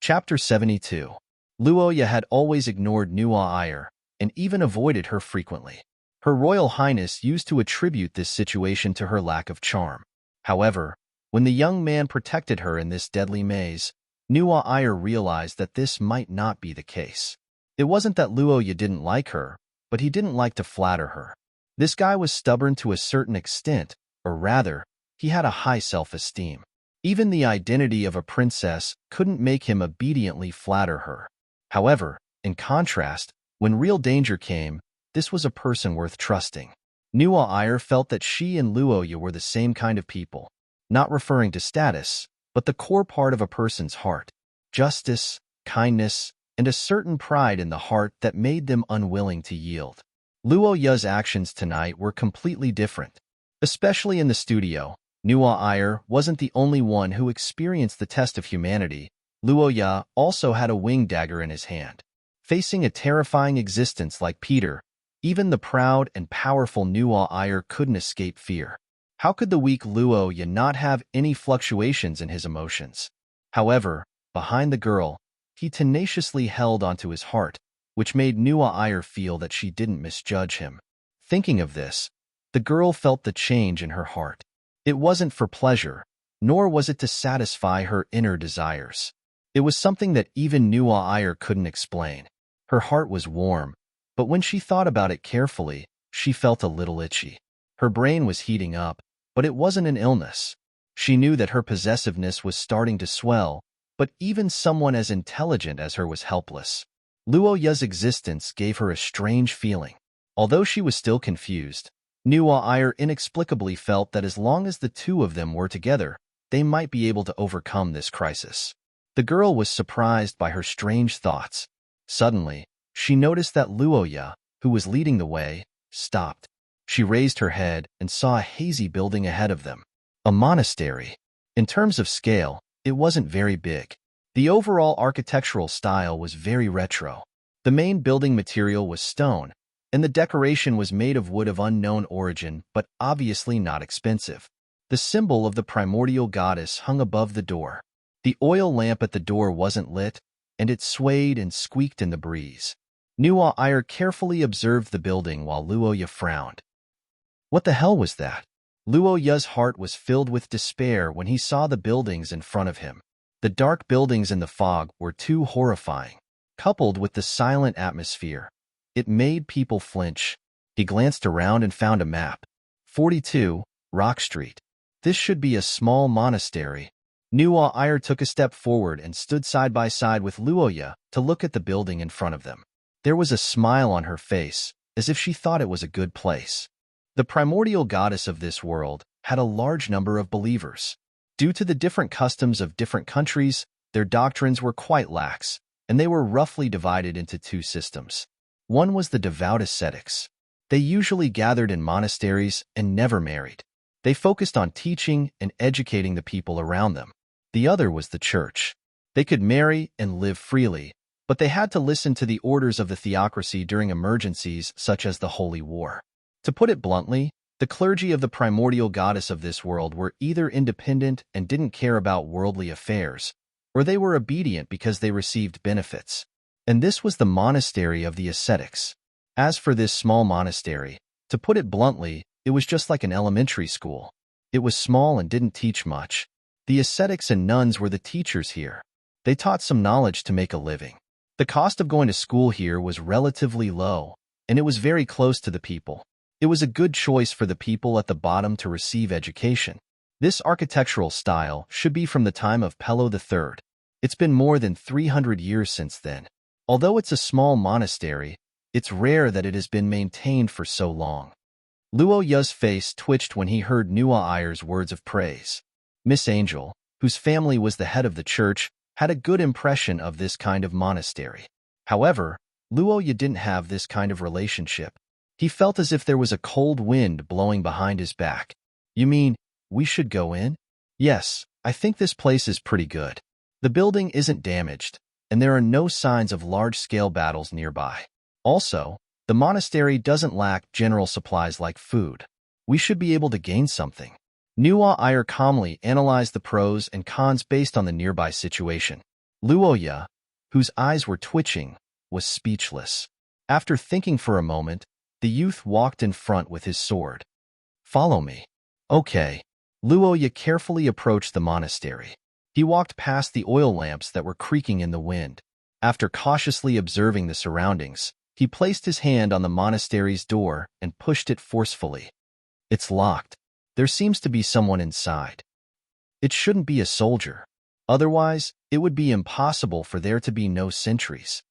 Chapter 72. Luoya had always ignored Nuwa and even avoided her frequently. Her Royal Highness used to attribute this situation to her lack of charm. However, when the young man protected her in this deadly maze, Nuwa realized that this might not be the case. It wasn't that Luoya didn't like her, but he didn't like to flatter her. This guy was stubborn to a certain extent, or rather, he had a high self-esteem. Even the identity of a princess couldn't make him obediently flatter her. However, in contrast, when real danger came, this was a person worth trusting. Nuwa felt that she and Luoya were the same kind of people, not referring to status, but the core part of a person's heart, justice, kindness, and a certain pride in the heart that made them unwilling to yield. Luoya's actions tonight were completely different. Especially in the studio, Nuwa wasn't the only one who experienced the test of humanity. Luoya also had a winged dagger in his hand. Facing a terrifying existence like Peter, even the proud and powerful Nuwa couldn't escape fear. How could the weak Luoya not have any fluctuations in his emotions? However, behind the girl, he tenaciously held onto his heart, which made Nuwa feel that she didn't misjudge him. Thinking of this, the girl felt the change in her heart. It wasn't for pleasure, nor was it to satisfy her inner desires. It was something that even Nuwa couldn't explain. Her heart was warm, but when she thought about it carefully, she felt a little itchy. Her brain was heating up, but it wasn't an illness. She knew that her possessiveness was starting to swell, but even someone as intelligent as her was helpless. Luoya's existence gave her a strange feeling. Although she was still confused, Nuwa inexplicably felt that as long as the two of them were together, they might be able to overcome this crisis. The girl was surprised by her strange thoughts. Suddenly, she noticed that Luoya, who was leading the way, stopped. She raised her head and saw a hazy building ahead of them. A monastery. In terms of scale, it wasn't very big. The overall architectural style was very retro. The main building material was stone, and the decoration was made of wood of unknown origin, but obviously not expensive. The symbol of the primordial goddess hung above the door. The oil lamp at the door wasn't lit, and it swayed and squeaked in the breeze. Nuwa carefully observed the building while Luoya frowned. What the hell was that? Luoya's heart was filled with despair when he saw the buildings in front of him. The dark buildings in the fog were too horrifying. Coupled with the silent atmosphere, it made people flinch. He glanced around and found a map. 42, Rock Street. This should be a small monastery. Nuwa took a step forward and stood side by side with Luoya to look at the building in front of them. There was a smile on her face, as if she thought it was a good place. The primordial goddess of this world had a large number of believers. Due to the different customs of different countries, their doctrines were quite lax, and they were roughly divided into two systems. One was the devout ascetics. They usually gathered in monasteries and never married. They focused on teaching and educating the people around them. The other was the church. They could marry and live freely, but they had to listen to the orders of the theocracy during emergencies such as the Holy War. To put it bluntly, the clergy of the primordial goddess of this world were either independent and didn't care about worldly affairs, or they were obedient because they received benefits. And this was the monastery of the ascetics. As for this small monastery, to put it bluntly, it was just like an elementary school. It was small and didn't teach much. The ascetics and nuns were the teachers here. They taught some knowledge to make a living. The cost of going to school here was relatively low, and it was very close to the people. It was a good choice for the people at the bottom to receive education. This architectural style should be from the time of Pelo III. It's been more than 300 years since then. Although it's a small monastery, it's rare that it has been maintained for so long. Luo Ya's face twitched when he heard Nua Ayer's words of praise. Miss Angel, whose family was the head of the church, had a good impression of this kind of monastery. However, Luo Ya didn't have this kind of relationship. He felt as if there was a cold wind blowing behind his back. You mean, we should go in? Yes, I think this place is pretty good. The building isn't damaged, and there are no signs of large-scale battles nearby. Also, the monastery doesn't lack general supplies like food. We should be able to gain something. Nua Ayer calmly analyzed the pros and cons based on the nearby situation. Luo Ya, whose eyes were twitching, was speechless. After thinking for a moment, the youth walked in front with his sword. Follow me. Okay. Luo Ya carefully approached the monastery. He walked past the oil lamps that were creaking in the wind. After cautiously observing the surroundings, he placed his hand on the monastery's door and pushed it forcefully. It's locked. There seems to be someone inside. It shouldn't be a soldier. Otherwise, it would be impossible for there to be no sentries.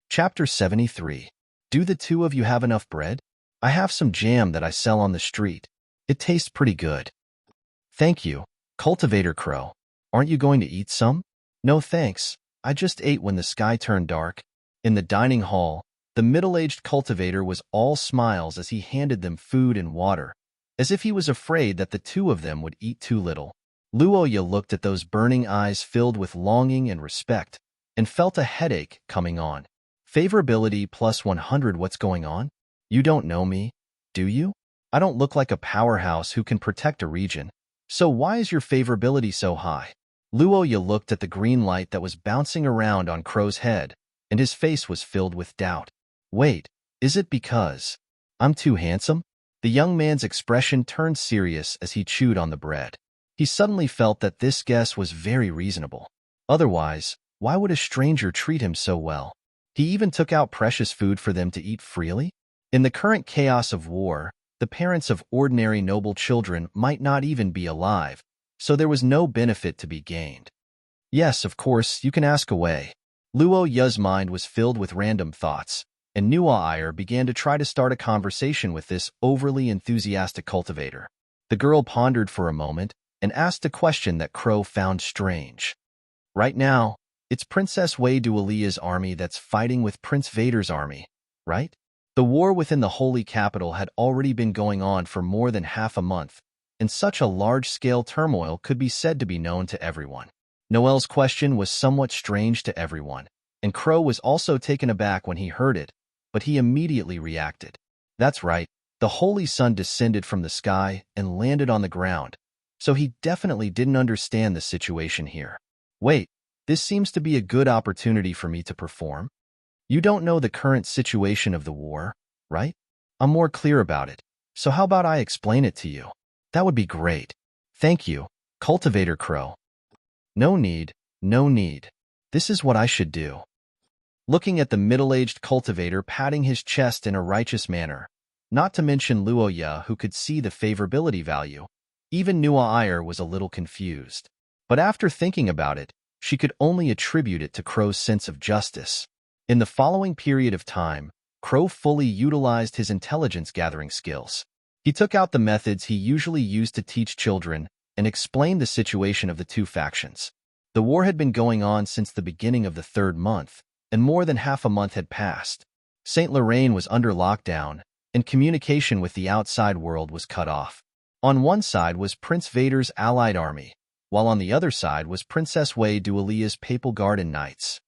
Chapter 73. Do the two of you have enough bread? I have some jam that I sell on the street. It tastes pretty good. Thank you, Cultivator Crow. Aren't you going to eat some? No thanks. I just ate when the sky turned dark. In the dining hall, the middle-aged cultivator was all smiles as he handed them food and water, as if he was afraid that the two of them would eat too little. Luo Ya looked at those burning eyes filled with longing and respect, and felt a headache coming on. Favorability plus 100. What's going on? You don't know me, do you? I don't look like a powerhouse who can protect a region. So why is your favorability so high? Luo Ya looked at the green light that was bouncing around on Crow's head, and his face was filled with doubt. Wait, is it because I'm too handsome? The young man's expression turned serious as he chewed on the bread. He suddenly felt that this guess was very reasonable. Otherwise, why would a stranger treat him so well? He even took out precious food for them to eat freely? In the current chaos of war, the parents of ordinary noble children might not even be alive, so there was no benefit to be gained. Yes, of course, you can ask away. Luo Ya's mind was filled with random thoughts, and Nua Ayer began to try to start a conversation with this overly enthusiastic cultivator. The girl pondered for a moment and asked a question that Crow found strange. Right now, it's Princess Wei Dualia's army that's fighting with Prince Vader's army, right? The war within the holy capital had already been going on for more than half a month, and such a large-scale turmoil could be said to be known to everyone. Noel's question was somewhat strange to everyone, and Crow was also taken aback when he heard it, but he immediately reacted. That's right, the holy sun descended from the sky and landed on the ground, so he definitely didn't understand the situation here. Wait, this seems to be a good opportunity for me to perform. You don't know the current situation of the war, right? I'm more clear about it, so how about I explain it to you? That would be great. Thank you, Cultivator Crow. No need, no need. This is what I should do. Looking at the middle-aged cultivator patting his chest in a righteous manner, not to mention Luo Ya who could see the favorability value, even Nua Ayer was a little confused. But after thinking about it, she could only attribute it to Crow's sense of justice. In the following period of time, Crow fully utilized his intelligence-gathering skills. He took out the methods he usually used to teach children and explained the situation of the two factions. The war had been going on since the beginning of the third month, and more than half a month had passed. Saint Lorraine was under lockdown, and communication with the outside world was cut off. On one side was Prince Vader's allied army, while on the other side was Princess Wei Dualia's Papal Guard and Knights.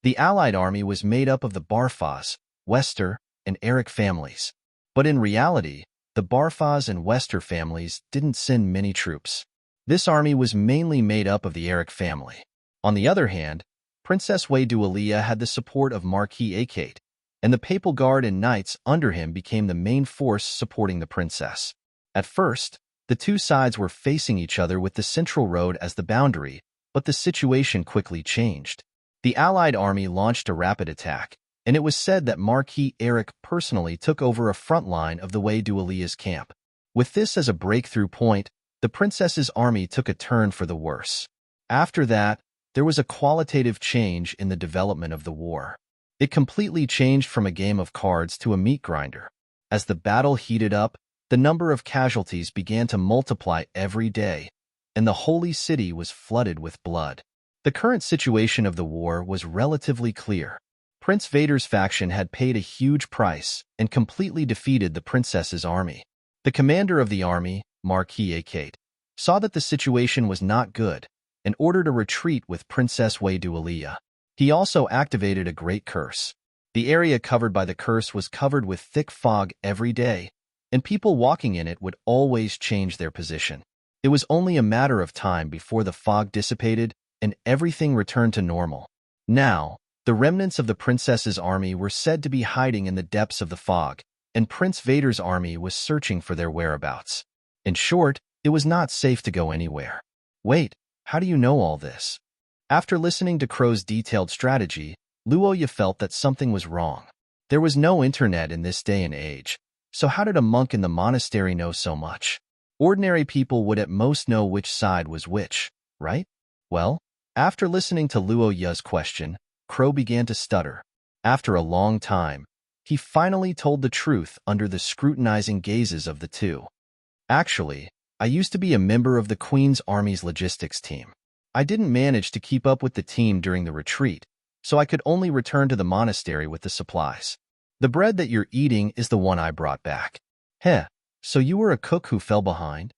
The allied army was made up of the Barfaz, Wester, and Eric families. But in reality, the Barfaz and Wester families didn't send many troops. This army was mainly made up of the Eric family. On the other hand, Princess Wei Dualia had the support of Marquis Akate, and the Papal Guard and Knights under him became the main force supporting the princess. At first, the two sides were facing each other with the Central Road as the boundary, but the situation quickly changed. The Allied army launched a rapid attack, and it was said that Marquis Eric personally took over a front line of the Way Dualia's camp. With this as a breakthrough point, the princess's army took a turn for the worse. After that, there was a qualitative change in the development of the war. It completely changed from a game of cards to a meat grinder. As the battle heated up, the number of casualties began to multiply every day, and the holy city was flooded with blood. The current situation of the war was relatively clear. Prince Vader's faction had paid a huge price and completely defeated the princess's army. The commander of the army, Marquis Akate, saw that the situation was not good and ordered a retreat with Princess Way Dualia. He also activated a great curse. The area covered by the curse was covered with thick fog every day, and people walking in it would always change their position. It was only a matter of time before the fog dissipated and everything returned to normal. Now, the remnants of the princess's army were said to be hiding in the depths of the fog, and Prince Vader's army was searching for their whereabouts. In short, it was not safe to go anywhere. Wait, how do you know all this? After listening to Crow's detailed strategy, Luoya felt that something was wrong. There was no internet in this day and age, so how did a monk in the monastery know so much? Ordinary people would at most know which side was which, right? Well, after listening to Luoya's question, Crow began to stutter. After a long time, he finally told the truth under the scrutinizing gazes of the two. Actually, I used to be a member of the Queen's Army's logistics team. I didn't manage to keep up with the team during the retreat, so I could only return to the monastery with the supplies. The bread that you're eating is the one I brought back. Heh, so you were a cook who fell behind?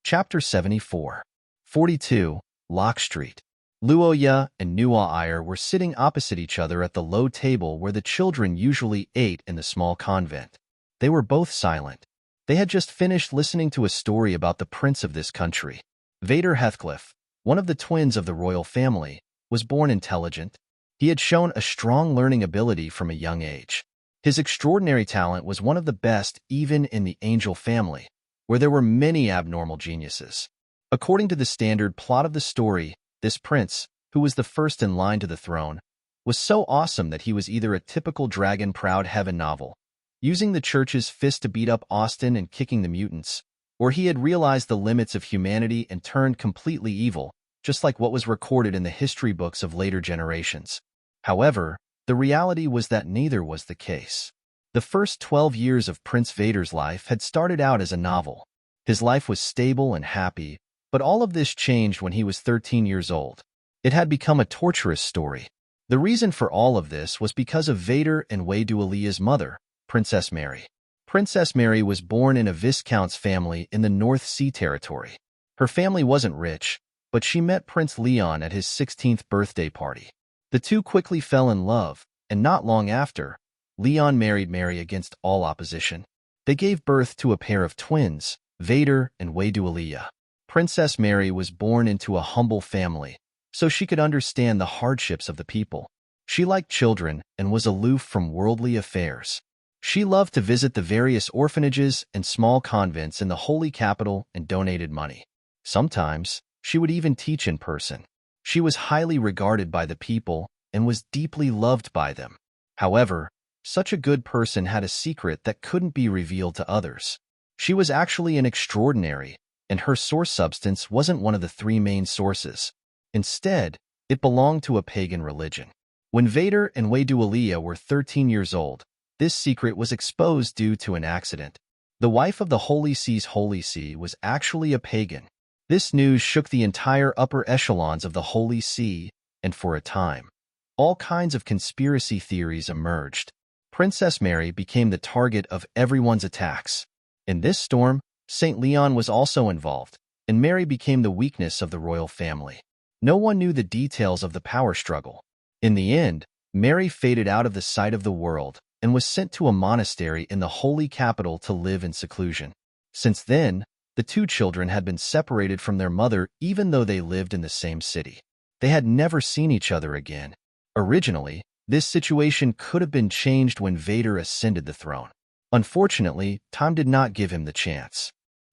Chapter 74. 42. Lock Street. Luoya and Nuo were sitting opposite each other at the low table where the children usually ate in the small convent. They were both silent. They had just finished listening to a story about the prince of this country. Vader Heathcliff, one of the twins of the royal family, was born intelligent. He had shown a strong learning ability from a young age. His extraordinary talent was one of the best even in the angel family, where there were many abnormal geniuses. According to the standard plot of the story, this prince, who was the first in line to the throne, was so awesome that he was either a typical dragon-proud heaven novel, using the church's fist to beat up Austin and kicking the mutants, or he had realized the limits of humanity and turned completely evil, just like what was recorded in the history books of later generations. However, the reality was that neither was the case. The first 12 years of Prince Vader's life had started out as a novel. His life was stable and happy, but all of this changed when he was 13 years old. It had become a torturous story. The reason for all of this was because of Vader and Way Dualia's mother, Princess Mary. Princess Mary was born in a viscount's family in the North Sea Territory. Her family wasn't rich, but she met Prince Leon at his 16th birthday party. The two quickly fell in love, and not long after, Leon married Mary against all opposition. They gave birth to a pair of twins, Vader and Way Dualia. Princess Mary was born into a humble family, so she could understand the hardships of the people. She liked children and was aloof from worldly affairs. She loved to visit the various orphanages and small convents in the holy capital and donated money. Sometimes, she would even teach in person. She was highly regarded by the people and was deeply loved by them. However, such a good person had a secret that couldn't be revealed to others. She was actually an extraordinary, and her source substance wasn't one of the three main sources. Instead, it belonged to a pagan religion. When Vader and Way Dualia were 13 years old, this secret was exposed due to an accident. The wife of the Holy See's Holy See was actually a pagan. This news shook the entire upper echelons of the Holy See, and for a time, all kinds of conspiracy theories emerged. Princess Mary became the target of everyone's attacks. In this storm, St. Leon was also involved, and Mary became the weakness of the royal family. No one knew the details of the power struggle. In the end, Mary faded out of the sight of the world and was sent to a monastery in the holy capital to live in seclusion. Since then, the two children had been separated from their mother even though they lived in the same city. They had never seen each other again. Originally, this situation could have been changed when Vader ascended the throne. Unfortunately, time did not give him the chance.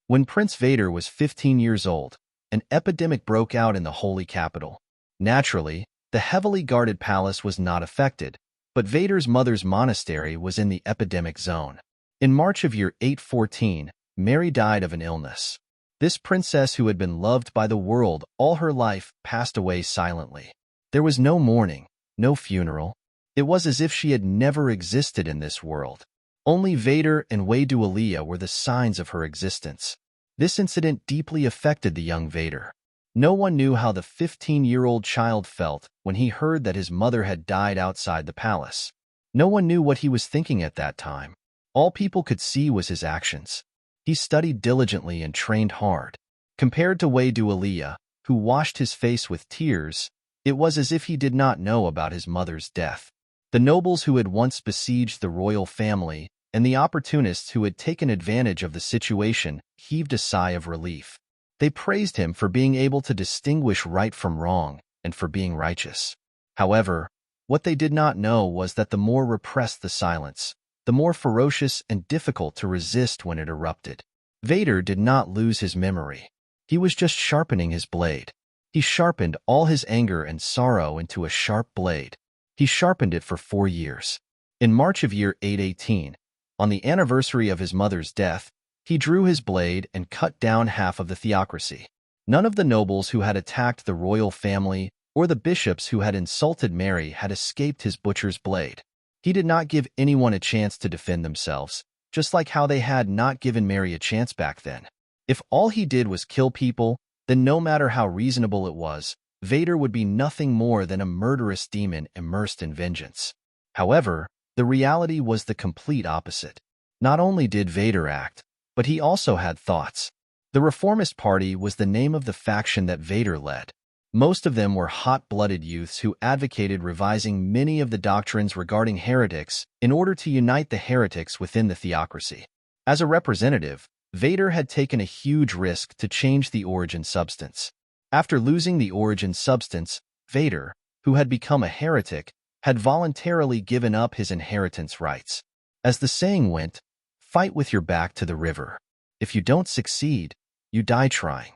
When Prince Vader was 15 years old, an epidemic broke out in the holy capital. Naturally, the heavily guarded palace was not affected, but Vader's mother's monastery was in the epidemic zone. In March of year 814, Mary died of an illness. This princess, who had been loved by the world all her life, passed away silently. There was no mourning, no funeral. It was as if she had never existed in this world. Only Vader and unwavering were the signs of her existence. This incident deeply affected the young Vader. No one knew how the 15-year-old child felt when he heard that his mother had died outside the palace. No one knew what he was thinking at that time. All people could see was his actions. He studied diligently and trained hard. Compared to unwavering, who washed his face with tears, it was as if he did not know about his mother's death. The nobles who had once besieged the royal family and the opportunists who had taken advantage of the situation heaved a sigh of relief. They praised him for being able to distinguish right from wrong and for being righteous. However, what they did not know was that the more repressed the silence, the more ferocious and difficult to resist when it erupted. Vader did not lose his memory. He was just sharpening his blade. He sharpened all his anger and sorrow into a sharp blade. He sharpened it for 4 years. In March of year 818, on the anniversary of his mother's death, he drew his blade and cut down half of the theocracy. None of the nobles who had attacked the royal family or the bishops who had insulted Mary had escaped his butcher's blade. He did not give anyone a chance to defend themselves, just like how they had not given Mary a chance back then. If all he did was kill people, then no matter how reasonable it was, Vader would be nothing more than a murderous demon immersed in vengeance. However, the reality was the complete opposite. Not only did Vader act, but he also had thoughts. The Reformist Party was the name of the faction that Vader led. Most of them were hot-blooded youths who advocated revising many of the doctrines regarding heretics in order to unite the heretics within the theocracy. As a representative, Vader had taken a huge risk to change the origin substance. After losing the origin substance, Vader, who had become a heretic, had voluntarily given up his inheritance rights. As the saying went, "Fight with your back to the river. If you don't succeed, you die trying."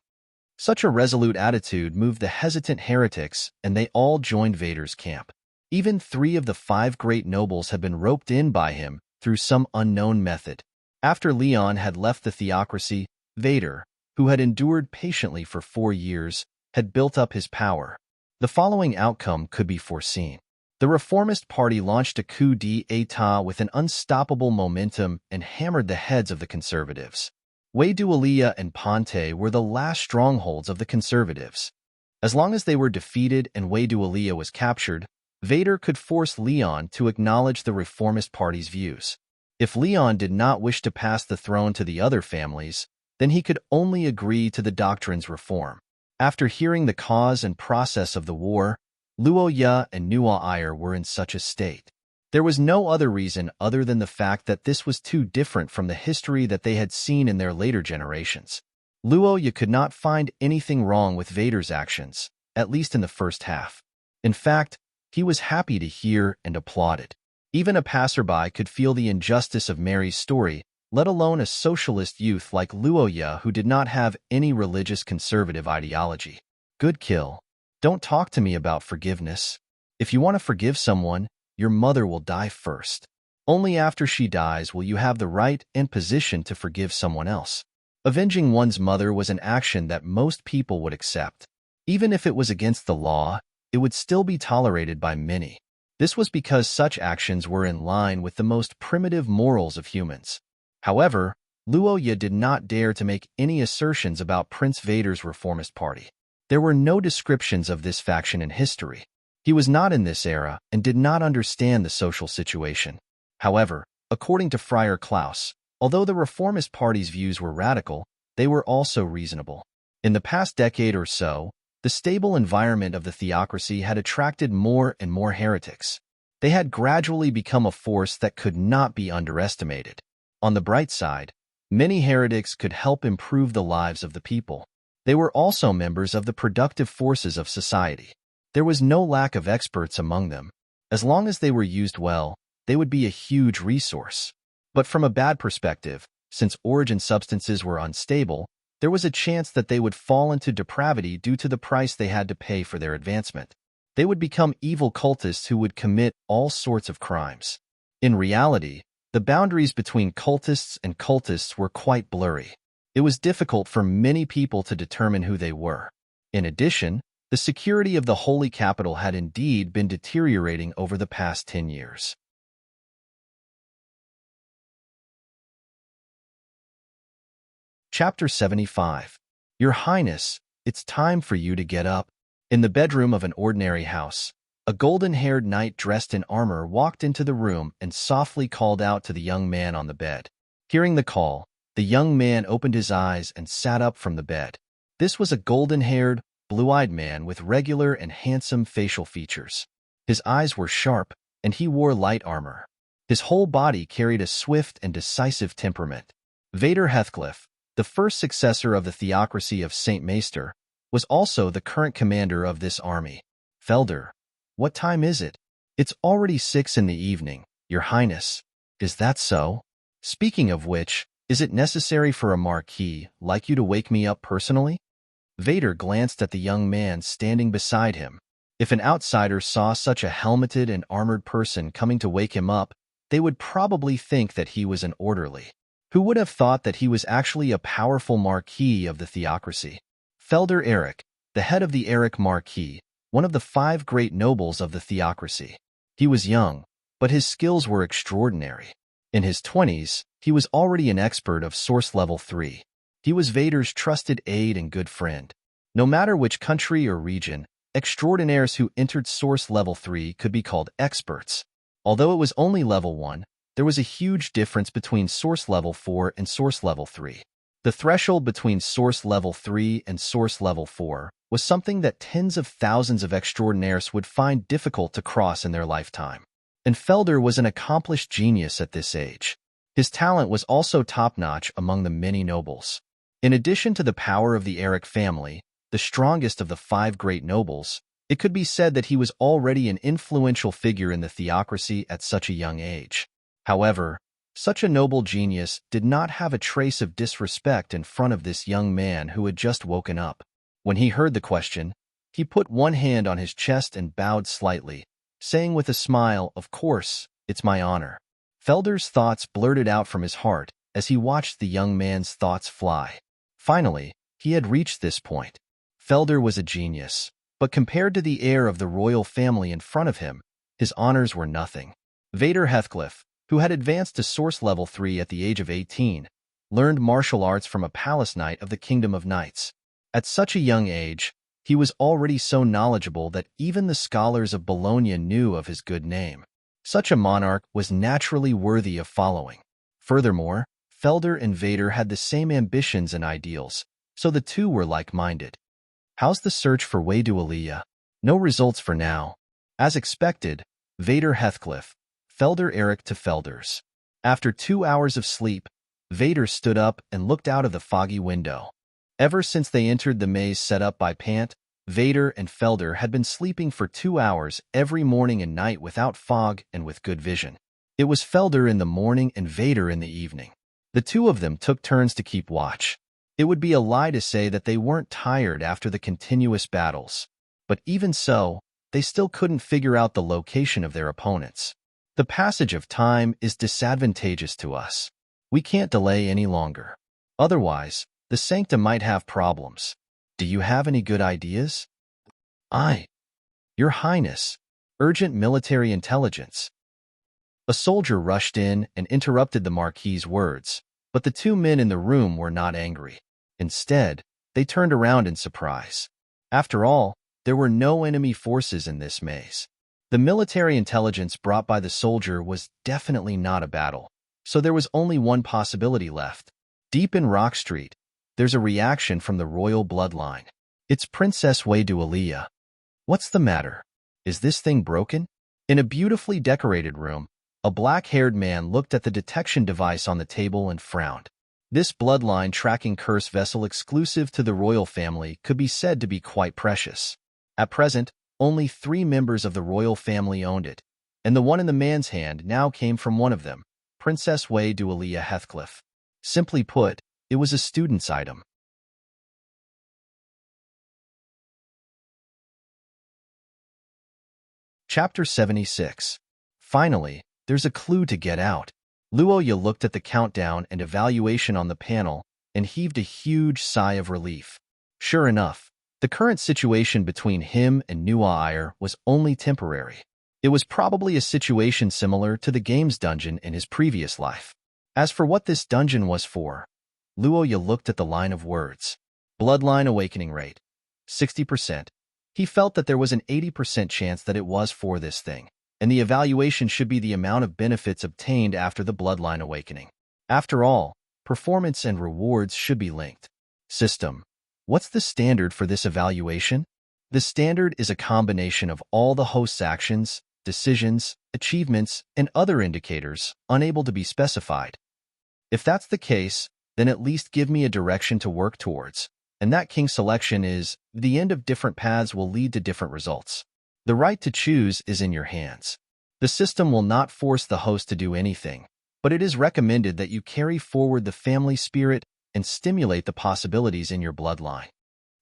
Such a resolute attitude moved the hesitant heretics, and they all joined Vader's camp. Even 3 of the 5 great nobles had been roped in by him through some unknown method. After Leon had left the theocracy, Vader, who had endured patiently for 4 years, had built up his power. The following outcome could be foreseen. The Reformist Party launched a coup d'état with an unstoppable momentum and hammered the heads of the conservatives. unwavering and Ponte were the last strongholds of the conservatives. As long as they were defeated and unwavering was captured, Vader could force Leon to acknowledge the Reformist Party's views. If Leon did not wish to pass the throne to the other families, then he could only agree to the doctrine's reform. After hearing the cause and process of the war, unwavering and unwavering were in such a state. There was no other reason other than the fact that this was too different from the history that they had seen in their later generations. unwavering could not find anything wrong with Vader's actions, at least in the first half. In fact, he was happy to hear and applauded. Even a passerby could feel the injustice of Mary's story, let alone a socialist youth like unwavering who did not have any religious conservative ideology. Good kill. Don't talk to me about forgiveness. If you want to forgive someone, your mother will die first. Only after she dies will you have the right and position to forgive someone else. Avenging one's mother was an action that most people would accept. Even if it was against the law, it would still be tolerated by many. This was because such actions were in line with the most primitive morals of humans. However, unwavering did not dare to make any assertions about Prince Vader's Reformist Party. There were no descriptions of this faction in history. He was not in this era and did not understand the social situation. However, according to Friar Klaus, although the Reformist Party's views were radical, they were also reasonable. In the past decade or so, the stable environment of the theocracy had attracted more and more heretics. They had gradually become a force that could not be underestimated. On the bright side, many heretics could help improve the lives of the people. They were also members of the productive forces of society. There was no lack of experts among them. As long as they were used well, they would be a huge resource. But from a bad perspective, Since origin substances were unstable, there was a chance that they would fall into depravity due to the price they had to pay for their advancement. They would become evil cultists who would commit all sorts of crimes. In reality, the boundaries between cultists and cultists were quite blurry. It was difficult for many people to determine who they were. In addition, the security of the Holy Capital had indeed been deteriorating over the past 10 years. Chapter 75. Your Highness, it's time for you to get up. In the bedroom of an ordinary house, a golden-haired knight dressed in armor walked into the room and softly called out to the young man on the bed. Hearing the call, the young man opened his eyes and sat up from the bed. This was a golden-haired, blue-eyed man with regular and handsome facial features. His eyes were sharp, and he wore light armor. His whole body carried a swift and decisive temperament. Vader Heathcliff, the first successor of the theocracy of Saint Maester, was also the current commander of this army. Felder, what time is it? It's already 6 in the evening, Your Highness. Is that so? Speaking of which, is it necessary for a marquis like you to wake me up personally? Vader glanced at the young man standing beside him. If an outsider saw such a helmeted and armored person coming to wake him up, they would probably think that he was an orderly. Who would have thought that he was actually a powerful marquis of the theocracy? Felder Eric, the head of the Eric Marquis, one of the 5 great nobles of the theocracy. He was young, but his skills were extraordinary. In his 20s, he was already an expert of Source Level 3. He was Vader's trusted aide and good friend. No matter which country or region, extraordinaires who entered Source Level 3 could be called experts. Although it was only Level 1, there was a huge difference between Source Level 4 and Source Level 3. The threshold between Source Level 3 and Source Level 4 was something that tens of thousands of extraordinaires would find difficult to cross in their lifetime. And Felder was an accomplished genius at this age. His talent was also top-notch among the many nobles. In addition to the power of the Eric family, the strongest of the 5 great nobles, it could be said that he was already an influential figure in the theocracy at such a young age. However, such a noble genius did not have a trace of disrespect in front of this young man who had just woken up. When he heard the question, he put one hand on his chest and bowed slightly, saying with a smile, "Of course, it's my honor." Felder's thoughts blurted out from his heart as he watched the young man's thoughts fly. Finally, he had reached this point. Felder was a genius, but compared to the heir of the royal family in front of him, his honors were nothing. Vader Heathcliff, who had advanced to Source Level 3 at the age of 18, learned martial arts from a palace knight of the Kingdom of Knights. At such a young age, he was already so knowledgeable that even the scholars of Bologna knew of his good name. Such a monarch was naturally worthy of following. Furthermore, Felder and Vader had the same ambitions and ideals, so the two were like-minded. How's the search for Waydualia? No results for now. As expected, Vader Heathcliff, Felder Eric to Felders. After 2 hours of sleep, Vader stood up and looked out of the foggy window. Ever since they entered the maze set up by Pant, Vader and Felder had been sleeping for 2 hours every morning and night without fog and with good vision. It was Felder in the morning and Vader in the evening. The two of them took turns to keep watch. It would be a lie to say that they weren't tired after the continuous battles. But even so, they still couldn't figure out the location of their opponents. The passage of time is disadvantageous to us. We can't delay any longer. Otherwise, the Sanctum might have problems. Do you have any good ideas? Your Highness, urgent military intelligence. A soldier rushed in and interrupted the Marquis's words, but the 2 men in the room were not angry. Instead, they turned around in surprise. After all, there were no enemy forces in this maze. The military intelligence brought by the soldier was definitely not a battle, so there was only one possibility left. Deep in Rock Street, there's a reaction from the royal bloodline. It's Princess Waydualia. What's the matter? Is this thing broken? In a beautifully decorated room, a black-haired man looked at the detection device on the table and frowned. This bloodline tracking curse vessel exclusive to the royal family could be said to be quite precious. At present, only 3 members of the royal family owned it, and the one in the man's hand now came from one of them, Princess Waydualia Heathcliff. Simply put, it was a student's item. Chapter 76. Finally, there's a clue to get out. Luoya looked at the countdown and evaluation on the panel and heaved a huge sigh of relief. Sure enough, the current situation between him and Nuaire was only temporary. It was probably a situation similar to the game's dungeon in his previous life. As for what this dungeon was for, Luoya looked at the line of words. Bloodline awakening rate, 60%. He felt that there was an 80% chance that it was for this thing, and the evaluation should be the amount of benefits obtained after the bloodline awakening. After all, performance and rewards should be linked. System. What's the standard for this evaluation? The standard is a combination of all the host's actions, decisions, achievements, and other indicators unable to be specified. If that's the case, then at least give me a direction to work towards. And that king selection is, the end of different paths will lead to different results. The right to choose is in your hands. The system will not force the host to do anything, but it is recommended that you carry forward the family spirit and stimulate the possibilities in your bloodline.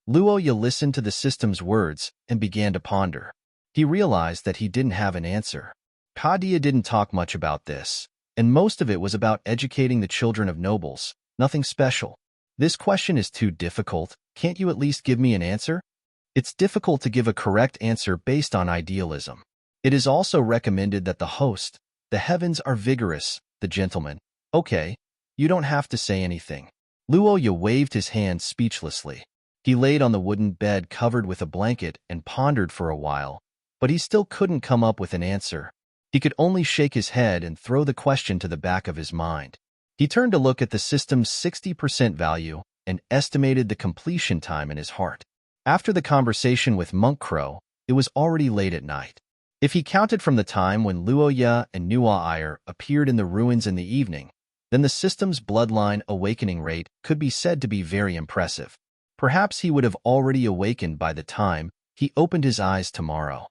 Luoya listened to the system's words and began to ponder. He realized that he didn't have an answer. Kadia didn't talk much about this, and most of it was about educating the children of nobles, nothing special. This question is too difficult. Can't you at least give me an answer? It's difficult to give a correct answer based on idealism. It is also recommended that the host, the heavens are vigorous, the gentleman. Okay, you don't have to say anything. Luoya waved his hand speechlessly. He laid on the wooden bed covered with a blanket and pondered for a while, but he still couldn't come up with an answer. He could only shake his head and throw the question to the back of his mind. He turned to look at the system's 60% value and estimated the completion time in his heart. After the conversation with Monk Crow, it was already late at night. If he counted from the time when Luoya and Nuaire appeared in the ruins in the evening, then the system's bloodline awakening rate could be said to be very impressive. Perhaps he would have already awakened by the time he opened his eyes tomorrow.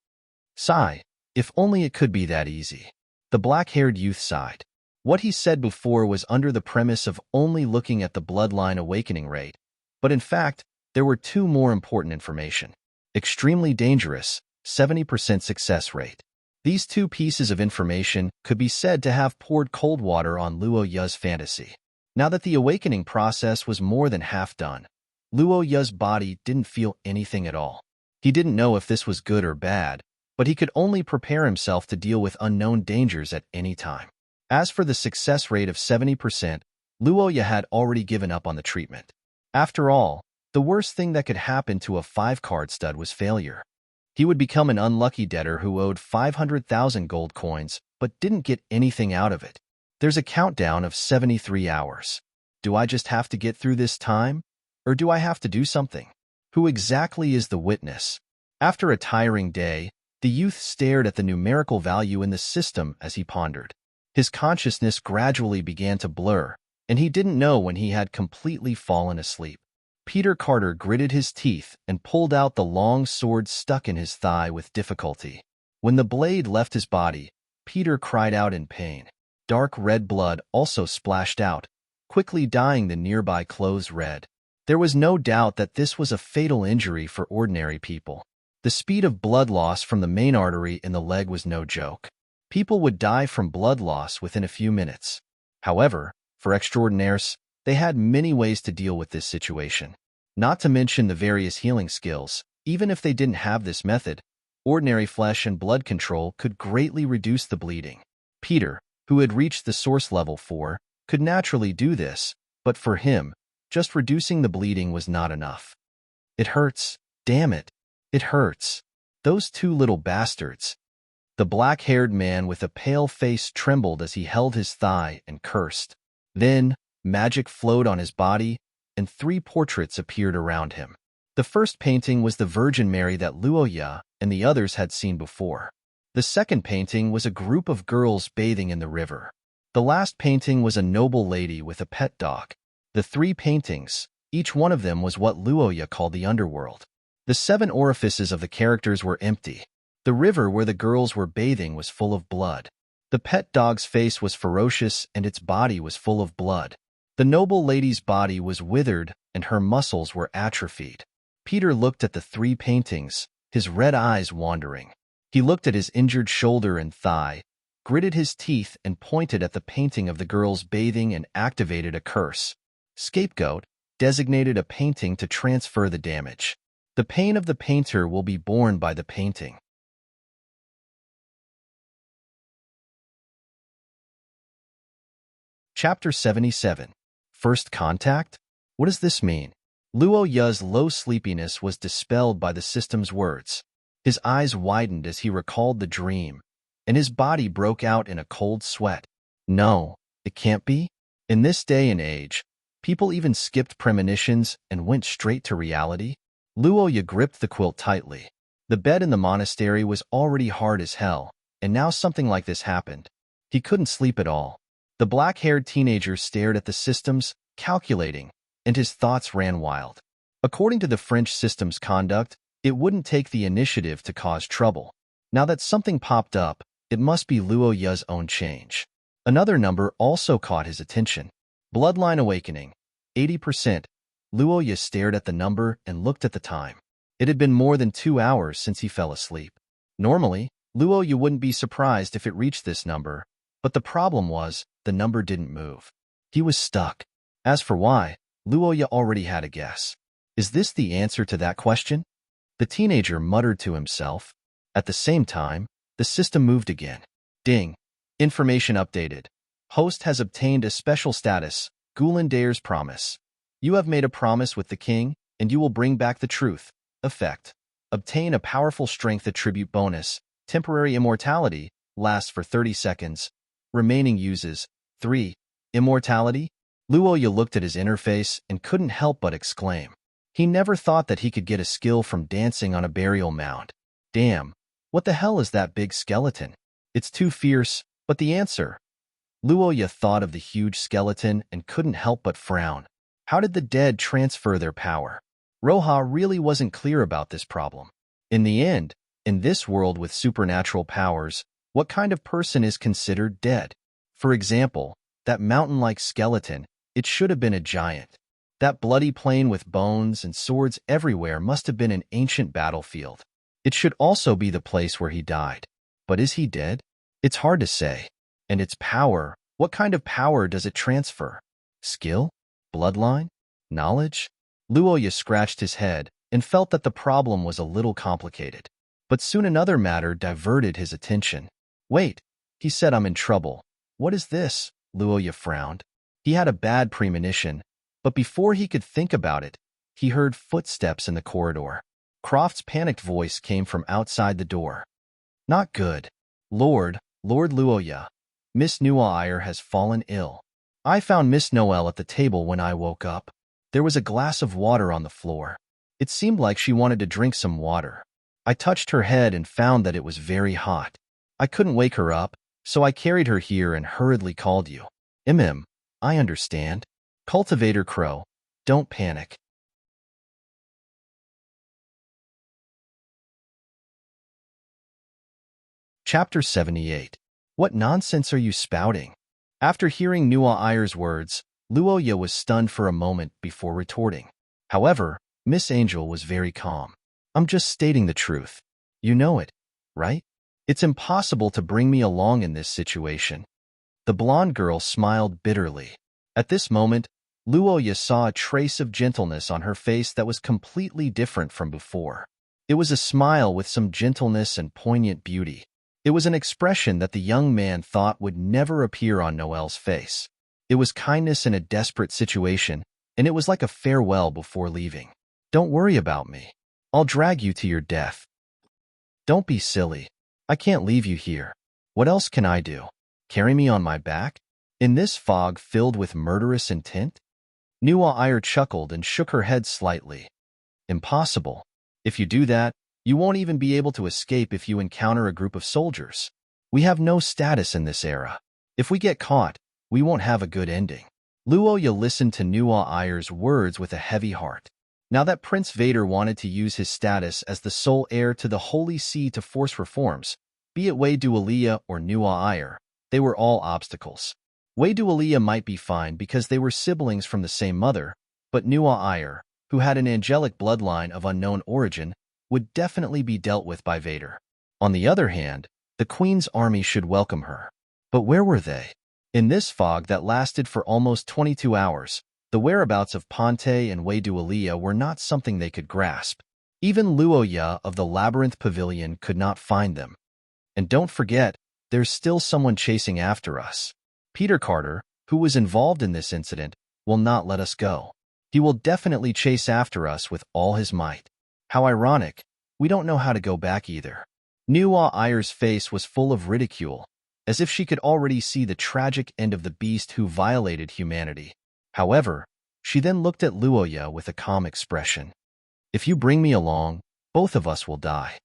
Sigh, if only it could be that easy. The black-haired youth sighed. What he said before was under the premise of only looking at the bloodline awakening rate, but in fact, there were two more important information. Extremely dangerous, 70% success rate. These two pieces of information could be said to have poured cold water on Luoya's fantasy. Now that the awakening process was more than half done, Luoya's body didn't feel anything at all. He didn't know if this was good or bad, but he could only prepare himself to deal with unknown dangers at any time. As for the success rate of 70%, Luoya had already given up on the treatment. After all, the worst thing that could happen to a 5-card stud was failure. He would become an unlucky debtor who owed 500,000 gold coins but didn't get anything out of it. There's a countdown of 73 hours. Do I just have to get through this time? Or do I have to do something? Who exactly is the witness? After a tiring day, the youth stared at the numerical value in the system as he pondered. His consciousness gradually began to blur, and he didn't know when he had completely fallen asleep. Peter Carter gritted his teeth and pulled out the long sword stuck in his thigh with difficulty. When the blade left his body, Peter cried out in pain. Dark red blood also splashed out, quickly dyeing the nearby clothes red. There was no doubt that this was a fatal injury for ordinary people. The speed of blood loss from the main artery in the leg was no joke. People would die from blood loss within a few minutes. However, for extraordinaires, they had many ways to deal with this situation. Not to mention the various healing skills. Even if they didn't have this method, ordinary flesh and blood control could greatly reduce the bleeding. Peter, who had reached the source level 4, could naturally do this, but for him, just reducing the bleeding was not enough. It hurts. Damn it. It hurts. Those two little bastards. The black-haired man with a pale face trembled as he held his thigh and cursed. Then, magic flowed on his body, and 3 portraits appeared around him. The first painting was the Virgin Mary that Luoya and the others had seen before. The second painting was a group of girls bathing in the river. The last painting was a noble lady with a pet dog. The 3 paintings, each one of them was what Luoya called the underworld. The 7 orifices of the characters were empty. The river where the girls were bathing was full of blood. The pet dog's face was ferocious and its body was full of blood. The noble lady's body was withered and her muscles were atrophied. Peter looked at the 3 paintings, his red eyes wandering. He looked at his injured shoulder and thigh, gritted his teeth and pointed at the painting of the girls bathing and activated a curse. Scapegoat designated a painting to transfer the damage. The pain of the painter will be borne by the painting. Chapter 77. First Contact? What does this mean? Luo Yu's low sleepiness was dispelled by the system's words. His eyes widened as he recalled the dream, and his body broke out in a cold sweat. No, it can't be. In this day and age, people even skipped premonitions and went straight to reality. Luo Yu gripped the quilt tightly. The bed in the monastery was already hard as hell, and now something like this happened. He couldn't sleep at all. The black-haired teenager stared at the systems, calculating, and his thoughts ran wild. According to the French system's conduct, it wouldn't take the initiative to cause trouble. Now that something popped up, it must be Luo Yu's own change. Another number also caught his attention. Bloodline Awakening, 80%. Luo Yu stared at the number and looked at the time. It had been more than 2 hours since he fell asleep. Normally, Luo Yu wouldn't be surprised if it reached this number, but the problem was, the number didn't move. He was stuck. As for why, Luo Yu already had a guess. Is this the answer to that question? The teenager muttered to himself. At the same time, the system moved again. Ding. Information updated. Host has obtained a special status, Goulandair's Promise. You have made a promise with the king, and you will bring back the truth. Effect. Obtain a powerful strength attribute bonus. Temporary immortality, lasts for 30 seconds. Remaining uses 3. Immortality? Luo Yu looked at his interface and couldn't help but exclaim. He never thought that he could get a skill from dancing on a burial mound. Damn, what the hell is that big skeleton? It's too fierce, but the answer? Luo Yu thought of the huge skeleton and couldn't help but frown. How did the dead transfer their power? Roha really wasn't clear about this problem. In the end, in this world with supernatural powers, what kind of person is considered dead? For example, that mountain-like skeleton, it should have been a giant. That bloody plain with bones and swords everywhere must have been an ancient battlefield. It should also be the place where he died. But is he dead? It's hard to say. And its power, what kind of power does it transfer? Skill? Bloodline? Knowledge? Luo Yu scratched his head and felt that the problem was a little complicated. But soon another matter diverted his attention. Wait, he said, I'm in trouble. What is this? Luo Yu frowned. He had a bad premonition, but before he could think about it, he heard footsteps in the corridor. Croft's panicked voice came from outside the door. Not good. Lord Luo Yu, Miss Noelle has fallen ill. I found Miss Noelle at the table when I woke up. There was a glass of water on the floor. It seemed like she wanted to drink some water. I touched her head and found that it was very hot. I couldn't wake her up, so I carried her here and hurriedly called you. I understand. Cultivator Crow, don't panic. Chapter 78. What nonsense are you spouting? After hearing Noelle's words, Luo Yu was stunned for a moment before retorting. However, Miss Angel was very calm. I'm just stating the truth. You know it, right? It's impossible to bring me along in this situation. The blonde girl smiled bitterly. At this moment, Luo Yu saw a trace of gentleness on her face that was completely different from before. It was a smile with some gentleness and poignant beauty. It was an expression that the young man thought would never appear on Noelle's face. It was kindness in a desperate situation, and it was like a farewell before leaving. Don't worry about me. I'll drag you to your death. Don't be silly. I can't leave you here. What else can I do? Carry me on my back? In this fog filled with murderous intent? Noelle chuckled and shook her head slightly. Impossible. If you do that, you won't even be able to escape if you encounter a group of soldiers. We have no status in this era. If we get caught, we won't have a good ending. Luo Yu listened to Noelle's words with a heavy heart. Now that Prince Vader wanted to use his status as the sole heir to the Holy See to force reforms, be it Wei Dualia or Noelle, they were all obstacles. Wei Dualia might be fine because they were siblings from the same mother, but Nuwa Iyer, who had an angelic bloodline of unknown origin, would definitely be dealt with by Vader. On the other hand, the Queen's army should welcome her. But where were they? In this fog that lasted for almost 22 hours, the whereabouts of Ponte and Wei Dualia were not something they could grasp. Even Luoya of the Labyrinth Pavilion could not find them. And don't forget, there's still someone chasing after us. Peter Carter, who was involved in this incident, will not let us go. He will definitely chase after us with all his might. How ironic, we don't know how to go back either. Nuwa Iyer's face was full of ridicule, as if she could already see the tragic end of the beast who violated humanity. However, she then looked at Luoya with a calm expression. If you bring me along, both of us will die.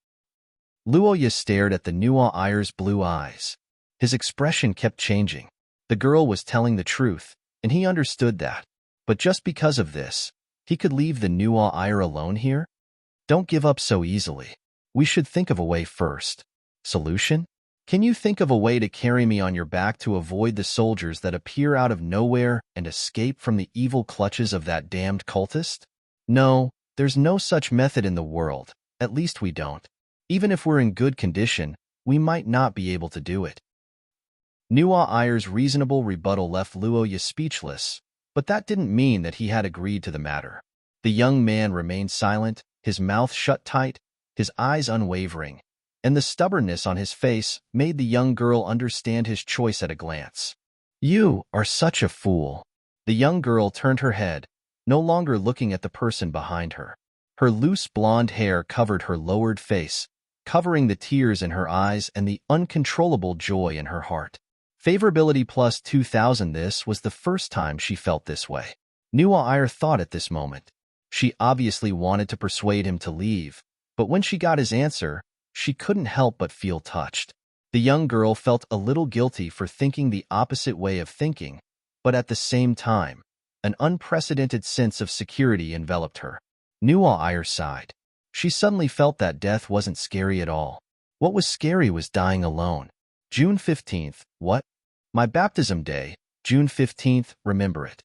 Luoya stared at the Nuwa Iyer's blue eyes. His expression kept changing. The girl was telling the truth, and he understood that. But just because of this, he could leave the Nuwa Iyer alone here? Don't give up so easily. We should think of a way first. Solution? Can you think of a way to carry me on your back to avoid the soldiers that appear out of nowhere and escape from the evil clutches of that damned cultist? No, there's no such method in the world. At least we don't. Even if we're in good condition, we might not be able to do it. Nuwa Iyer's reasonable rebuttal left Luoya speechless, but that didn't mean that he had agreed to the matter. The young man remained silent, his mouth shut tight, his eyes unwavering, and the stubbornness on his face made the young girl understand his choice at a glance. You are such a fool. The young girl turned her head, no longer looking at the person behind her. Her loose blonde hair covered her lowered face, covering the tears in her eyes and the uncontrollable joy in her heart. Favorability plus 2,000. This was the first time she felt this way. Nuwa Iyer thought at this moment. She obviously wanted to persuade him to leave, but when she got his answer, she couldn't help but feel touched. The young girl felt a little guilty for thinking the opposite way of thinking, but at the same time, an unprecedented sense of security enveloped her. Nuwa Iyer sighed. She suddenly felt that death wasn't scary at all. What was scary was dying alone. June 15th, what? My baptism day, June 15th, remember it.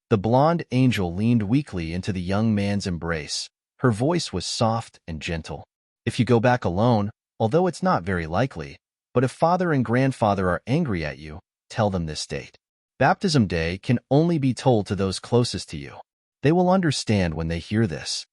The blonde angel leaned weakly into the young man's embrace. Her voice was soft and gentle. If you go back alone, although it's not very likely, but if father and grandfather are angry at you, tell them this date. Baptism day can only be told to those closest to you. They will understand when they hear this.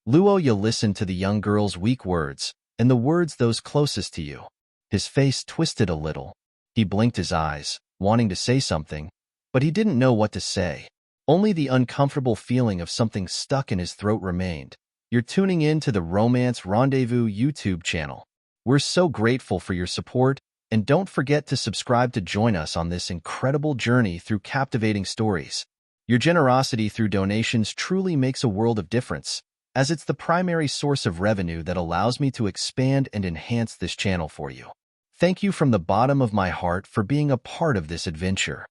Luoya listened to the young girl's weak words, and the words those closest to you. His face twisted a little. He blinked his eyes, wanting to say something, but he didn't know what to say. Only the uncomfortable feeling of something stuck in his throat remained. You're tuning in to the Romance Rendezvous YouTube channel. We're so grateful for your support, and don't forget to subscribe to join us on this incredible journey through captivating stories. Your generosity through donations truly makes a world of difference, as it's the primary source of revenue that allows me to expand and enhance this channel for you. Thank you from the bottom of my heart for being a part of this adventure.